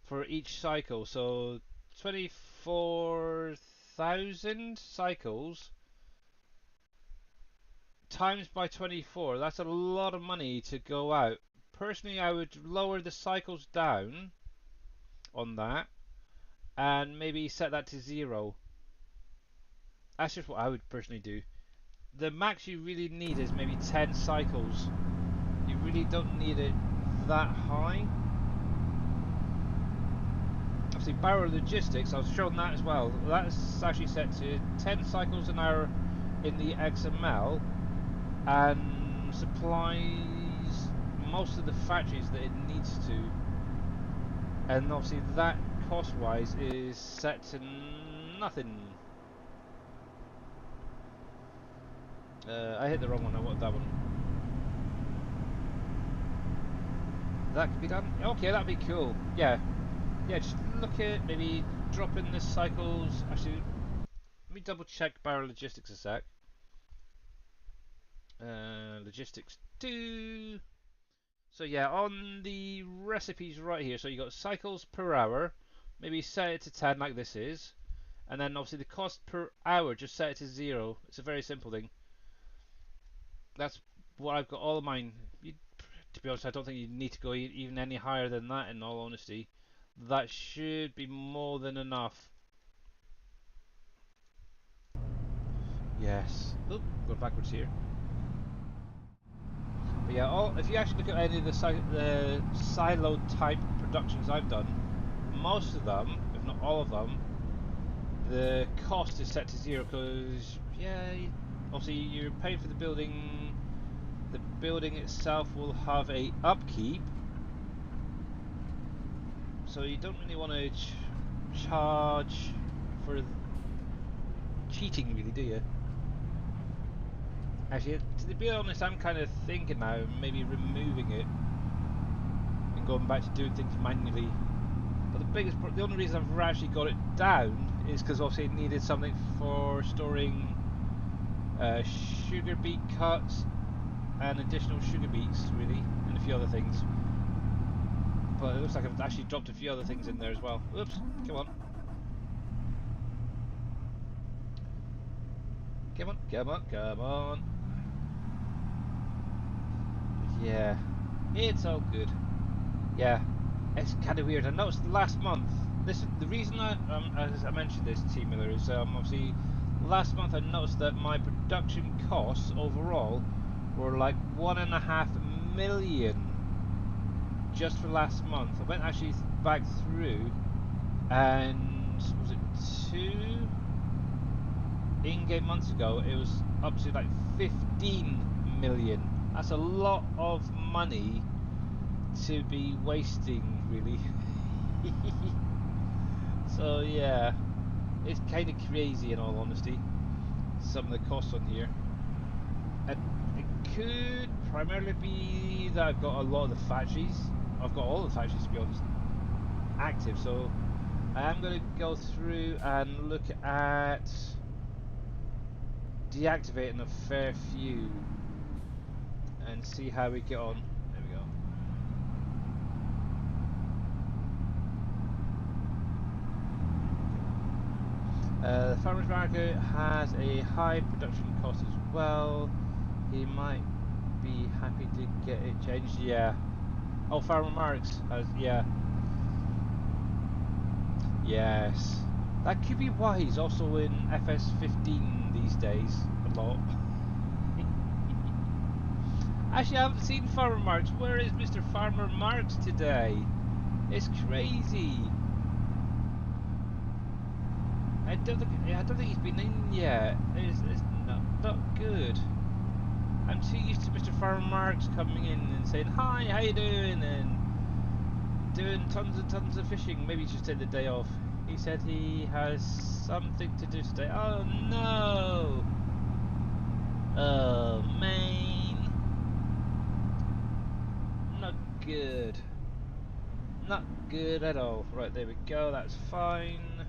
for each cycle, so 24,000 cycles times by 24. That's a lot of money to go out. Personally, I would lower the cycles down on that and maybe set that to 0. That's just what I would personally do. The max you really need is maybe 10 cycles. You really don't need it that high. Obviously, Barrow Logistics, I was showing that as well. That's actually set to 10 cycles an hour in the XML and supplies most of the factories that it needs to. And obviously, that cost-wise is set to nothing. I hit the wrong one. I wanted that one. That could be done. Okay, that'd be cool. Yeah, just look at maybe dropping the cycles. Actually, let me double check Barrow Logistics a sec. Logistics 2. So yeah, on the recipes right here. So you got cycles per hour. Maybe set it to 10 like this is, and then obviously the cost per hour, just set it to 0. It's a very simple thing. That's what I've got all of mine. To be honest, I don't think you need to go even any higher than that, in all honesty. That should be more than enough. Yes. Oop, going backwards here. But yeah, if you actually look at any of the silo type productions I've done, most of them, if not all of them, the cost is set to 0 because, yeah, obviously you're paying for the building. The building itself will have a upkeep, so you don't really want to charge for cheating, really, do you? Actually, to be honest, I'm kind of thinking now maybe removing it and going back to doing things manually. But the only reason I've actually got it down is because obviously it needed something for storing sugar beet cuts, and additional sugar beets, really, and a few other things. But it looks like I've actually dropped a few other things in there as well. Oops, come on. Come on, come on, come on. Yeah, it's all good. Yeah, it's kind of weird. I noticed last month, this is the reason as I mentioned this, T Miller, is obviously last month I noticed that my production costs overall were like 1.5 million just for last month. I went actually back through, and was it 2 in-game months ago? It was up to like 15 million. That's a lot of money to be wasting, really. So yeah, it's kind of crazy in all honesty, some of the costs on here. And it could primarily be that I've got a lot of the factories, I've got all the factories to be honest, active, so I am going to go through and look at deactivating a fair few and see how we get on. There we go. The farmer's market has a high production cost as well. He might be happy to get it changed. Yeah. Oh, Farmer Marks has, yeah. Yes. That could be why he's also in FS15 these days a lot. Actually, I haven't seen Farmer Marks. Where is Mr. Farmer Marks today? It's crazy. I don't think he's been in yet. It's not good. I'm too used to Mr. Farmer Marks coming in and saying, "Hi, how you doing?" and doing tons and tons of fishing. Maybe he's just taking the day off. He said he has something to do today. Oh no! Oh man! Not good. Not good at all. Right, there we go. That's fine.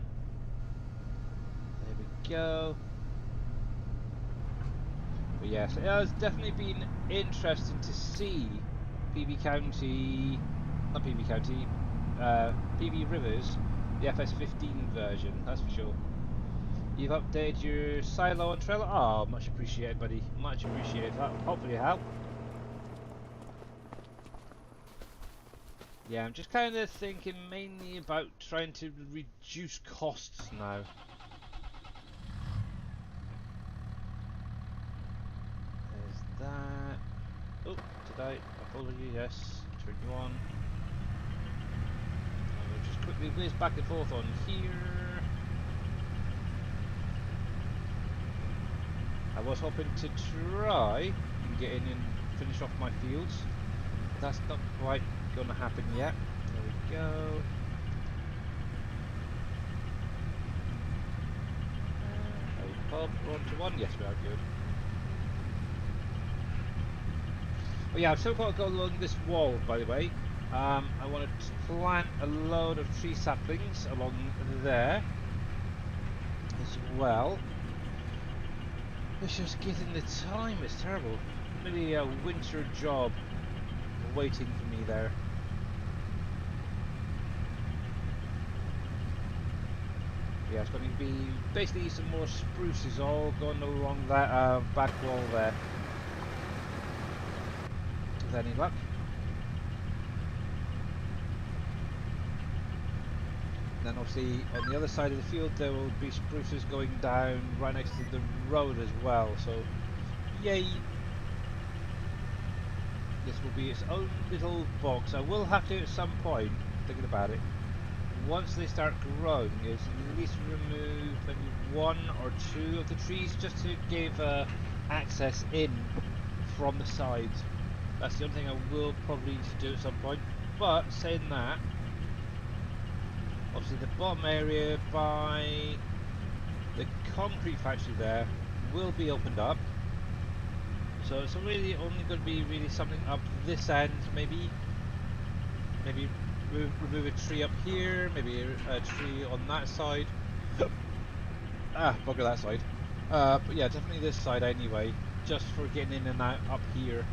There we go. But yes, it has definitely been interesting to see PB County, not PB County, PB Rivers, the FS15 version, that's for sure. You've updated your silo and trailer. Oh, much appreciated, buddy. Much appreciated. That'll hopefully help. Yeah, I'm just kind of thinking mainly about trying to reduce costs now. There's that. Oh, did I? Apology, yes. Turn you on. And we'll just quickly whiz back and forth on here. I was hoping to try and get in and finish off my fields, but that's not quite going to happen yet. There we go. Pub, we're on to 1. Yes, we are good. Oh yeah, I've still got to go along this wall, by the way. I want to plant a load of tree saplings along there as well. It's just getting the time, it's terrible. Maybe a winter job waiting for me there. Yeah, it's going to be basically some more spruces all going along that back wall there. With any luck. Then obviously on the other side of the field there will be spruces going down right next to the road as well, so yay! This will be its own little box. I will have to at some point, thinking about it, once they start growing, is at least remove maybe 1 or 2 of the trees just to give access in from the sides. That's the only thing I will probably need to do at some point. But saying that, obviously the bottom area by the concrete factory there will be opened up. So it's really only going to be really something up this end, maybe remove a tree up here, maybe a tree on that side. Ah, bugger that side. But yeah, definitely this side anyway, just for getting in and out up here.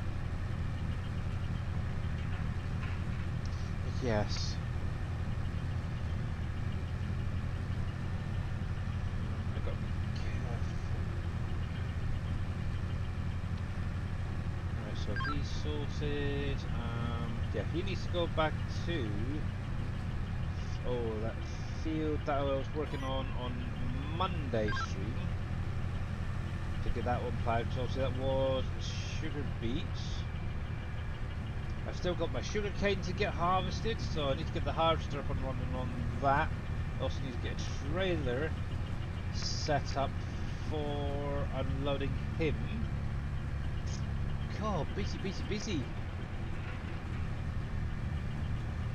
But yes. I got to be careful. Alright, so he's sorted. Yeah, he needs to go back to that field that I was working on Monday stream to get that one plowed. So obviously that was sugar beets. I've still got my sugar cane to get harvested, so I need to get the harvester up and running on that. Also need to get a trailer set up for unloading him. God, busy.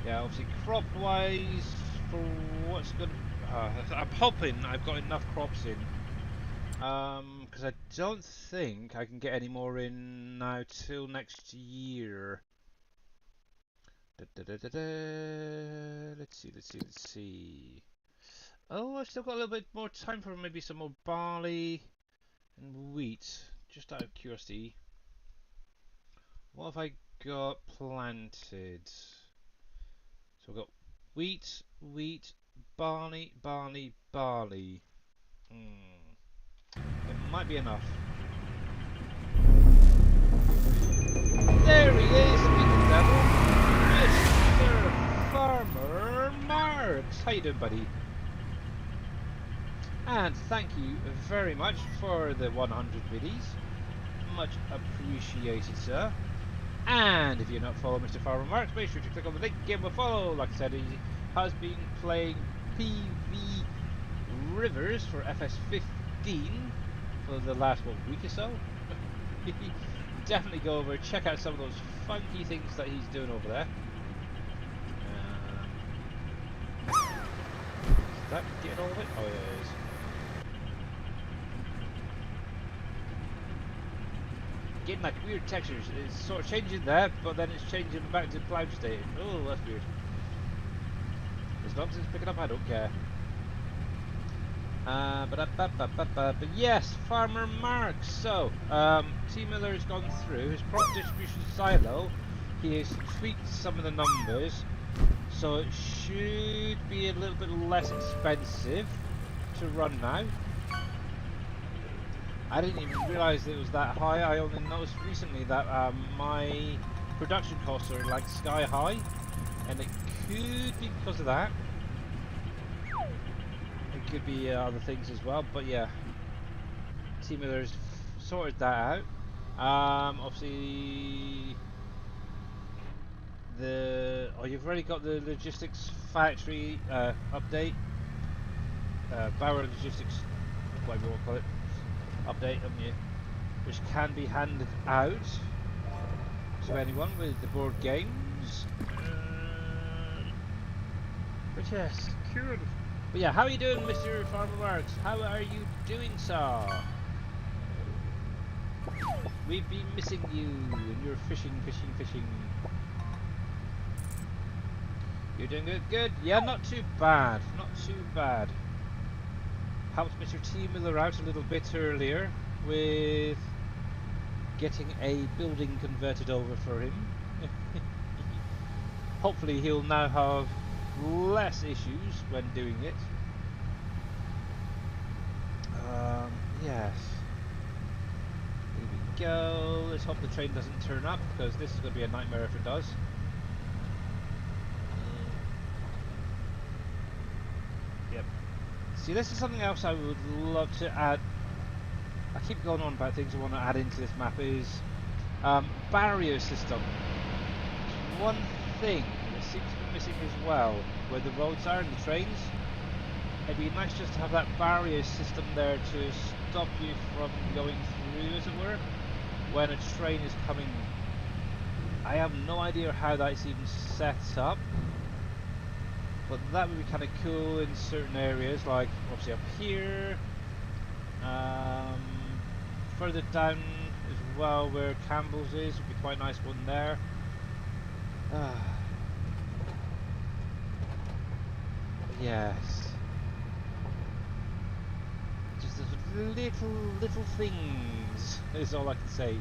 Yeah, obviously crop-wise, for what's good, I'm hoping I've got enough crops in. Because I don't think I can get any more in now till next year. Let's see. Oh, I've still got a little bit more time for maybe some more barley and wheat. Just out of curiosity, what have I got planted? So I've got wheat, barley. It might be enough. There he is, Big Devil, Mr. Farmer Marks. How you doing, buddy? And thank you very much for the 100 biddies. Much appreciated, sir. And if you're not following Mr. Farmer Marks, make sure to click on the link, give him a follow. Like I said, he has been playing PV Rivers for FS15 for the last week or so. Definitely go over, check out some of those funky things that he's doing over there. Is that getting all of it? Oh yeah, it is. Getting like weird textures. It's sort of changing there, but then it's changing back to cloud state. Oh, that's weird. As long as it's picking up, I don't care. But yes, Farmer Mark. So, T Miller has gone through his crop distribution silo. He has tweaked some of the numbers, so it should be a little bit less expensive to run now. I didn't even realise it was that high. I only noticed recently that my production costs are like sky high, and it could be because of that. It could be other things as well, but yeah, T Miller's sorted that out. Obviously, you've already got the logistics factory update, Barrow Logistics, whatever you want to call it, update, haven't you? Which can be handed out to anyone with the board games. But yes, cool. But yeah, how are you doing, Mr. Farmer Marks? How are you doing, sir? We've been missing you, and you're fishing. You're doing good? Yeah, not too bad. Helped Mr. T Miller out a little bit earlier with getting a building converted over for him. Hopefully he'll now have less issues when doing it. Yes. Here we go. Let's hope the train doesn't turn up, because this is going to be a nightmare if it does. Yep. See, this is something else I would love to add. I keep going on about things I want to add into this map is barrier system. One thing that seems to be missing as well, where the roads are and the trains. It'd be nice just to have that barrier system there to stop you from going through, as it were, when a train is coming. I have no idea how that's even set up, but that would be kind of cool in certain areas, like obviously up here, further down as well where Campbell's is, would be quite a nice one there. Yes. Just a little things is all I can say.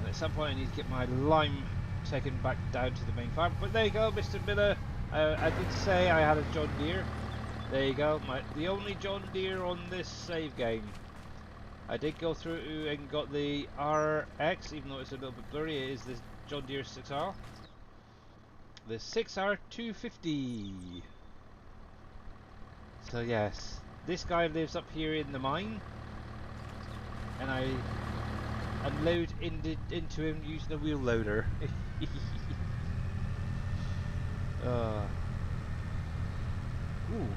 And at some point I need to get my lime taken back down to the main farm. But there you go, Mr. Miller. I did say I had a John Deere. There you go, the only John Deere on this save game. I did go through and got the RX, even though it's a little bit blurry. It is the John Deere 6R. The 6R 250. So yes, this guy lives up here in the mine, and I unload into him using a wheel loader. Ooh,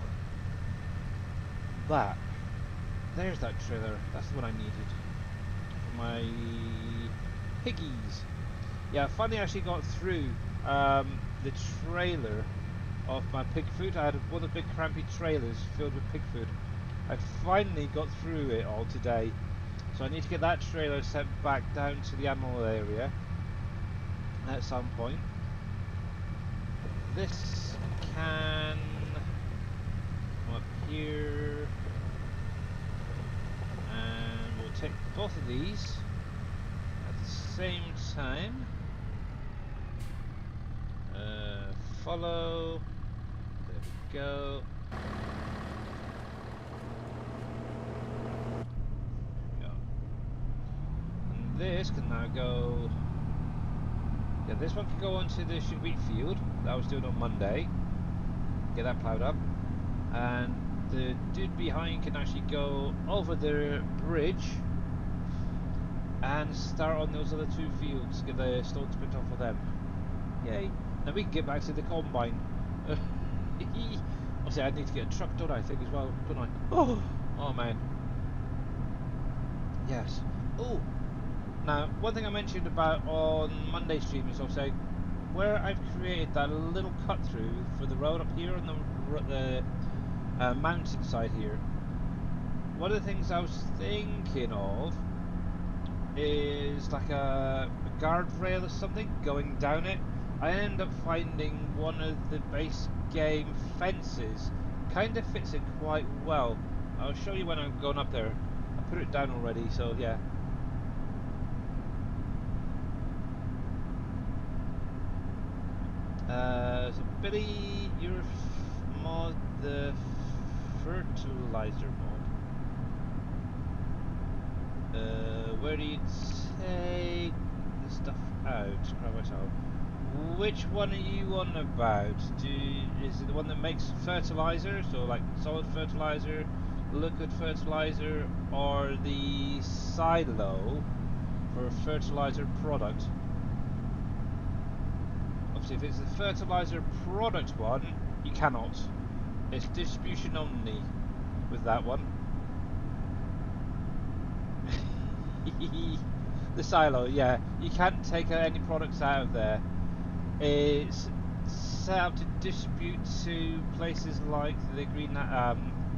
there's that trailer. That's what I needed for my piggies. Yeah, I finally actually got through the trailer of my pig food. I had one of the big crampy trailers filled with pig food. I finally got through it all today, so I need to get that trailer sent back down to the animal area at some point. This can come up here, and we'll take both of these at the same time. Follow. There we go. And this can now go. Yeah, this one can go onto the wheat field that I was doing on Monday. Get that ploughed up. And the dude behind can actually go over the bridge and start on those other two fields. Get the stones picked off of them. Yay. Now we can get back to the combine. Obviously I need to get a truck, don't I think, as well, don't I? Oh man. Yes. Oh! Now, one thing I mentioned about on Monday's stream is obviously where I've created that little cut through for the road up here on the mountain side here. One of the things I was thinking of is like a guardrail or something going down it. I ended up finding one of the base game fences kind of fits it quite well. I'll show you when I'm going up there. I put it down already, so yeah. So Billy, you're mod the fertilizer mod. Where do you take the stuff out? Which one are you on about? Is it the one that makes fertilizer, so like solid fertilizer, liquid fertilizer, or the silo for fertilizer product? Obviously, if it's the fertilizer product one, you cannot. It's distribution only with that one. The silo, yeah, you can't take any products out of there. It's set up to distribute to places like the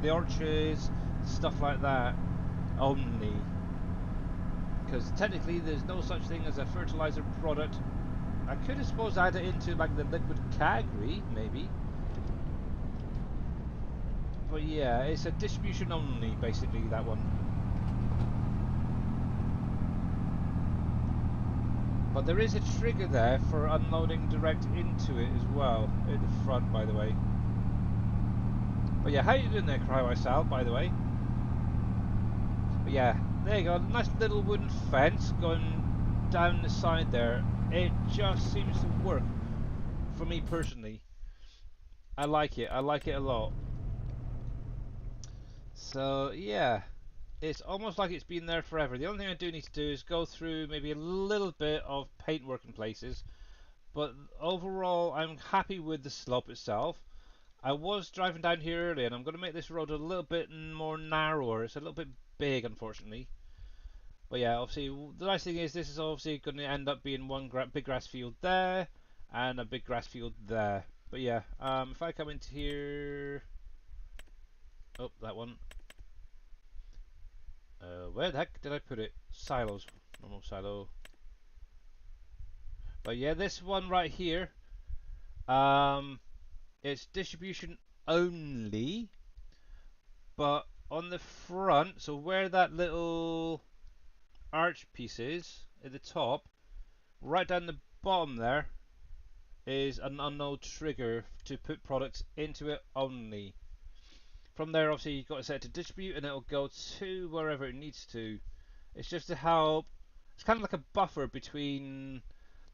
the orchards, stuff like that only. Because technically, there's no such thing as a fertilizer product. I could have suppose add it into like the liquid category, maybe. But yeah, it's a distribution only, basically, that one. But there is a trigger there for unloading direct into it as well, in the front, by the way. But yeah, how you doing there, Cryo by the way? But yeah, there you go, nice little wooden fence going down the side there. It just seems to work for me personally. I like it a lot. So yeah, it's almost like it's been there forever. The only thing I do need to do is go through maybe a little bit of paintwork in places, but overall I'm happy with the slope itself. I was driving down here earlier and I'm going to make this road a little bit more narrower. It's a little bit big, unfortunately. But yeah, obviously the nice thing is this is obviously going to end up being one big grass field there and a big grass field there. But yeah, if I come into here, oh, that one. Where the heck did I put it? Silos. Normal silo. But yeah, this one right here, it's distribution only, but on the front, so where that little arch piece is at the top, right down the bottom there is an unknown trigger to put products into it only. From there, obviously, you've got to set it to distribute, and it'll go to wherever it needs to. It's just to help. It's kind of like a buffer between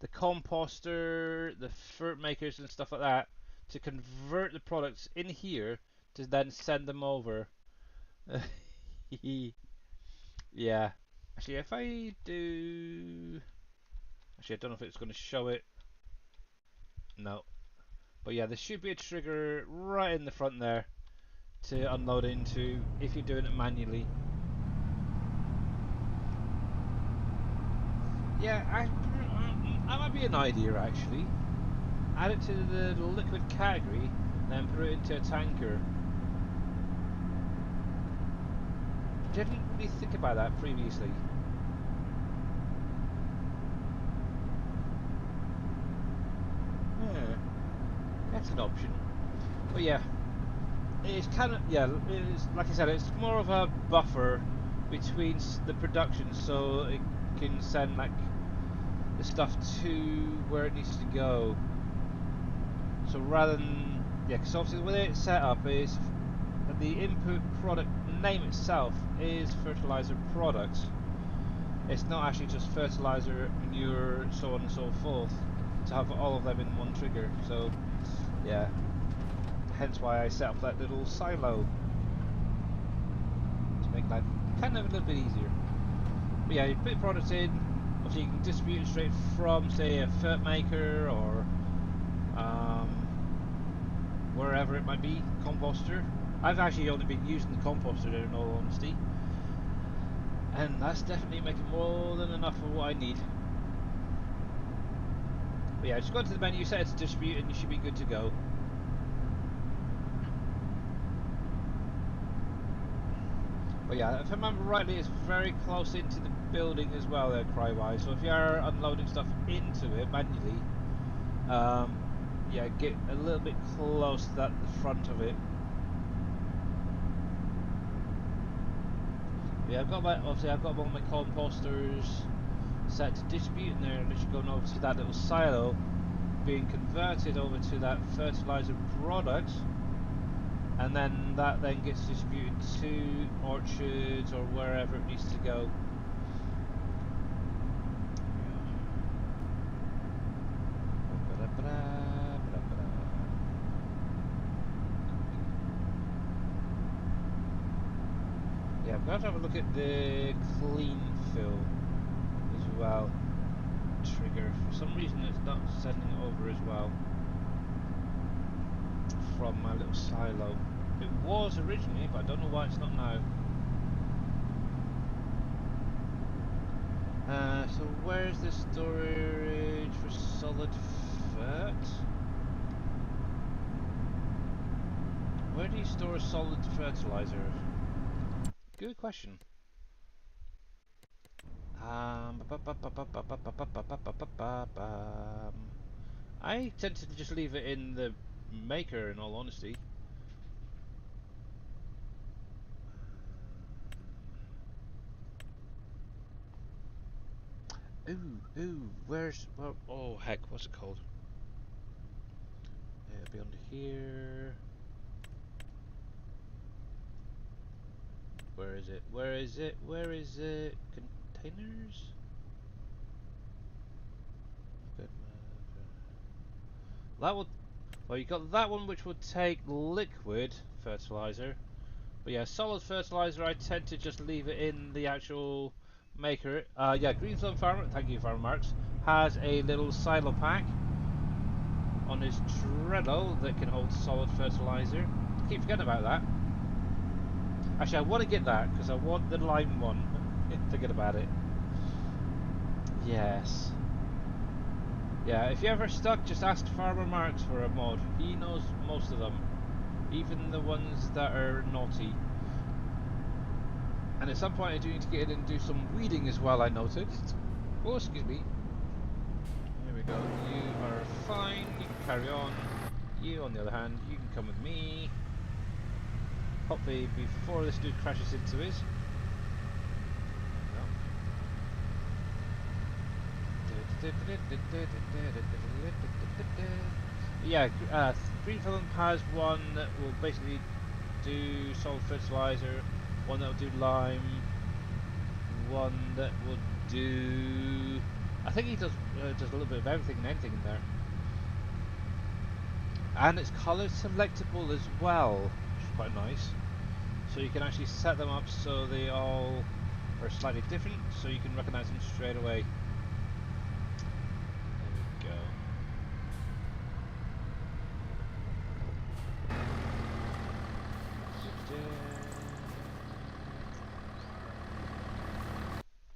the composter, the fert makers, and stuff like that, to convert the products in here to then send them over. Yeah. Actually, if I do. Actually, I don't know if it's going to show it. No. But yeah, there should be a trigger right in the front there to unload into if you're doing it manually. Yeah, that might be an idea actually. Add it to the liquid category, then put it into a tanker. Didn't really think about that previously. Yeah, that's an option. But yeah, it's kind of, yeah, it's, like I said, it's more of a buffer between the production, so it can send like the stuff to where it needs to go. So rather than, yeah, because obviously the way it's set up is the input product name itself is fertilizer products. It's not actually just fertilizer, manure, so on and so forth, to have all of them in one trigger. So yeah, hence why I set up that little silo to make life kind of a little bit easier. But yeah, you put products in, obviously you can distribute it straight from, say, a fert maker or wherever it might be, composter. I've actually only been using the composter there, in all honesty, and that's definitely making more than enough for what I need. But yeah, just go into the menu, set it to distribute, and you should be good to go. But yeah, if I remember rightly, it's very close into the building as well there, Crywise. So if you are unloading stuff into it manually, yeah, get a little bit close to the front of it. Yeah, I've got my, obviously I've got one of my composters set to distribute, and they're literally going over to that little silo, being converted over to that fertilizer product, and then that then gets distributed to orchards or wherever it needs to go. Yeah, I'm going to have a look at the clean fill as well. Trigger. For some reason it's not sending it over as well from my little silo. It was originally, but I don't know why it's not now. So where's the storage for solid fert? Where do you store solid fertilizer? Good question. I tend to just leave it in the maker, in all honesty. Ooh, where's, well, oh heck, what's it called? It'll be under here. Where is it? Where is it? Where is it? Containers? That would, well, you got that one which would take liquid fertilizer. But yeah, solid fertilizer, I tend to just leave it in the actual maker. Yeah, Greenstone Farmer, thank you, Farmer Marks, has a little silo pack on his Trello that can hold solid fertilizer. I keep forgetting about that. Actually, I want to get that because I want the lime one. Forget about it. Yes. Yeah, if you're ever stuck, just ask Farmer Marks for a mod. He knows most of them, even the ones that are naughty. And at some point I do need to get in and do some weeding as well, I noticed. Oh, excuse me. Here we go. You are fine. You can carry on. You, on the other hand, you can come with me. Hopefully before this dude crashes into his. Yeah, Greenfield has one that will basically do solid fertilizer, one that will do lime, one that will do. I think he does a little bit of everything and anything in there, and it's colour selectable as well, which is quite nice. So you can actually set them up so they all are slightly different, so you can recognise them straight away. There we go.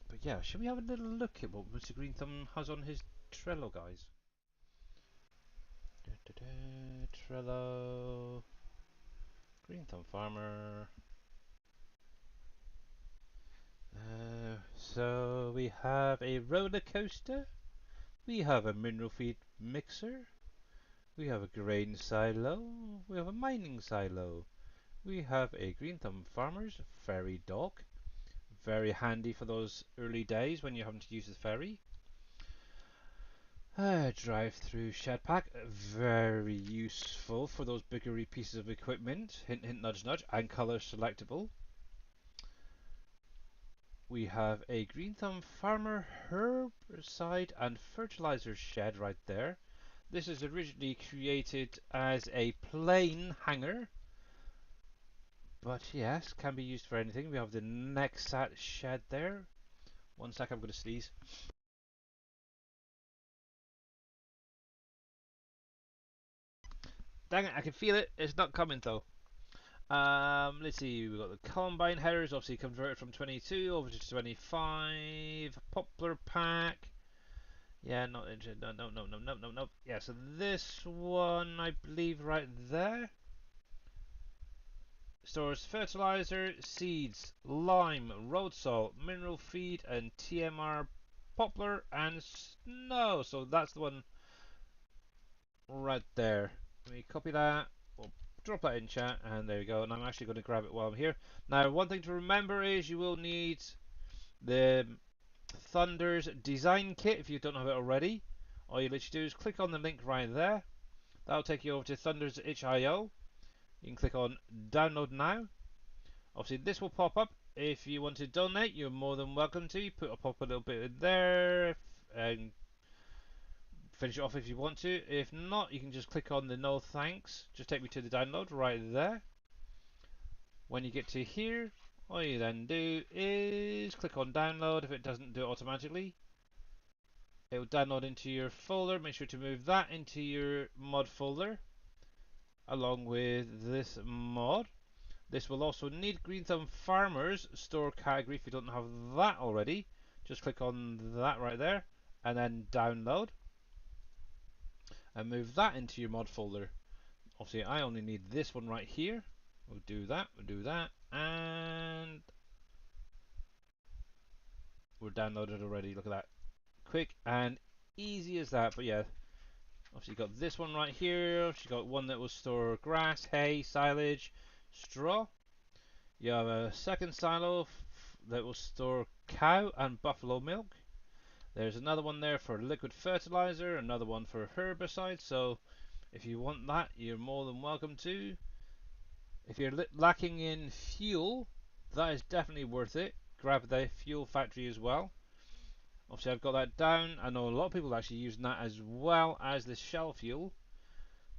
But yeah, should we have a little look at what Mr. Green Thumb has on his Trello, guys? Trello. Green Thumb Farmer. So we have a roller coaster. We have a mineral feed mixer. We have a grain silo. We have a mining silo. We have a Green Thumb Farmer's ferry dock. Very handy for those early days when you're having to use the ferry. Drive-through shed pack, very useful for those bigger pieces of equipment. Hint, hint, nudge, nudge, and color selectable. We have a Green Thumb Farmer herbicide and fertilizer shed right there. This is originally created as a plain hanger, but yes, can be used for anything. We have the Nexat shed there. One sec, I'm going to sneeze. Dang it, I can feel it. It's not coming though. Let's see, we've got the combine headers, obviously converted from 22 over to 25. Poplar pack. Yeah, not interested. No, no, no, no, no, no, no. Yeah, so this one, I believe, right there. Stores fertilizer, seeds, lime, road salt, mineral feed, and TMR poplar and snow. So that's the one right there. Let me copy that. We'll drop that in chat, and there you go. And I'm actually going to grab it while I'm here. Now, one thing to remember is you will need the Thunder's design kit if you don't have it already. All you literally do is click on the link right there. That'll take you over to Thunder's itch.io. You can click on download now. Obviously, this will pop up. If you want to donate, you're more than welcome to. Pop a little bit in there and finish it off if you want to. If not, you can just click on the no thanks. Just take me to the download right there. When you get to here, all you then do is click on download if it doesn't do it automatically. It will download into your folder. Make sure to move that into your mod folder along with this mod. This will also need Green Thumb Farmers store category if you don't have that already. Just click on that right there and then download and move that into your mod folder. Obviously, I only need this one right here. We'll do that, and we're downloaded already. Look at that. Quick and easy as that. But yeah, obviously, you got this one right here. Obviously, you got one that will store grass, hay, silage, straw. You have a second silo that will store cow and buffalo milk. There's another one there for liquid fertilizer, another one for herbicide. So if you want that, you're more than welcome to. If you're lacking in fuel, that is definitely worth it. Grab the fuel factory as well. Obviously, I've got that down. I know a lot of people are actually using that as well as the shell fuel.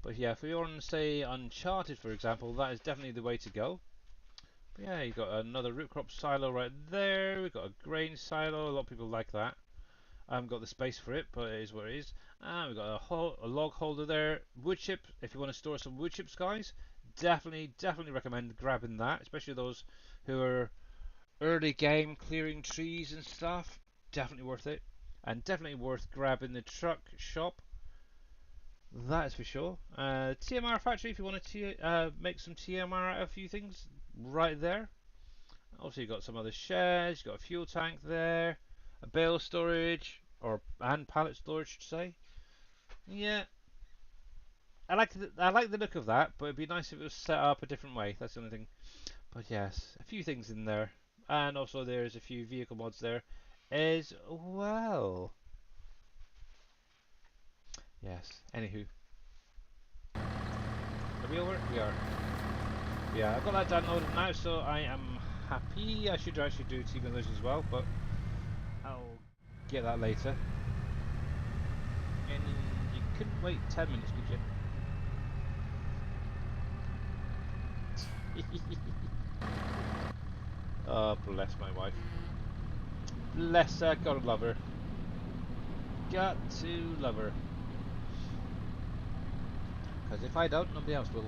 But yeah, if you're on, say, Uncharted, for example, that is definitely the way to go. But yeah, you've got another root crop silo right there. We've got a grain silo. A lot of people like that. I haven't got the space for it, but it is what it is. And we've got a log holder there. Wood chip, if you want to store some wood chips, guys, definitely recommend grabbing that, especially those who are early game clearing trees and stuff. Definitely worth it, and definitely worth grabbing the truck shop. That is for sure. TMR factory, if you want to make some TMR out of a few things, right there. Also, you've got some other sheds. You've got a fuel tank there, a bale storage and pallet storage, should say. Yeah, I like the look of that, but it'd be nice if it was set up a different way. That's the only thing. But yes, a few things in there, and also there's a few vehicle mods there as well. Yes. Anywho, are we over? We are. Yeah, I've got that downloaded now, so I am happy. I should actually do Team Village as well, but I'll get that later. And you couldn't wait 10 minutes, could you? Oh, bless my wife. Bless her, gotta love her. Got to love her. Because if I don't, nobody else will.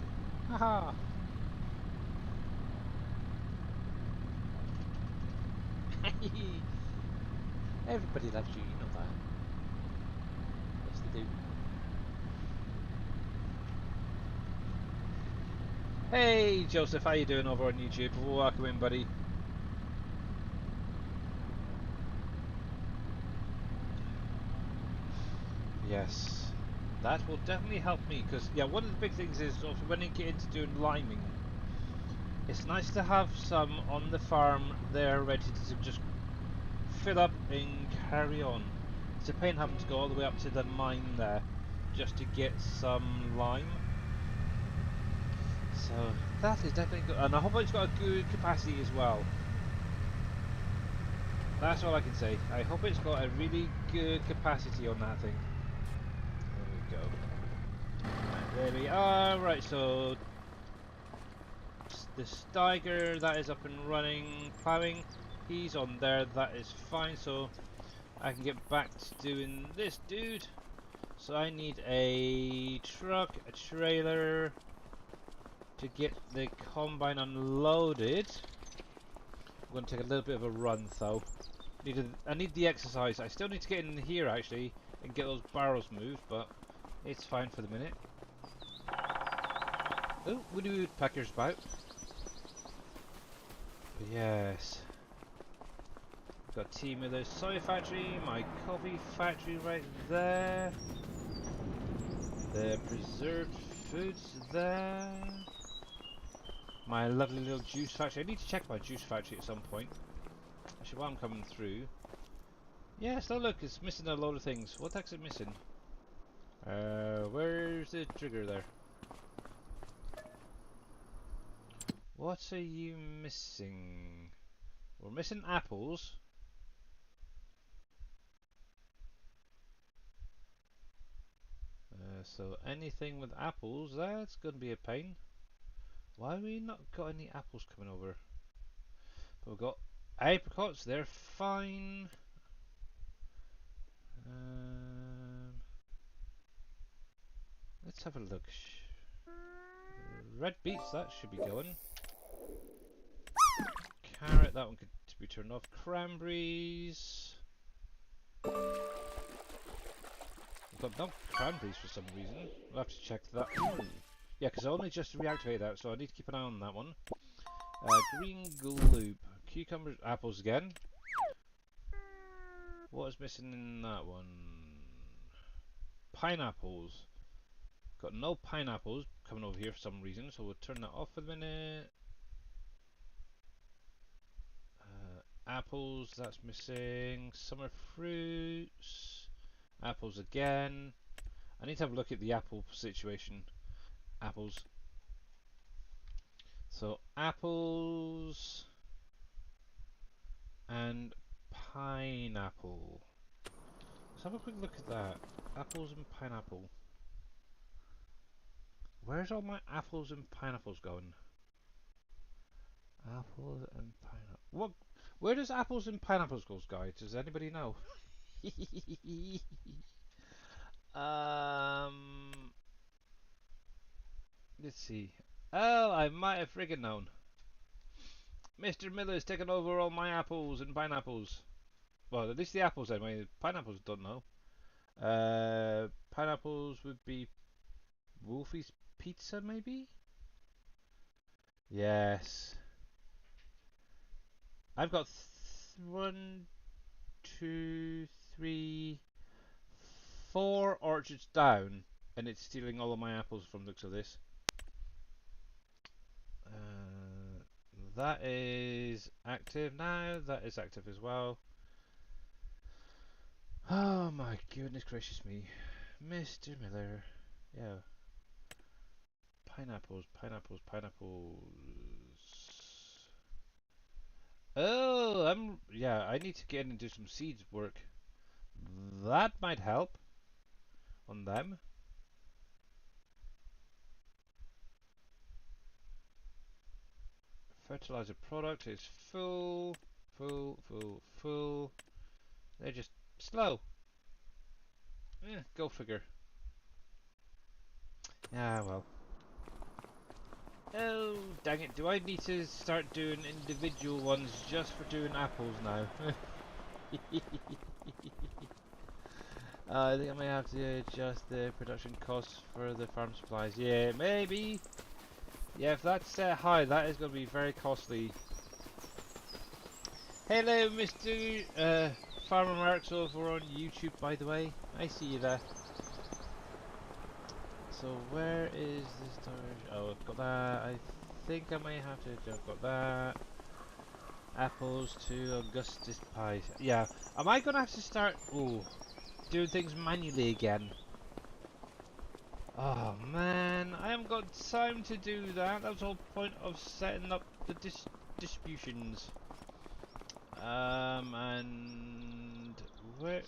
Haha! Everybody loves you, you know that. Yes, they do. Hey, Joseph, how you doing over on YouTube? Welcome in, buddy. Yes, that will definitely help me, because, yeah, one of the big things is also when you get into doing liming, it's nice to have some on the farm there ready to just fill up and carry on. It's a pain having to go all the way up to the mine there just to get some lime. So that is definitely good, and I hope it's got a good capacity as well. That's all I can say. I hope it's got a really good capacity on that thing. There we go. And there we are. Right, so the Steiger, that is up and running. Ploughing, he's on there. That is fine. So I can get back to doing this dude. So I need a truck, a trailer to get the combine unloaded. I'm going to take a little bit of a run though. I need the exercise. I still need to get in here actually and get those barrels moved, but it's fine for the minute. Oh, woodpecker's about. But yes. Got Team Miller's soy factory, my coffee factory right there. The preserved foods there. My lovely little juice factory. I need to check my juice factory at some point. Actually, while I'm coming through. Yes, oh look, it's missing a load of things. What the heck's it missing? Where's the trigger there? What are you missing? We're missing apples. So anything with apples, that's going to be a pain. Why have we not got any apples coming over? But we've got apricots, they're fine. Let's have a look. Red beets, that should be going. Carrot, that one could be turned off. Cranberries. We've got no cranberries for some reason. We'll have to check that. Yeah, because I only just reactivated that, so I need to keep an eye on that one. Green gloop. Cucumbers, apples again. What is missing in that one? Pineapples. Got no pineapples coming over here for some reason, so we'll turn that off for the minute. Apples, that's missing. Summer fruits. Apples again. I need to have a look at the apple situation. Apples. So, apples and pineapple. Let's have a quick look at that. Apples and pineapple. Where's all my apples and pineapples going? Apples and pineapple. What? Where does apples and pineapples go, guys? Does anybody know? um. Let's see. Oh, I might have friggin' known. Mr. Miller's taken over all my apples and pineapples. Well, at least the apples anyway. Pineapples don't know. Pineapples would be Wolfie's Pizza, maybe? Yes. I've got 1, 2, 3, 4 orchards down. and it's stealing all of my apples from the looks of this. That is active now. That is active as well. Oh my goodness gracious me, Mr. Miller. Yeah. Pineapples, pineapples, pineapples. Oh, yeah, I need to get in and do some seeds work. That might help on them. Fertilizer product is full, full, full, full. They're just slow. Go figure. Ah, well. Oh, dang it. Do I need to start doing individual ones just for doing apples now? I think I may have to adjust the production costs for the farm supplies. Yeah, maybe. Yeah, if that's set high, that is going to be very costly. Hello, Mr. Farmer Marks over on YouTube, by the way. I see you there. So where is the storage? Oh, I've got that. I think I may have to. I've got that. Apples to Augustus pies. Yeah. Am I going to have to start doing things manually again? Oh man, I haven't got time to do that. That was the whole point of setting up the distributions. And where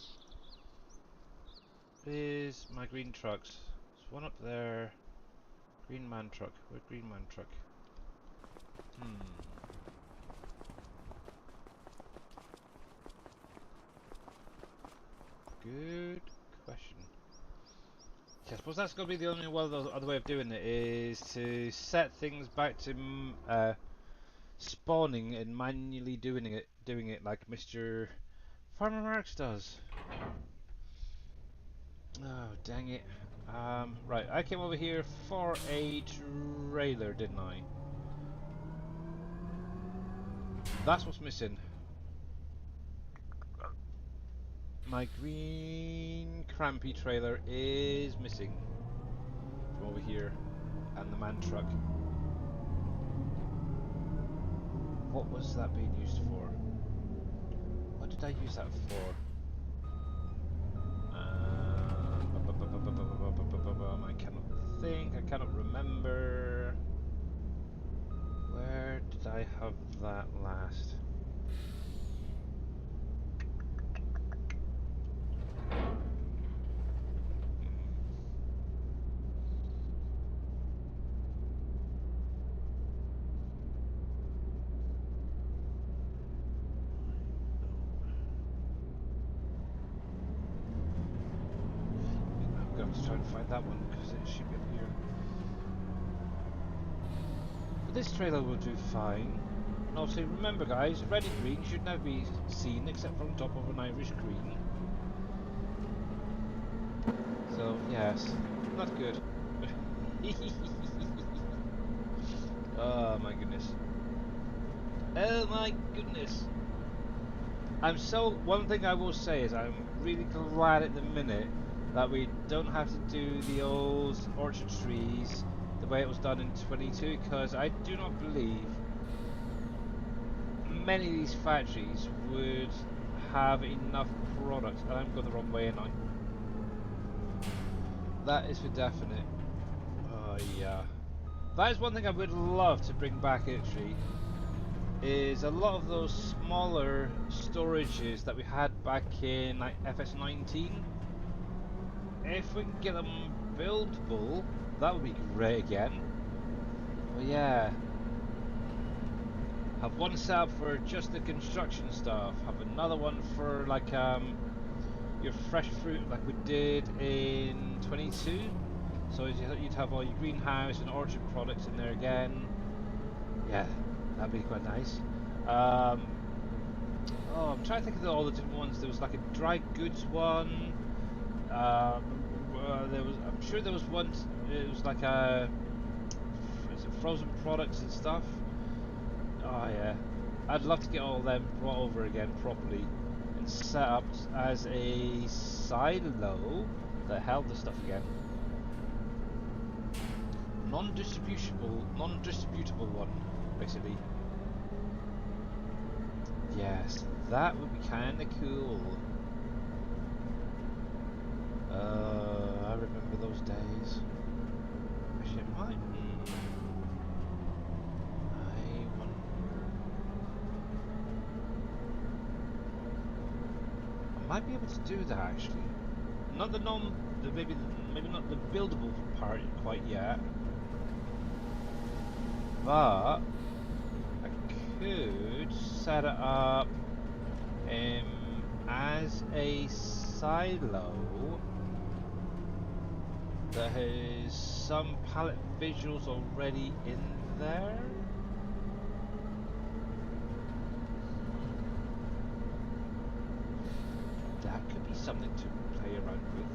is my green trucks? There's one up there. Green man truck. Where's green man truck? Good question. Yeah, I suppose that's going to be the only other way of doing it, is to set things back to spawning and manually doing it like Mr. Farmer Marks does. Oh, dang it. Right, I came over here for a trailer, didn't I? That's what's missing. My green crampy trailer is missing from over here, and the man truck. What was that being used for? What did I use that for? I cannot think, I cannot remember. Where did I have that last? I'm going to try and find that one because it should be up here. But this trailer will do fine. And obviously, remember guys, red and green should never be seen except from top of an Irish green. So, yes, not good. Oh my goodness. Oh my goodness. One thing I will say is I'm really glad at the minute that we don't have to do the old orchard trees the way it was done in 22, because I do not believe many of these factories would have enough product. And I'm going the wrong way, and that is for definite. Oh yeah. That is one thing I would love to bring back actually, is a lot of those smaller storages that we had back in like FS19. If we can get them buildable, that would be great again. But yeah, have one set up for just the construction stuff, have another one for like your fresh fruit like we did in 22. So you'd have all your greenhouse and orchard products in there again. Yeah, that'd be quite nice. I'm trying to think of all the different ones. There was like a dry goods one. I'm sure there was one. It was like frozen products and stuff. Oh yeah, I'd love to get all of them brought over again properly and set up as a silo that held the stuff again. non-distributable one, basically. Yes, that would be kind of cool. I remember those days. Actually, it might be. I wonder. I might be able to do that actually. Not the maybe not the buildable part quite yet. But I could set it up as a silo that has some palette visuals already in there. That could be something to play around with.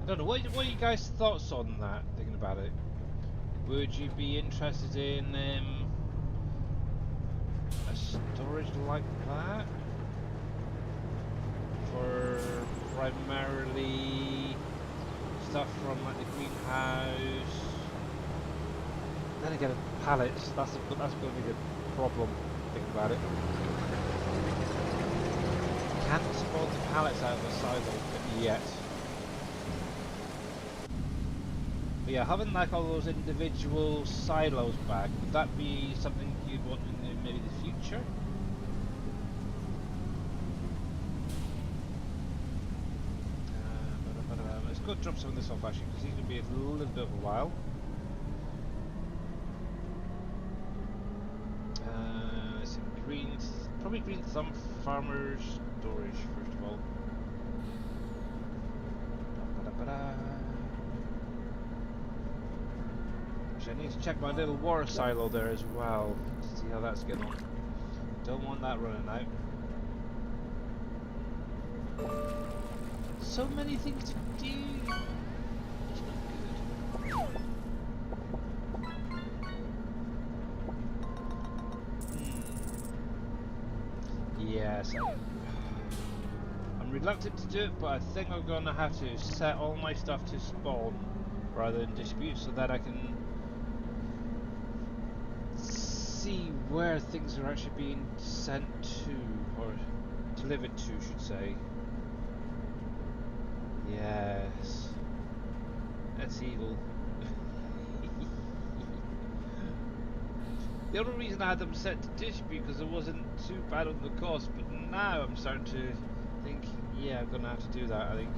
I don't know, what are you guys' thoughts on that, thinking about it? Would you be interested in a storage like that? For primarily stuff from like the greenhouse. Then again, pallets, that's going to be the problem, thinking about it. Can't spawn the pallets out of the silo yet. But yeah, having like all those individual silos back, would that be something you'd want in maybe the future? Let's go drop some of this off actually, because these will be a little bit of a while. Let's see, probably green thumb farmers storage first of all. I need to check my little war silo there as well, to see how that's getting on. Don't want that running out. So many things to do. It's not good. Yes, I'm reluctant to do it, but I think I'm going to have to set all my stuff to spawn rather than distribute, so that I can see where things are actually being sent to, or delivered to, should say. Yes, that's evil. The only reason I had them set to distribute because it wasn't too bad on the cost, but now I'm starting to think, yeah, I'm gonna have to do that. I think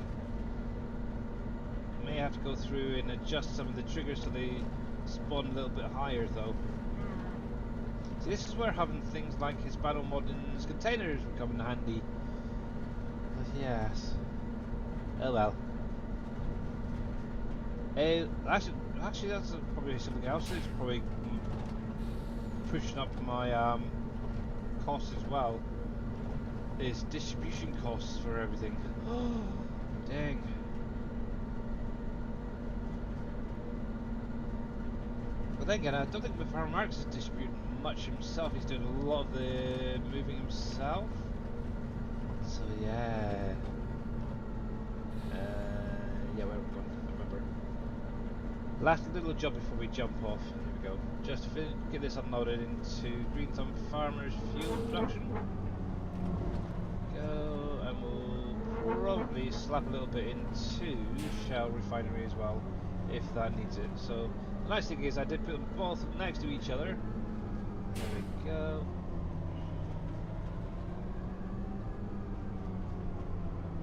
I may have to go through and adjust some of the triggers so they spawn a little bit higher, though. See, this is where having things like his Battle Modern's containers would come in handy. But yes. Oh well. Actually, that's probably something else. It's probably pushing up my costs as well. Is distribution costs for everything. Oh, dang. But then again, I don't think Farmer Marx is distributing much himself. He's doing a lot of the moving himself. So yeah. Yeah, where are we going? I remember. Last little job before we jump off. Here we go. Just to get this unloaded into Green Thumb Farmers fuel production. Go, and we'll probably slap a little bit into Shell Refinery as well, if that needs it. So the nice thing is I did put them both next to each other. There we go.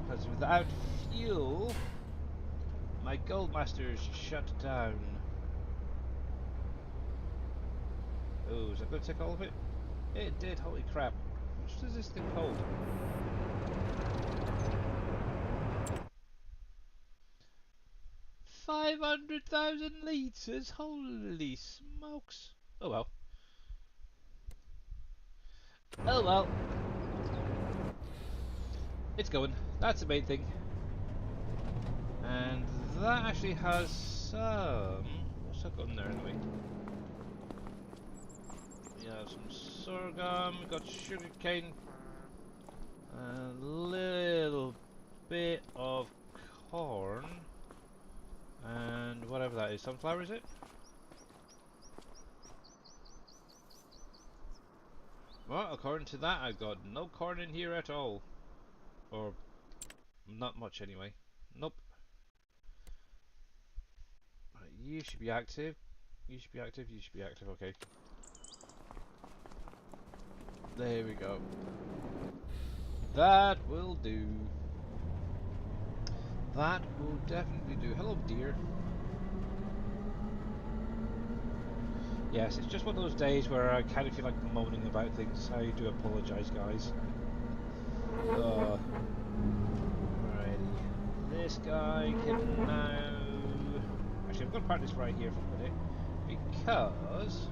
Because without fuel, my Goldmaster's shut down. Oh, is that going to take all of it? It did, holy crap. How much does this thing hold? $500,000 litres? Holy smokes. Oh well. Oh well. It's going. That's the main thing. And that actually has some... What's that got in there anyway? Yeah, some sorghum. We got sugarcane. A little bit of corn. And whatever that is. Sunflower, is it? Well, according to that, I've got no corn in here at all. Or not much anyway. Nope. Right, you should be active. You should be active. You should be active. Okay. There we go. That will do. That will definitely do. Hello, dear. Yes, it's just one of those days where I kind of feel like moaning about things. I do apologise, guys. Alrighty. This guy can now... Actually, I'm going to park this right here for a minute, because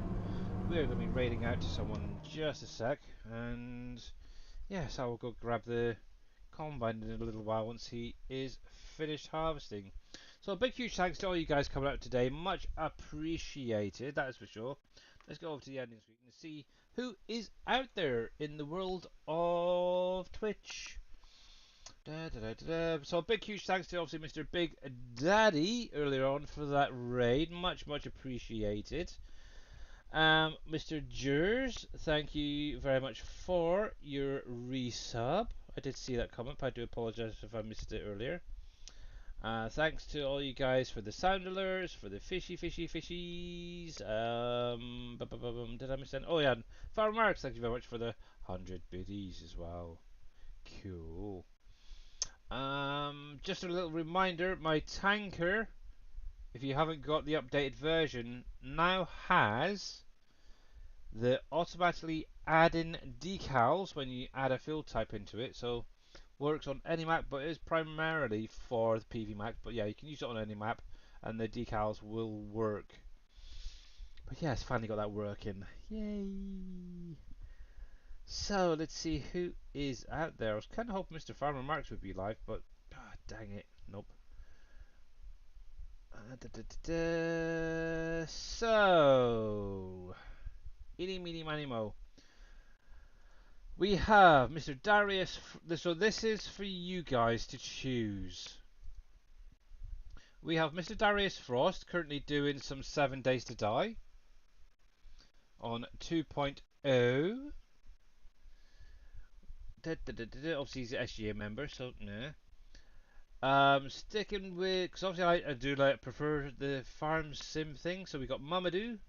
we're going to be raiding out to someone in just a sec, and yes, I will go grab the combine in a little while once he is finished harvesting. So a big huge thanks to all you guys coming out today, much appreciated, that is for sure. Let's go over to the ending screen and see who is out there in the world of Twitch. So a big huge thanks to obviously Mr. Big Daddy earlier on for that raid, much appreciated. Mr. Jers, thank you very much for your resub. I did see that comment, but I do apologise if I missed it earlier. Thanks to all you guys for the sound alerts, for the fishies. Did I miss any? Oh yeah, and Farmer Marks, thank you very much for the 100 biddies as well. Cool. Just a little reminder, my tanker, if you haven't got the updated version, now has the automatically add-in decals when you add a field type into it. So works on any map, but is primarily for the PV map. But yeah, you can use it on any map, and the decals will work. But yeah, it's finally got that working. Yay! So let's see who is out there. I was kind of hoping Mr. Farmer Marks would be live, but dang it, nope. So, eeny, meeny, miny, mo. We have Mr. Darius. So this is for you guys to choose. We have Mr. Darius Frost currently doing some 7 Days to Die on 2.0. Obviously he's an SGA member, so nah. Sticking with, because obviously I do prefer the farm sim thing. So we got Mamadou.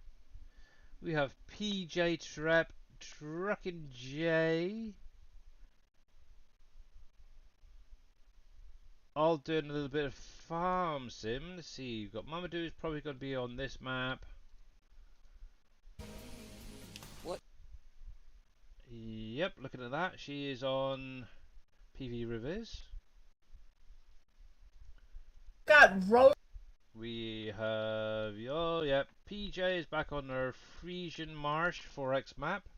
We have PJ Trap, Truckin' J. All doing a little bit of farm sim. Let's see, we've got Mamadou is probably going to be on this map. What? Yep, looking at that, she is on PV Rivers. Got road. We have, oh yeah, PJ is back on our Frisian Marsh 4X map.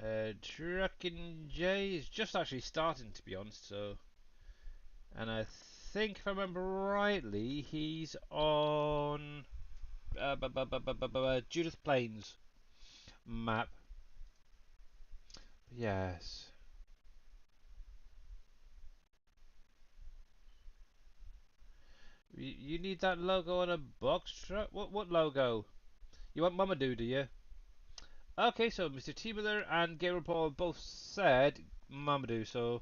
Truckin' J is just actually starting, to be honest, so. And I think, if I remember rightly, he's on Judith Plains map. Yes. You need that logo on a box truck? What logo? You want Mamadou, do you? Okay, so Mr. T. Miller and Gabriel Paul both said Mamadou, so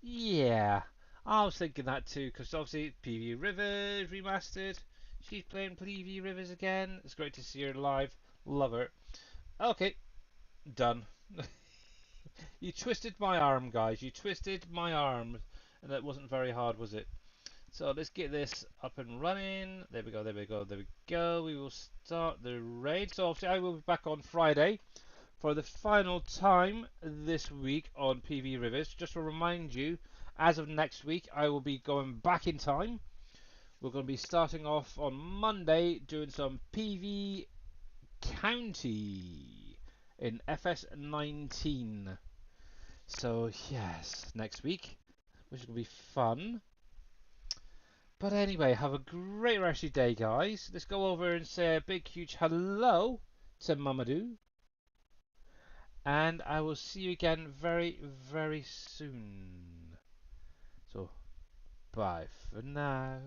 yeah. I was thinking that too, because obviously PV Rivers Remastered. She's playing PV Rivers again. It's great to see her live. Love her. Okay, done. You twisted my arm, guys. You twisted my arm. And that wasn't very hard, was it? So let's get this up and running. There we go, there we go, there we go. We will start the raid. So obviously I will be back on Friday for the final time this week on PV Rivers. Just to remind you, as of next week, I will be going back in time. We're going to be starting off on Monday doing some PV County in FS19. So yes, next week, which will be fun. But anyway, have a great rest of your day, guys. Let's go over and say a big, huge hello to Mamadou. And I will see you again very, very soon. So, bye for now.